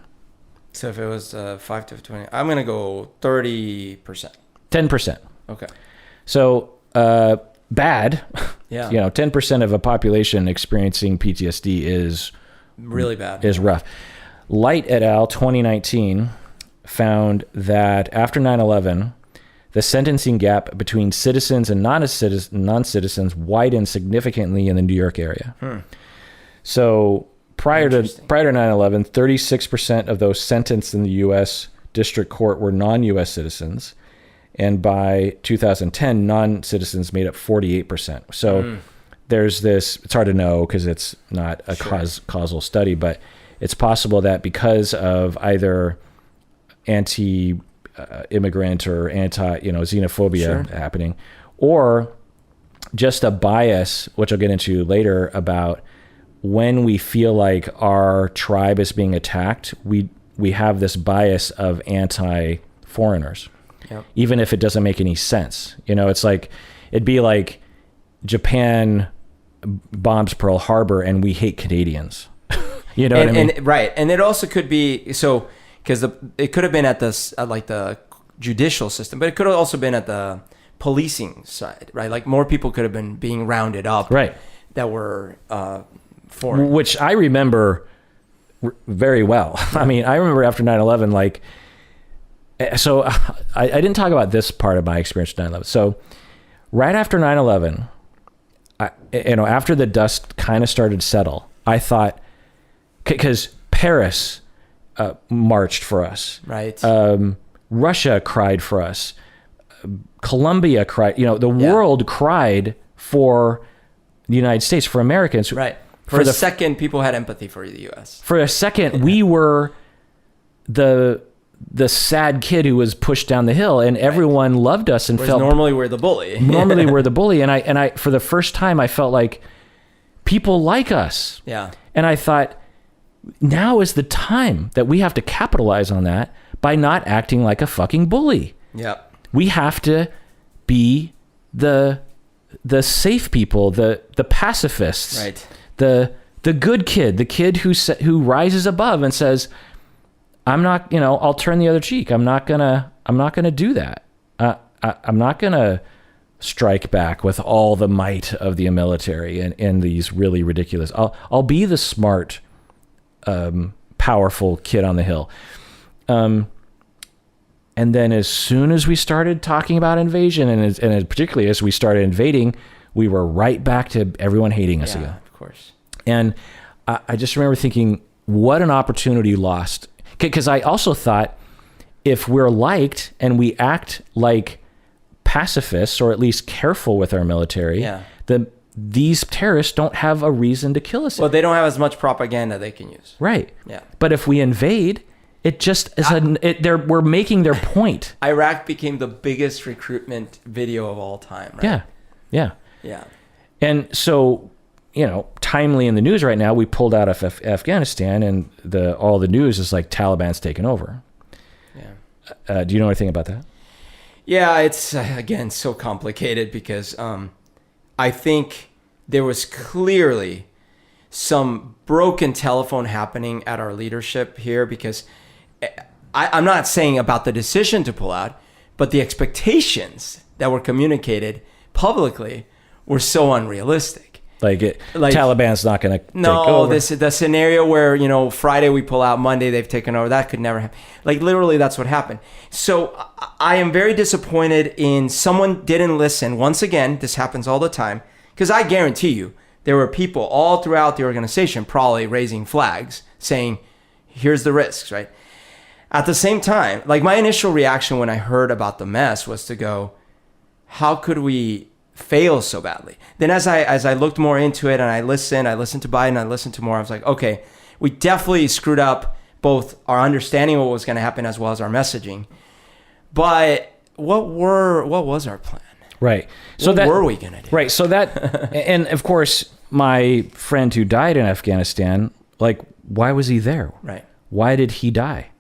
So if it was 5 to 20, I'm going to go 30%. 10%. Okay. So bad. Yeah. 10% of a population experiencing PTSD is really bad. Is rough. Light et al. 2019 found that after 9/11, the sentencing gap between citizens and non-citizens widened significantly in the New York area. So prior to 9/11, 36% of those sentenced in the U.S. District Court were non-U.S. citizens. And by 2010, non-citizens made up 48%. So there's this, it's hard to know because it's not a causal study, but it's possible that because of either anti-immigrant or xenophobia happening, or just a bias, which I'll get into later, about when we feel like our tribe is being attacked, we have this bias of anti-foreigners. Yep. Even if it doesn't make any sense. It's like, it'd be like Japan bombs Pearl Harbor and we hate Canadians. What I mean? Right. And it also could be, so, because it could have been at the judicial system, but it could have also been at the policing side, right? Like more people could have been being rounded up. Right. That were foreign. Which I remember very well. I mean, I remember after 9/11, like, so I didn't talk about this part of my experience with 9/11. So right after 9/11, after the dust kind of started to settle, I thought, because Paris marched for us. Right. Russia cried for us. Colombia cried. The world cried for the United States, for Americans. Right. For a second, people had empathy for the U.S. For a second, we were the sad kid who was pushed down the hill, and everyone loved us and felt normally we're the bully. Normally we're the bully, and I for the first time I felt like people like us. Yeah. And I thought, now is the time that we have to capitalize on that by not acting like a fucking bully. Yeah. We have to be the safe people, the pacifists. Right. The good kid, the kid who rises above and says, I'm not, I'll turn the other cheek. I'm not gonna do that. I'm not gonna strike back with all the might of the military and these really ridiculous. I'll be the smart, powerful kid on the hill. And then as soon as we started talking about invasion, and particularly as we started invading, we were right back to everyone hating us again. Of course. And I just remember thinking, what an opportunity lost. Because I also thought, if we're liked and we act like pacifists, or at least careful with our military, then these terrorists don't have a reason to kill us. Well, they don't have as much propaganda they can use. Right. Yeah. But if we invade, it just is we're making their point. Iraq became the biggest recruitment video of all time, right? Yeah. Yeah. Yeah. And so, timely in the news right now, we pulled out of Afghanistan, and all the news is like Taliban's taken over. Yeah. Do you know anything about that? Yeah, it's again so complicated because I think there was clearly some broken telephone happening at our leadership here, because I'm not saying about the decision to pull out, but the expectations that were communicated publicly were so unrealistic. Like Taliban's not going to take over. No, the scenario where, Friday we pull out, Monday they've taken over, that could never happen. Like literally that's what happened. So I am very disappointed in someone didn't listen. Once again, this happens all the time, because I guarantee you there were people all throughout the organization probably raising flags saying, here's the risks, right? At the same time, like my initial reaction when I heard about the mess was to go, how could we fail so badly? Then as I looked more into it and I listened to Biden, I listened to more, I was like, okay, we definitely screwed up both our understanding of what was going to happen as well as our messaging. But what was our plan? Right. So what were we going to do? Right. So that, and of course, my friend who died in Afghanistan, like, why was he there? Right. Why did he die?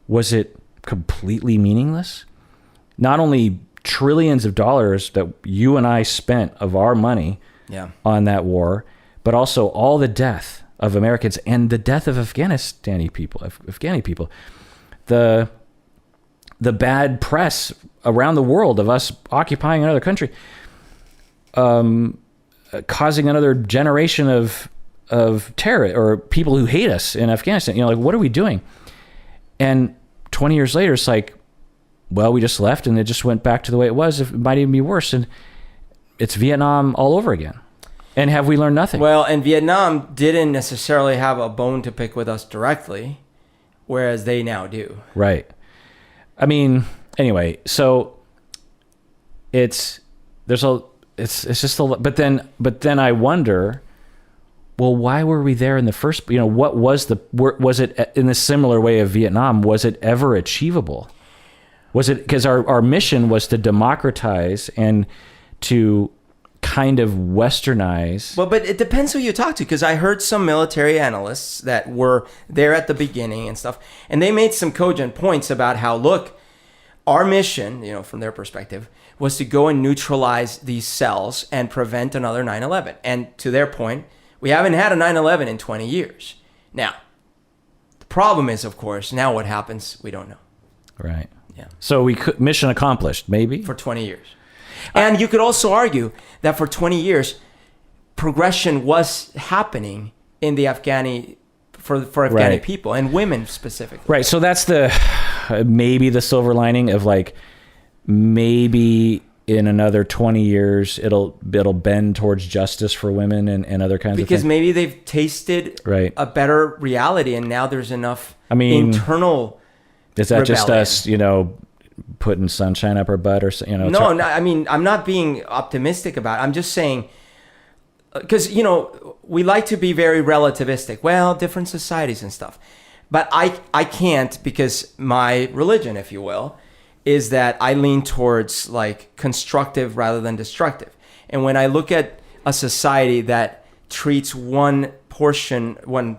Was it completely meaningless? Not only trillions of dollars that you and I spent of our money on that war, but also all the death of Americans and the death of Afghani people. The bad press around the world of us occupying another country, causing another generation of terror or people who hate us in Afghanistan. Like, what are we doing? And 20 years later, it's like, well, we just left and it just went back to the way it was. It might even be worse. And it's Vietnam all over again. And have we learned nothing? Well, and Vietnam didn't necessarily have a bone to pick with us directly, whereas they now do. Right. I mean, anyway, so it's just a, but then I wonder, well, why were we there in the first, what was it in a similar way of Vietnam? Was it ever achievable? Was it, because our mission was to democratize and to kind of westernize. Well, but it depends who you talk to, because I heard some military analysts that were there at the beginning and stuff, and they made some cogent points about how, look, our mission, from their perspective, was to go and neutralize these cells and prevent another 9/11. And to their point, we haven't had a 9/11 in 20 years. Now, the problem is, of course, now what happens, we don't know. Right. Yeah. So mission accomplished, maybe? For 20 years. And you could also argue that for 20 years, progression was happening in the for Afghani right. people and women specifically. Right. So that's maybe the silver lining of like, maybe in another 20 years, it'll bend towards justice for women and other kinds of things. Because maybe they've tasted right. a better reality and now there's enough internal is that rebellion. Just us, putting sunshine up our butt or No, I mean, I'm not being optimistic about it. I'm just saying, because we like to be very relativistic. Well, different societies and stuff, but I can't, because my religion, if you will, is that I lean towards like constructive rather than destructive. And when I look at a society that treats one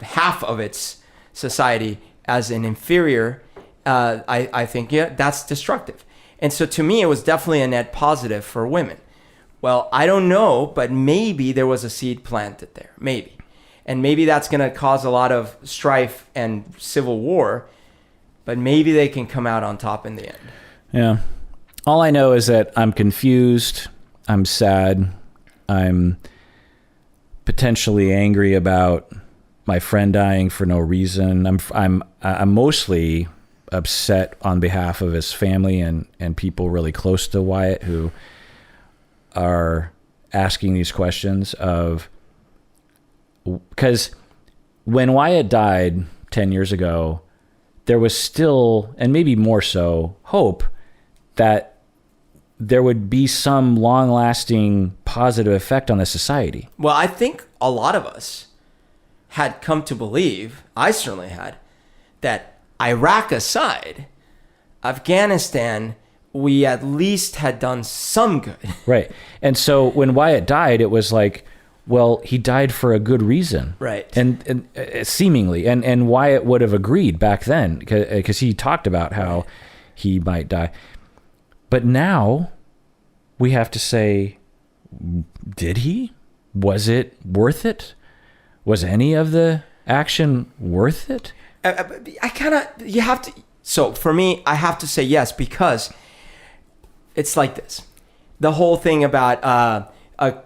half of its society as an inferior, I think, that's destructive. And so to me, it was definitely a net positive for women. Well, I don't know, but maybe there was a seed planted there, maybe. And maybe that's going to cause a lot of strife and civil war, but maybe they can come out on top in the end. Yeah. All I know is that I'm confused. I'm sad. I'm potentially angry about my friend dying for no reason. I'm mostly upset on behalf of his family and people really close to Wyatt who are asking these questions because when Wyatt died 10 years ago, there was still, and maybe more so, hope that there would be some long-lasting positive effect on the society. Well, I think a lot of us had come to believe, I certainly had, that Iraq aside, Afghanistan, we at least had done some good. Right. And so when Wyatt died, it was like, well, he died for a good reason. Right. And seemingly. And Wyatt would have agreed back then because he talked about how he might die. But now we have to say, did he? Was it worth it? Was any of the action worth it? So for me, I have to say yes, because it's like this. The whole thing about a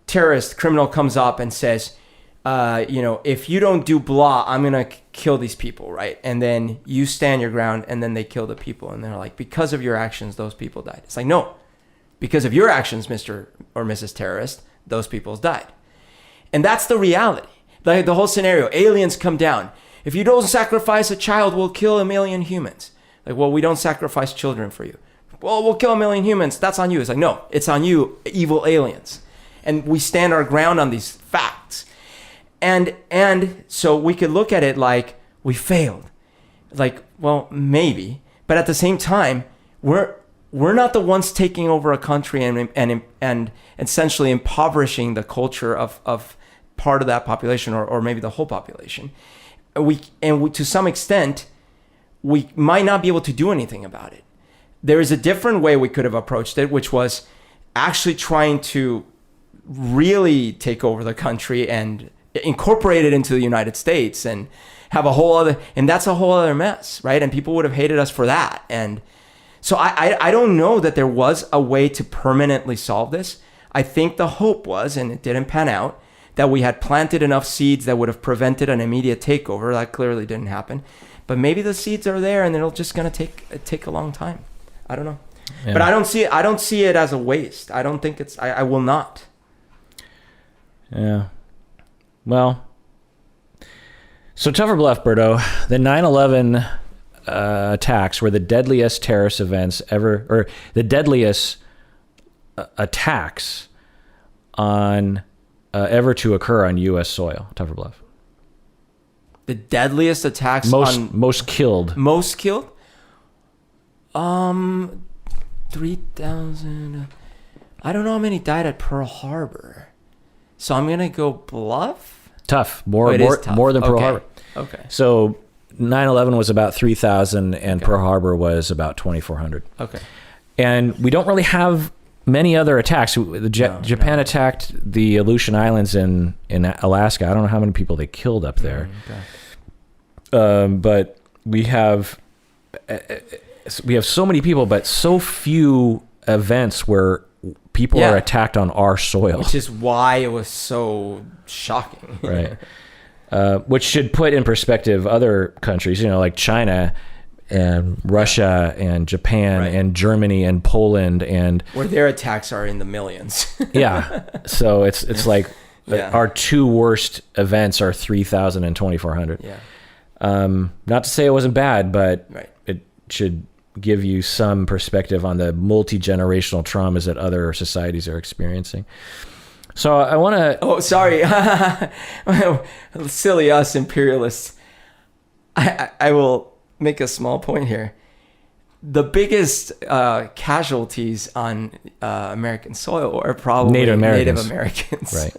terrorist criminal comes up and says, if you don't do blah, I'm going to kill these people, right? And then you stand your ground and then they kill the people. And they're like, because of your actions, those people died. It's like, no, because of your actions, Mr. or Mrs. Terrorist, those people died. And that's the reality. Like the whole scenario, aliens come down. If you don't sacrifice a child, we'll kill 1 million humans. Like, well, we don't sacrifice children for you. Well, we'll kill 1 million humans. That's on you. It's like, no, it's on you, evil aliens. And we stand our ground on these facts. And so we could look at it like we failed. Like, well, maybe. But at the same time, we're not the ones taking over a country and essentially impoverishing the culture of part of that population or maybe the whole population. We to some extent, we might not be able to do anything about it. There is a different way we could have approached it, which was actually trying to really take over the country and incorporate it into the United States and have and that's a whole other mess, right? And people would have hated us for that. And so I don't know that there was a way to permanently solve this. I think the hope was, and it didn't pan out, that we had planted enough seeds that would have prevented an immediate takeover. That clearly didn't happen. But maybe the seeds are there and it'll just going to take a long time. I don't know. Yeah. But I don't see it as a waste. I don't think I will not. Yeah. Well, so tougher bluff, Berto. The 9/11 attacks were the deadliest terrorist events ever, or the deadliest attacks on ever to occur on U.S. soil. Tougher bluff. The deadliest attacks most killed. Most killed? 3,000. I don't know how many died at Pearl Harbor. So I'm going to go bluff? Tough. More than Pearl Harbor. Okay. So 9/11 was about 3,000 and Pearl Harbor was about 2,400. Okay. And we don't really have many other attacks. Japan attacked the Aleutian Islands in Alaska. I don't know how many people they killed up there. But we have so many people, but so few events where people are attacked on our soil. Which is why it was so shocking. Right. Which should put in perspective other countries, like China and Russia and Japan and Germany and Poland, and where their attacks are in the millions. Yeah. So it's like our two worst events are 3,000 and 2,400. Yeah. Not to say it wasn't bad, but it should give you some perspective on the multi-generational traumas that other societies are experiencing. So I want to... Oh, sorry. Silly us imperialists. I will make a small point here. The biggest casualties on American soil are probably Native Americans. Right.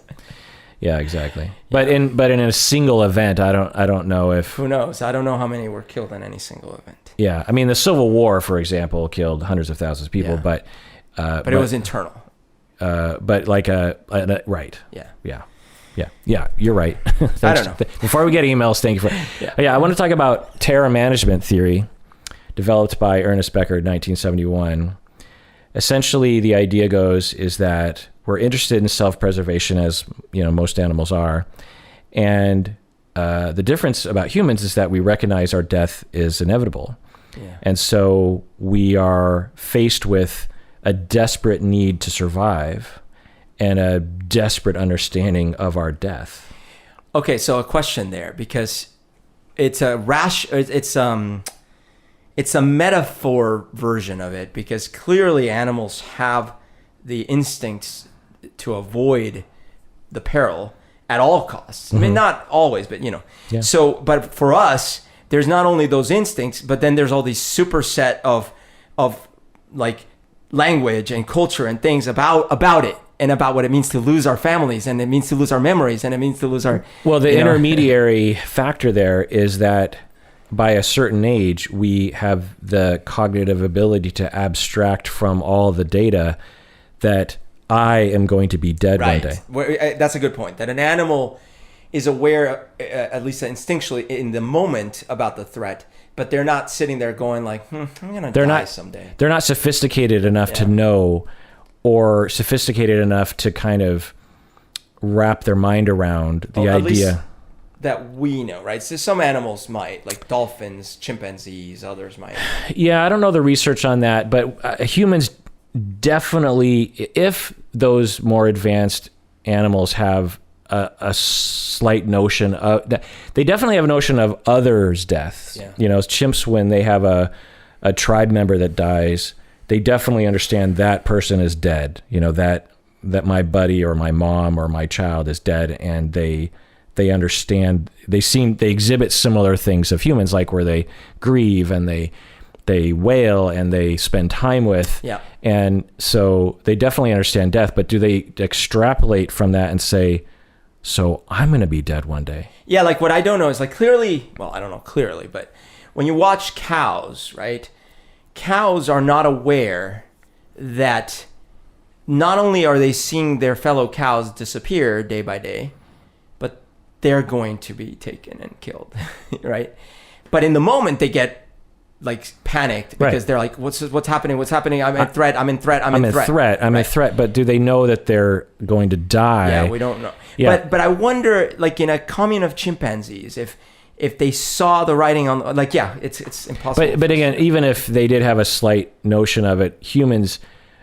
Yeah, exactly. But in a single event, I don't know if... Who knows? I don't know how many were killed in any single event. Yeah. I mean, the Civil War, for example, killed hundreds of thousands of people, but it was internal. But like right. Yeah. Yeah. You're right. I don't know. Before we get emails, thank you for... Yeah, I want to talk about terror management theory developed by Ernest Becker in 1971. Essentially, the idea is that we're interested in self-preservation, as most animals are, and the difference about humans is that we recognize our death is inevitable, and so we are faced with a desperate need to survive and a desperate understanding of our death. Okay, so a question there, because it's a metaphor version of it, because clearly animals have the instincts to avoid the peril at all costs. I mean, not always, but Yeah. So, but for us, there's not only those instincts, but then there's all these superset of like language and culture and things about it, and about what it means to lose our families, and it means to lose our memories, and it means to lose our... Well, the intermediary factor there is that by a certain age, we have the cognitive ability to abstract from all the data that I am going to be dead one day. That's a good point. That an animal is aware, at least instinctually, in the moment about the threat, but they're not sitting there going like, I'm going to die someday. They're not sophisticated enough to know, or sophisticated enough to kind of wrap their mind around the idea. That we know, right? So some animals might, like dolphins, chimpanzees, others might. Yeah, I don't know the research on that, but humans definitely, if those more advanced animals have a slight notion of that, they definitely have a notion of others' deaths. Yeah. Chimps, when they have a tribe member that dies, they definitely understand that person is dead. That my buddy or my mom or my child is dead, and they understand, they exhibit similar things of humans, like where they grieve and they wail and they spend time with. Yeah. And so they definitely understand death, but do they extrapolate from that and say, so I'm going to be dead one day? Yeah. Like what I don't know is like clearly, well, I don't know clearly, but when you watch cows, right? Cows are not aware that not only are they seeing their fellow cows disappear day by day, but they're going to be taken and killed, right? But in the moment they get like panicked because they're like, what's happening? I'm in threat. I'm in threat. But do they know that they're going to die? Yeah, we don't know. Yeah. But I wonder, like in a commune of chimpanzees, if if they saw the writing on, like, yeah, it's impossible. But again, even if they did have a slight notion of it, humans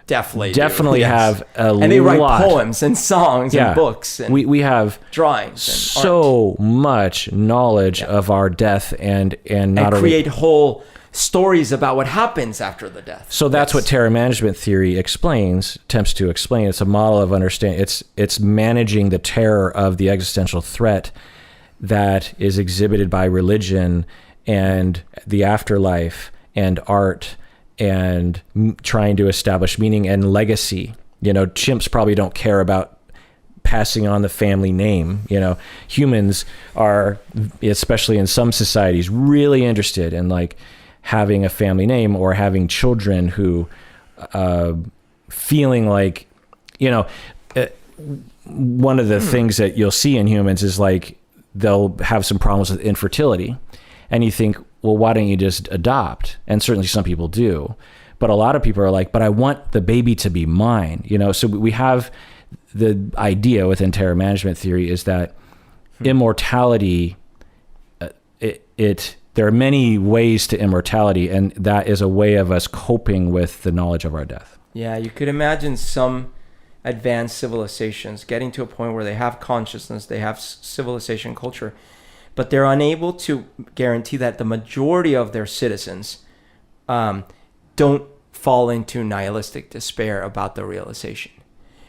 definitely Yes. have a lot. And they write poems and songs and books and we have drawings and so art. much knowledge of our death and not create whole stories about what happens after the death. So that's what terror management theory attempts to explain. It's a model of understanding. It's managing the terror of the existential threat that is exhibited by religion and the afterlife and art and trying to establish meaning and legacy. Chimps probably don't care about passing on the family name. Humans are, especially in some societies, really interested in like having a family name or having children who feeling like, one of the things that you'll see in humans is like they'll have some problems with infertility, and you think, well, why don't you just adopt? And certainly some people do, but a lot of people are like, but I want the baby to be mine. So we have the idea within terror management theory is that immortality, there are many ways to immortality, and that is a way of us coping with the knowledge of our death. Yeah, you could imagine some advanced civilizations getting to a point where they have consciousness, they have civilization culture, but they're unable to guarantee that the majority of their citizens don't fall into nihilistic despair about the realization.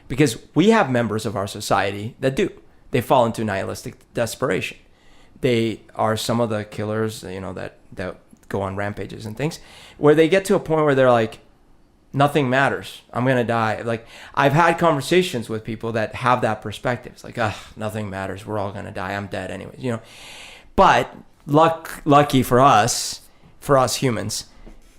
Because we have members of our society that do. They fall into nihilistic desperation. They are some of the killers, that go on rampages and things, where they get to a point where they're like, nothing matters. I'm going to die. Like, I've had conversations with people that have that perspective. It's like, nothing matters. We're all going to die. I'm dead anyways, But lucky for us humans,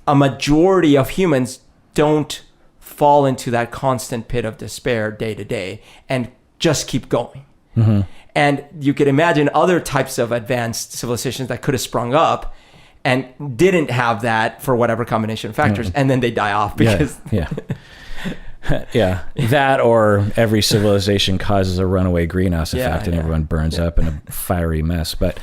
a majority of humans don't fall into that constant pit of despair day to day and just keep going. Mm-hmm. And you could imagine other types of advanced civilizations that could have sprung up and didn't have that for whatever combination of factors, and then they die off because... Yeah. Yeah. That, or every civilization causes a runaway greenhouse effect and everyone burns up in a fiery mess. But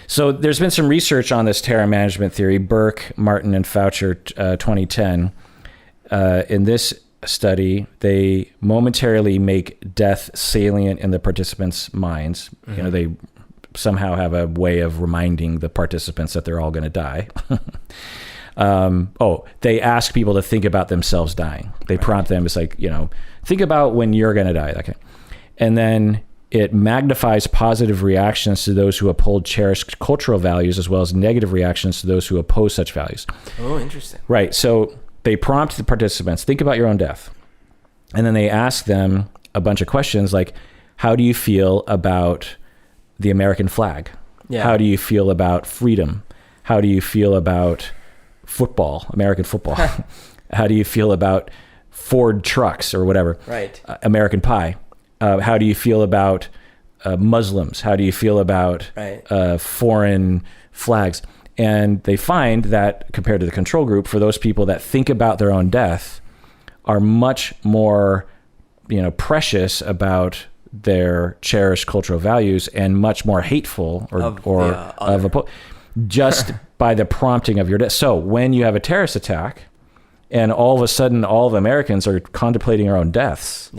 so there's been some research on this terror management theory, Burke, Martin, and Foucher, 2010. In this study, they momentarily make death salient in the participants' minds. Mm-hmm. They somehow have a way of reminding the participants that they're all going to die. They ask people to think about themselves dying. They prompt them. It's like, think about when you're going to die. Okay. And then it magnifies positive reactions to those who uphold cherished cultural values, as well as negative reactions to those who oppose such values. Oh, interesting. Right. So they prompt the participants, think about your own death. And then they ask them a bunch of questions like, how do you feel about the American flag? Yeah. How do you feel about freedom? How do you feel about football, American football? How do you feel about Ford trucks or whatever? Right. American pie. How do you feel about Muslims? How do you feel about foreign flags? And they find that compared to the control group, for those people that think about their own death are much more, precious about their cherished cultural values and much more hateful just by the prompting of your death. So when you have a terrorist attack and all of a sudden all of Americans are contemplating their own deaths,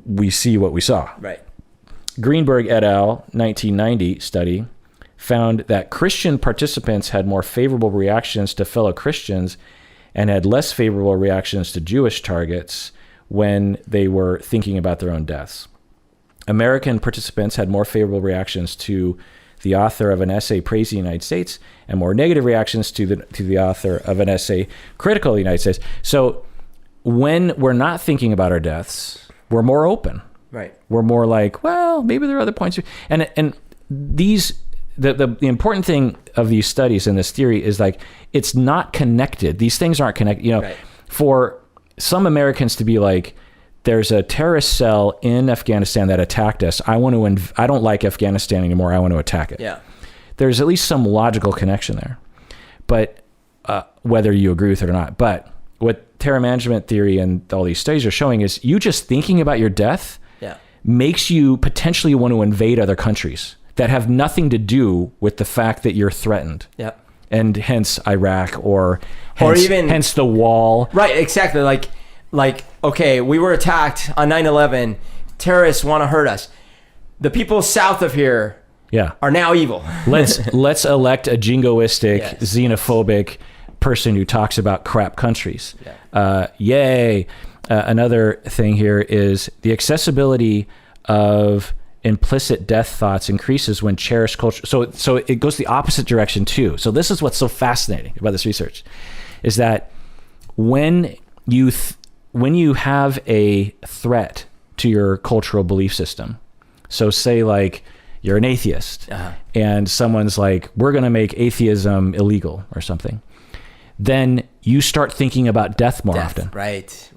we see what we saw. Right. Greenberg et al. 1990 study found that Christian participants had more favorable reactions to fellow Christians and had less favorable reactions to Jewish targets when they were thinking about their own deaths. American participants had more favorable reactions to the author of an essay praising the United States and more negative reactions to the author of an essay critical of the United States. So when we're not thinking about our deaths, we're more open. Right. We're more like, well, maybe there are other points. And these... The important thing of these studies and this theory is like, it's not connected. These things aren't connected. Right. For some Americans to be like, there's a terrorist cell in Afghanistan that attacked us. I don't like Afghanistan anymore. I want to attack it. Yeah. There's at least some logical connection there, but whether you agree with it or not. But what terror management theory and all these studies are showing is you just thinking about your death makes you potentially want to invade other countries. that have nothing to do with the fact that you're threatened. Yeah. And hence Iraq or even hence the wall. Right, exactly. Like, okay, we were attacked on 9/11. Terrorists want to hurt us. The people south of here are now evil. Let's elect a jingoistic, Yes. xenophobic person who talks about crap countries. Yeah. Yay. Another thing here is the accessibility of implicit death thoughts increases when cherished culture. So it goes the opposite direction too. So this is what's so fascinating about this research, is that when you have a threat to your cultural belief system, so say like you're an atheist and someone's like, we're going to make atheism illegal or something, then you start thinking about death more often. Right.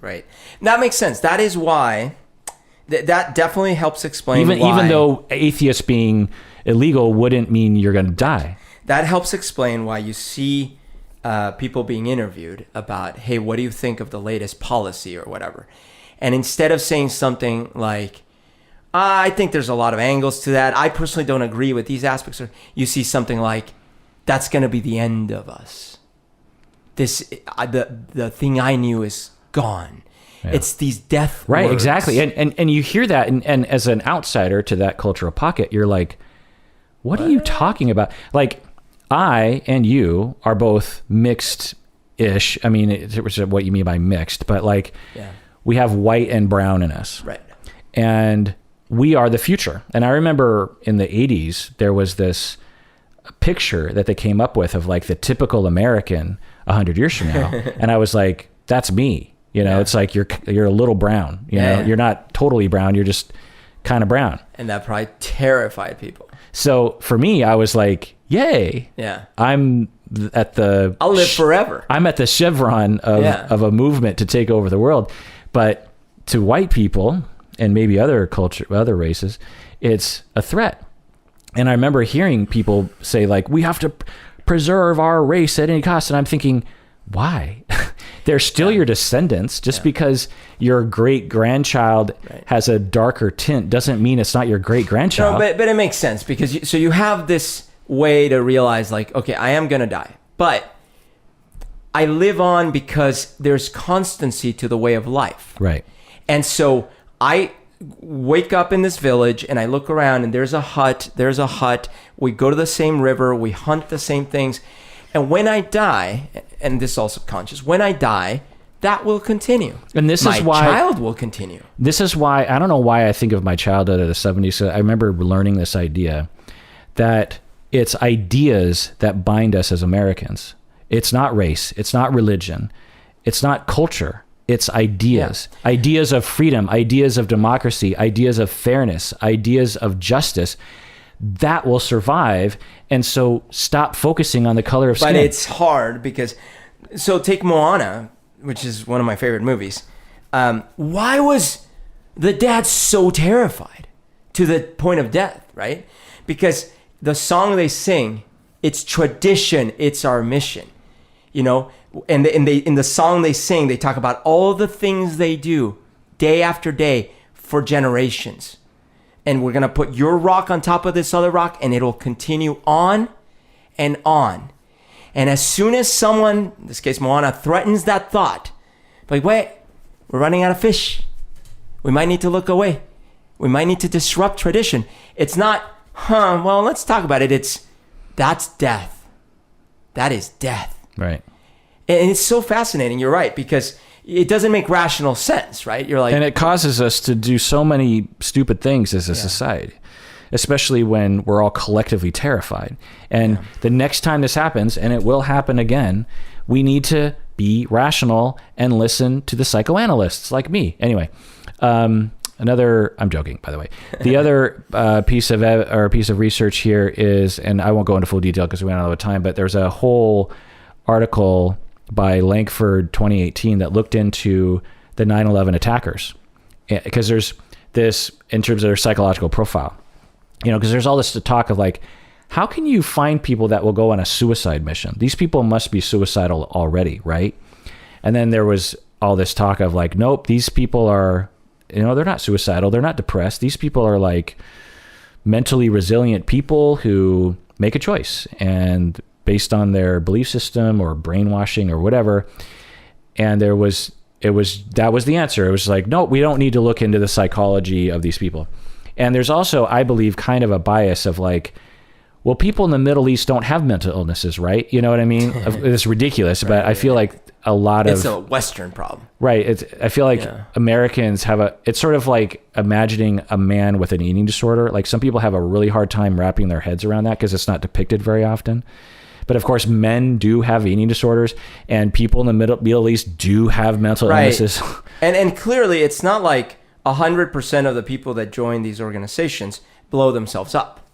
That makes sense. That is why that definitely helps explain why. Even though atheist being illegal wouldn't mean you're going to die. That helps explain why you see people being interviewed about, hey, what do you think of the latest policy or whatever? And instead of saying something like, I think there's a lot of angles to that, I personally don't agree with these aspects, or you see something like, that's going to be the end of us. The thing I knew is gone. Yeah. It's these death right, words. Exactly. And you hear that, and as an outsider to that cultural pocket, you're like, what are you talking about? Like, I and you are both mixed-ish. I mean, it's what you mean by mixed, but like, we have white and brown in us. Right. And we are the future. And I remember in the 80s, there was this picture that they came up with of like the typical American 100 years from now. And I was like, that's me. You know, it's like you're a little brown. You know, you're not totally brown. You're just kind of brown. And that probably terrified people. So for me, I was like, yay. Yeah. I'm at the... I'll live forever. I'm at the chevron of a movement to take over the world. But to white people and maybe other races, it's a threat. And I remember hearing people say like, we have to preserve our race at any cost. And I'm thinking, why? They're still your descendants. Just because your great-grandchild has a darker tint doesn't mean it's not your great-grandchild. No, but it makes sense because you have this way to realize like, okay, I am going to die, but I live on because there's constancy to the way of life. Right. And so I wake up in this village and I look around and there's a hut. We go to the same river. We hunt the same things. And when I die, and this is all subconscious, when I die, that will continue. And this is why... my child will continue. This is why, I don't know why I think of my childhood of the 70s. So I remember learning this idea that it's ideas that bind us as Americans. It's not race. It's not religion. It's not culture. It's ideas. Yeah. Ideas of freedom, ideas of democracy, ideas of fairness, ideas of justice. That will survive. And so stop focusing on the color of skin. But it's hard because, so take Moana, which is one of my favorite movies. Why was the dad so terrified to the point of death, right? Because the song they sing, it's tradition, it's our mission, you know? And in the song they sing, they talk about all the things they do day after day for generations. And we're going to put your rock on top of this other rock, and it'll continue on and on. And as soon as someone, in this case Moana, threatens that thought, like, wait, we're running out of fish. We might need to look away. We might need to disrupt tradition. It's not, well, let's talk about it. That's death. That is death. Right. And it's so fascinating. You're right, because it doesn't make rational sense, right? You're like, and it causes us to do so many stupid things as a society, especially when we're all collectively terrified. And the next time this happens, and it will happen again, we need to be rational and listen to the psychoanalysts like me. Anyway, I'm joking, by the way. The other piece of research here is, and I won't go into full detail because we ran out of time, but there's a whole article by Langford 2018 that looked into the 9/11 attackers, because there's this in terms of their psychological profile, you know, because there's all this talk of like, how can you find people that will go on a suicide mission? These people must be suicidal already, right? And then there was all this talk of like, nope, these people are, you know, they're not suicidal, they're not depressed. These people are like mentally resilient people who make a choice and based on their belief system or brainwashing or whatever. And that was the answer. It was like, no, we don't need to look into the psychology of these people. And there's also, I believe, kind of a bias of like, well, people in the Middle East don't have mental illnesses, right? You know what I mean? It's ridiculous, Right, but I feel like a lot of... It's a Western problem. Right. I feel like Americans have it's sort of like imagining a man with an eating disorder. Like some people have a really hard time wrapping their heads around that because it's not depicted very often. But of course, men do have eating disorders, and people in the Middle East do have mental illnesses. And clearly, it's not like 100% of the people that join these organizations blow themselves up.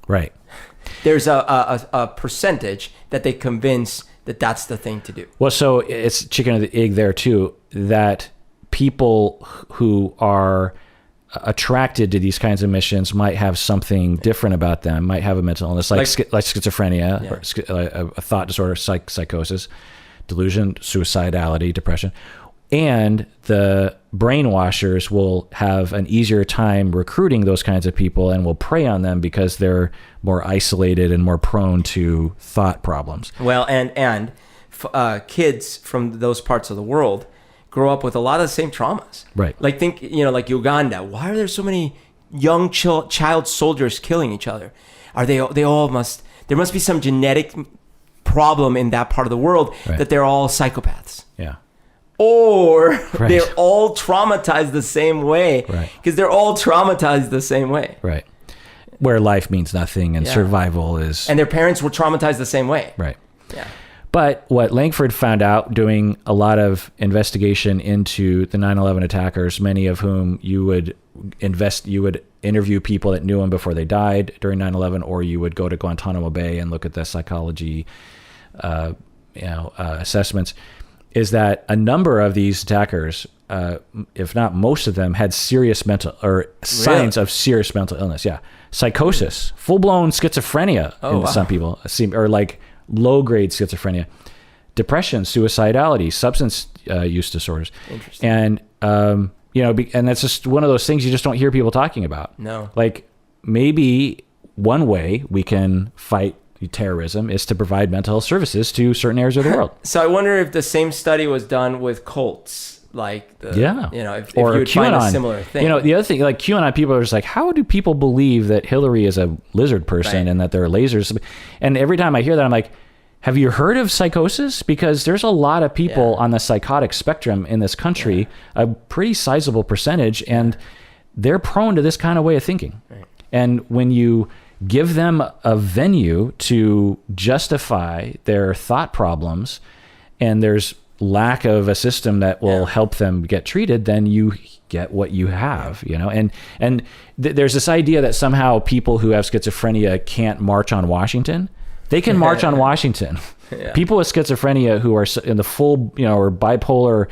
Right. There's a percentage that they convince that that's the thing to do. Well, so it's chicken or the egg there too, that people who are attracted to these kinds of missions might have something different about them, might have a mental illness like schizophrenia, or a thought disorder, psychosis, delusion, suicidality, depression. And the brainwashers will have an easier time recruiting those kinds of people and will prey on them because they're more isolated and more prone to thought problems. Well, and kids from those parts of the world grow up with a lot of the same traumas. Right. Like think, like Uganda. Why are there so many young child soldiers killing each other? There must be some genetic problem in that part of the world that they're all psychopaths. Yeah. Or they're all traumatized the same way. Right. Because they're all traumatized the same way. Right. Where life means nothing and survival is... And their parents were traumatized the same way. Right. Yeah. But what Langford found out doing a lot of investigation into the 9/11 attackers, many of whom you would interview people that knew them before they died during 9/11, or you would go to Guantanamo Bay and look at the psychology, assessments, is that a number of these attackers, if not most of them, had serious mental or signs of serious mental illness. Yeah. Psychosis, full-blown schizophrenia in some people, or like low-grade schizophrenia, depression, suicidality, substance use disorders. Interesting. And, and that's just one of those things you just don't hear people talking about. No. Like maybe one way we can fight terrorism is to provide mental health services to certain areas of the world. So I wonder if the same study was done with cults. Like, if you would find a similar thing. The other thing, like QAnon people are just like, how do people believe that Hillary is a lizard person and that they're lasers? And every time I hear that, I'm like, have you heard of psychosis? Because there's a lot of people on the psychotic spectrum in this country, a pretty sizable percentage, and they're prone to this kind of way of thinking. Right. And when you give them a venue to justify their thought problems, and there's lack of a system that will help them get treated, then you get what you have, and there's this idea that somehow people who have schizophrenia can't march on Washington. They can march on Washington. People with schizophrenia who are in the full, or bipolar,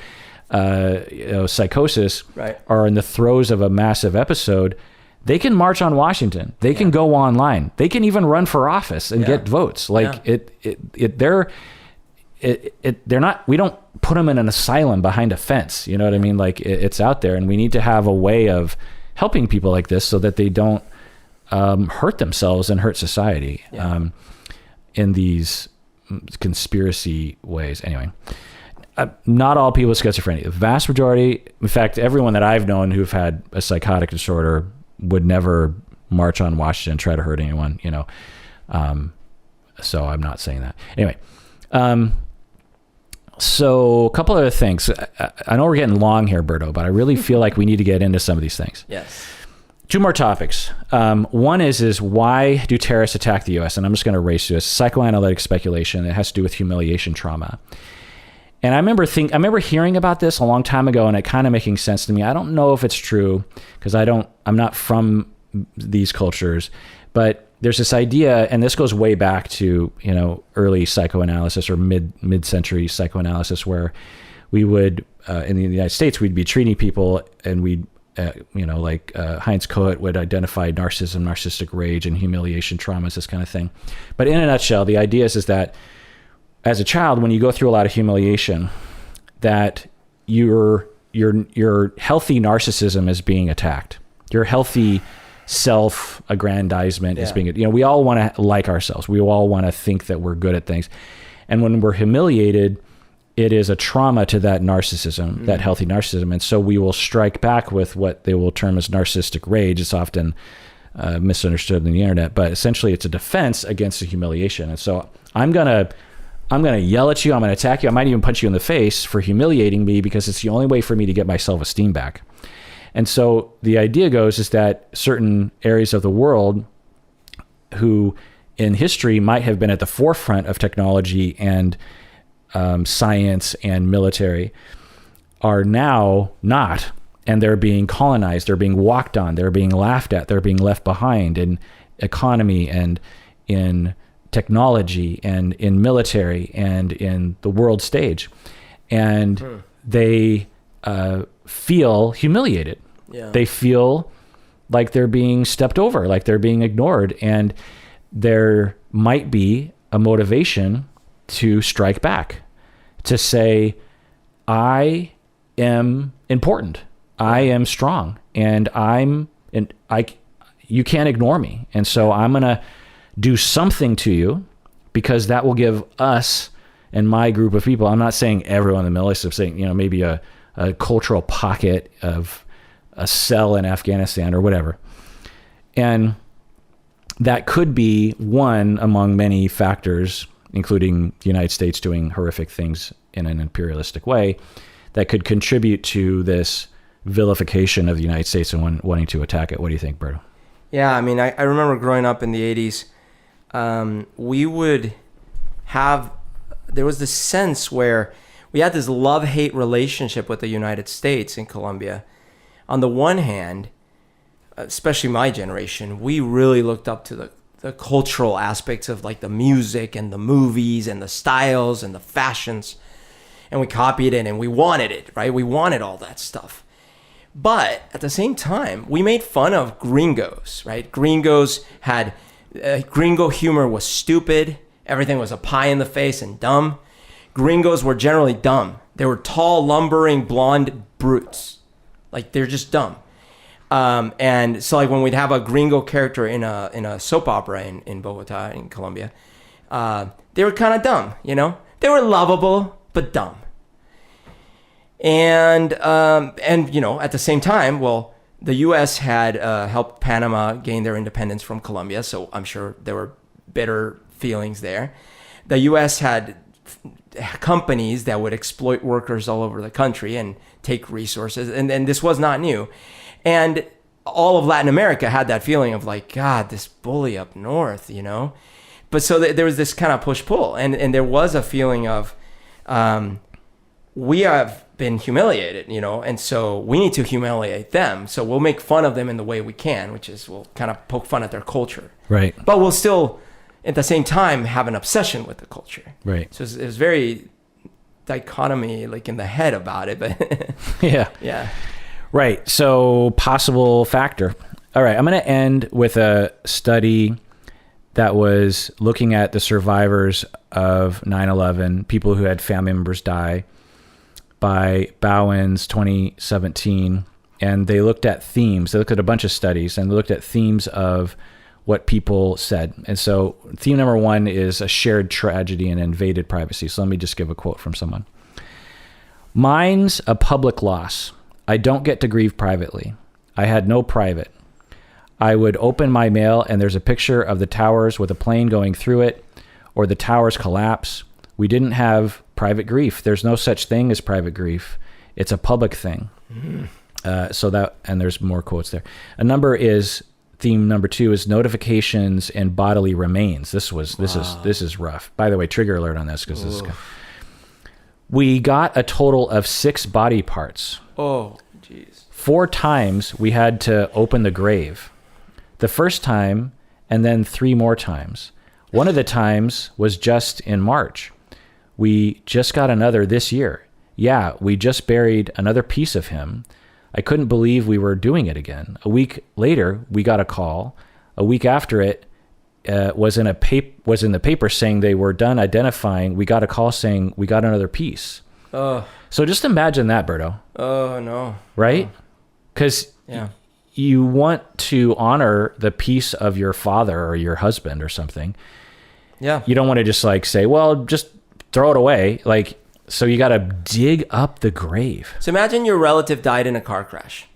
psychosis are in the throes of a massive episode. They can march on Washington. They can go online. They can even run for office and get votes. Like they're not, we don't put them in an asylum behind a fence. You know what I mean? Like it's out there, and we need to have a way of helping people like this so that they don't hurt themselves and hurt society in these conspiracy ways. Anyway, not all people with schizophrenia. The vast majority, in fact, everyone that I've known who've had a psychotic disorder would never march on Washington and try to hurt anyone, so I'm not saying that. Anyway, so a couple other things. I know we're getting long here, Berto, but I really feel like we need to get into some of these things. Yes. Two more topics. One is why do terrorists attack the U.S.? And I'm just going to race through this. Psychoanalytic speculation. It has to do with humiliation trauma. And I remember hearing about this a long time ago, and it kind of making sense to me. I don't know if it's true because I'm not from these cultures, but there's this idea, and this goes way back to, early psychoanalysis or mid-century psychoanalysis, where we would, in the United States, we'd be treating people, and we'd, Heinz Kohut would identify narcissism, narcissistic rage, and humiliation traumas, this kind of thing. But in a nutshell, the idea is that as a child, when you go through a lot of humiliation, that your healthy narcissism is being attacked. Your healthy self-aggrandizement as being, we all want to like ourselves. We all want to think that we're good at things. And when we're humiliated, it is a trauma to that narcissism, that healthy narcissism. And so we will strike back with what they will term as narcissistic rage. It's often misunderstood on the internet, but essentially it's a defense against the humiliation. And so I'm going to yell at you. I'm going to attack you. I might even punch you in the face for humiliating me because it's the only way for me to get my self-esteem back. And so the idea goes is that certain areas of the world who in history might have been at the forefront of technology and science and military are now not. And they're being colonized. They're being walked on. They're being laughed at. They're being left behind in economy and in technology and in military and in the world stage. And they feel humiliated. Yeah. They feel like they're being stepped over, like they're being ignored. And there might be a motivation to strike back, to say, I am important. I am strong, and you can't ignore me. And so I'm going to do something to you because that will give us and my group of people, I'm not saying everyone in the Middle East, I'm saying, maybe a cultural pocket of a cell in Afghanistan or whatever. And that could be one among many factors, including the United States doing horrific things in an imperialistic way, that could contribute to this vilification of the United States and wanting to attack it. What do you think, Berto? Yeah, I mean, I remember growing up in the 80s, we would have, there was this sense where we had this love-hate relationship with the United States in Colombia. On the one hand, especially my generation, we really looked up to the cultural aspects of like the music and the movies and the styles and the fashions, and we copied it and we wanted it, right? We wanted all that stuff. But at the same time, we made fun of gringos, right? Gringos had, gringo humor was stupid. Everything was a pie in the face and dumb. Gringos were generally dumb. They were tall, lumbering, blonde brutes. Like, they're just dumb. And so like when we'd have a gringo character in a soap opera in Bogota, in Colombia, they were kind of dumb, They were lovable, but dumb. And at the same time, well, the U.S. had helped Panama gain their independence from Colombia, so I'm sure there were bitter feelings there. The U.S. had companies that would exploit workers all over the country and take resources, and this was not new. And all of Latin America had that feeling of like, God, this bully up north, But so there was this kind of push-pull, and there was a feeling of, we have been humiliated, and so we need to humiliate them. So we'll make fun of them in the way we can, which is we'll kind of poke fun at their culture. Right. But we'll still, at the same time, have an obsession with the culture. Right. So it was very dichotomy, like in the head about it. But yeah. Yeah. Right. So possible factor. All right. I'm going to end with a study that was looking at the survivors of 9/11, people who had family members die, by Bowen's 2017. And they looked at themes. They looked at a bunch of studies and they looked at themes of what people said. And so theme number one is a shared tragedy and invaded privacy. So let me just give a quote from someone. Mine's a public loss. I don't get to grieve privately. I had no private. I would open my mail and there's a picture of the towers with a plane going through it, or the towers collapse. We didn't have private grief. There's no such thing as private grief. It's a public thing. And there's more quotes there. Theme number two is notifications and bodily remains. This is rough. By the way, trigger alert on this because this is. We got a total of 6 body parts. Oh, jeez. 4 times we had to open the grave. The first time, and then 3 more times. One of the times was just in March. We just got another this year. Yeah, we just buried another piece of him. I couldn't believe we were doing it again. A week later, we got a call. A week after it was in the paper saying they were done identifying. We got a call saying we got another piece. Oh. So just imagine that, Berto. Oh, no. Right? Because you want to honor the peace of your father or your husband or something. Yeah. You don't want to just like say, well, just throw it away. Like, so you got to dig up the grave. So imagine your relative died in a car crash,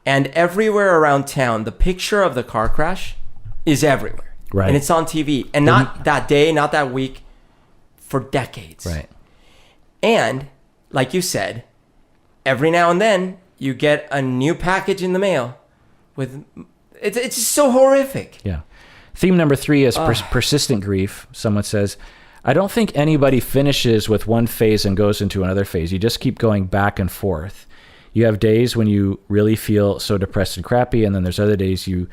and everywhere around town, the picture of the car crash is everywhere. Right. And it's on TV, and not that day, not that week, for decades. Right. And like you said, every now and then you get a new package in the mail with, it's just so horrific. Yeah. Theme number 3 is persistent grief. Someone says, I don't think anybody finishes with one phase and goes into another phase. You just keep going back and forth. You have days when you really feel so depressed and crappy, and then there's other days you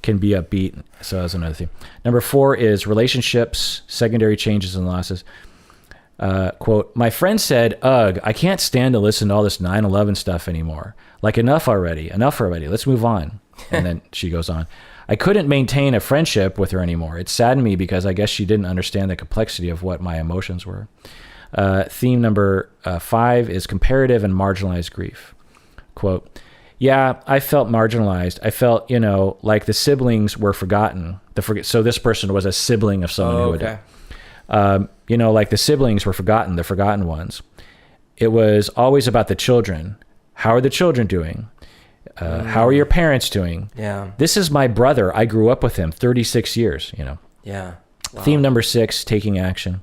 can be upbeat. So that's another theme. Number 4 is relationships, secondary changes and losses. Quote, my friend said, ugh, I can't stand to listen to all this 9/11 stuff anymore. Like, enough already. Let's move on. And then she goes on. I couldn't maintain a friendship with her anymore. It saddened me because I guess she didn't understand the complexity of what my emotions were. Theme number 5 is comparative and marginalized grief. Quote, yeah, I felt marginalized. I felt, like the siblings were forgotten. So this person was a sibling of someone who had died. Like the siblings were forgotten, the forgotten ones. It was always about the children. How are the children doing? How are your parents doing? Yeah. This is my brother. I grew up with him 36 years, Yeah. Wow. Theme number 6, taking action.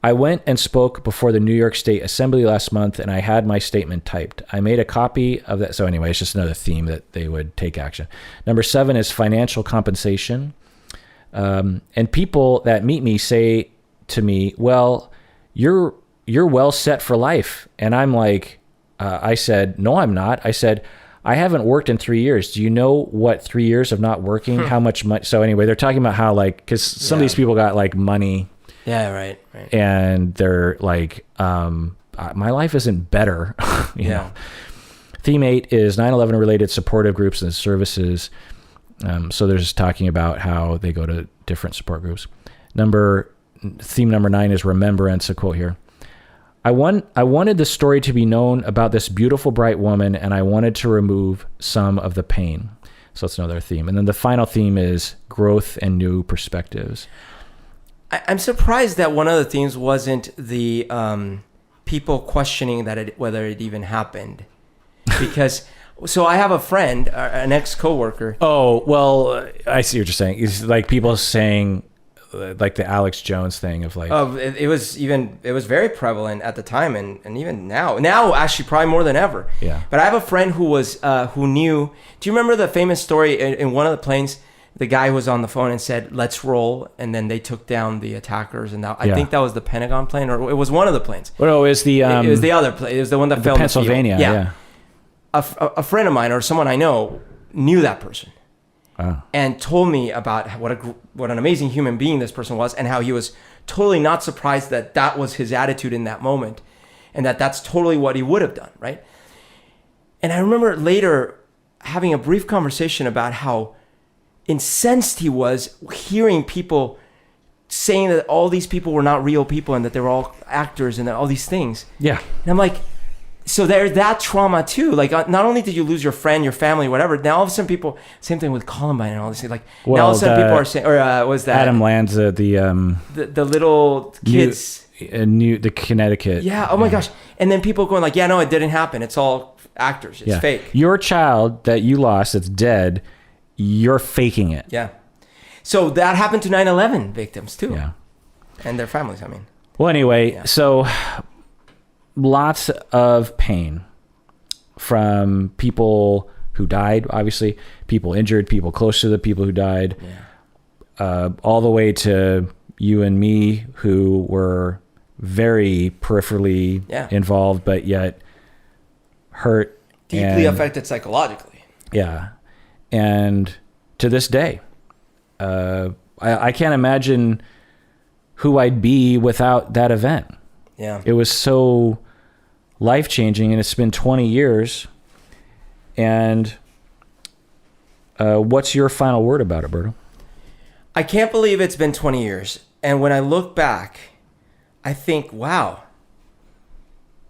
I went and spoke before the New York State Assembly last month, and I had my statement typed. I made a copy of that. So anyway, it's just another theme that they would take action. Number 7 is financial compensation. And people that meet me say to me, well, you're well set for life. And I'm like, I said, no, I'm not. I said, I haven't worked in 3 years. Do you know what 3 years of not working, how much money? So anyway, they're talking about how because some of these people got like money. Yeah, right. And they're like, my life isn't better. you know. Theme 8 is 9/11 related supportive groups and services. So they're just talking about how they go to different support groups. Theme number 9 is remembrance. A quote here. I wanted the story to be known about this beautiful, bright woman, and I wanted to remove some of the pain. So that's another theme. And then the final theme is growth and new perspectives. I'm surprised that one of the themes wasn't the people questioning whether it even happened. Because, so I have a friend, an ex-coworker. Oh, well, I see what you're saying. It's like people saying, like the Alex Jones thing of like... It was very prevalent at the time and even now actually probably more than ever. Yeah. But I have a friend who knew, do you remember the famous story in one of the planes, the guy was on the phone and said, let's roll, and then they took down the attackers, and I think that was the Pentagon plane, or it was one of the planes. Well, no, it was the... it was the other plane. It was the one that fell in Pennsylvania, the field. Yeah. A friend of mine or someone I know knew that person. And told me about what an amazing human being this person was, and how he was totally not surprised that was his attitude in that moment, and that's totally what he would have done, right? And I remember later having a brief conversation about how incensed he was hearing people saying that all these people were not real people and that they were all actors and all these things. Yeah. And I'm like, so there's that trauma too. Like, not only did you lose your friend, your family, whatever. Now all of a sudden people, same thing with Columbine and all this. Like, now all of a sudden people are saying, or was that Adam Lanza, the little kids, the Connecticut. Yeah. Oh my gosh. And then people going like, yeah, no, it didn't happen. It's all actors. It's fake. Your child that you lost, that's dead, you're faking it. Yeah. So that happened to 9/11 victims too. Yeah. And their families. I mean. Well, anyway, so lots of pain from people who died, obviously, people injured, people close to the people who died, all the way to you and me who were very peripherally involved, but yet hurt. Deeply affected psychologically. Yeah. And to this day, I can't imagine who I'd be without that event. Yeah. It was so life-changing, and it's been 20 years. And what's your final word about it, Berto? I can't believe it's been 20 years. And when I look back, I think, wow,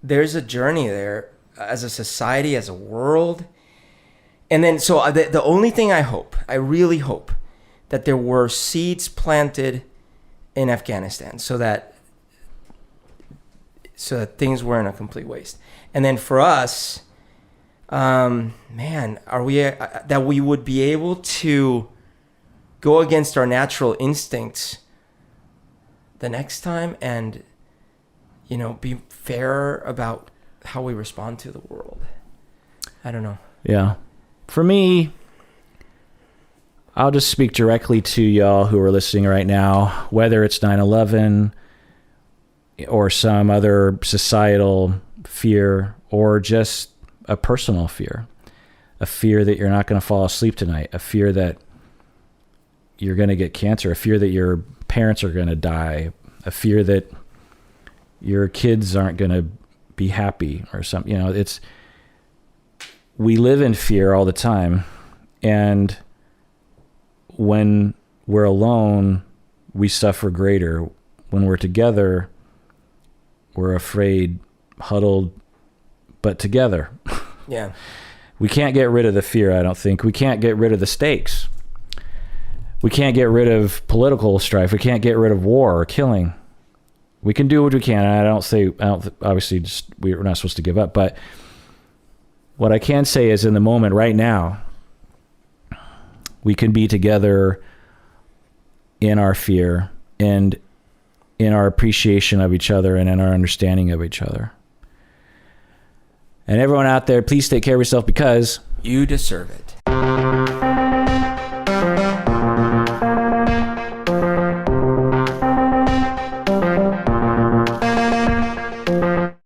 there's a journey there as a society, as a world. And then, so the only thing I really hope that there were seeds planted in Afghanistan so that things weren't a complete waste. And then for us, man, are we that we would be able to go against our natural instincts the next time and, you know, be fair about how we respond to the world. I don't know. Yeah. For me, I'll just speak directly to y'all who are listening right now, whether it's 9/11 or some other societal fear or just a personal fear, a fear that you're not going to fall asleep tonight, a fear that you're going to get cancer, a fear that your parents are going to die, a fear that your kids aren't going to be happy or something. You know, we live in fear all the time. And when we're alone, we suffer greater. When we're together, we're afraid, huddled, but together. Yeah. We can't get rid of the fear, I don't think. We can't get rid of the stakes. We can't get rid of political strife. We can't get rid of war or killing. We can do what we can. And obviously, we're not supposed to give up. But what I can say is in the moment right now, we can be together in our fear and in our appreciation of each other and in our understanding of each other. And everyone out there, please take care of yourself because you deserve it.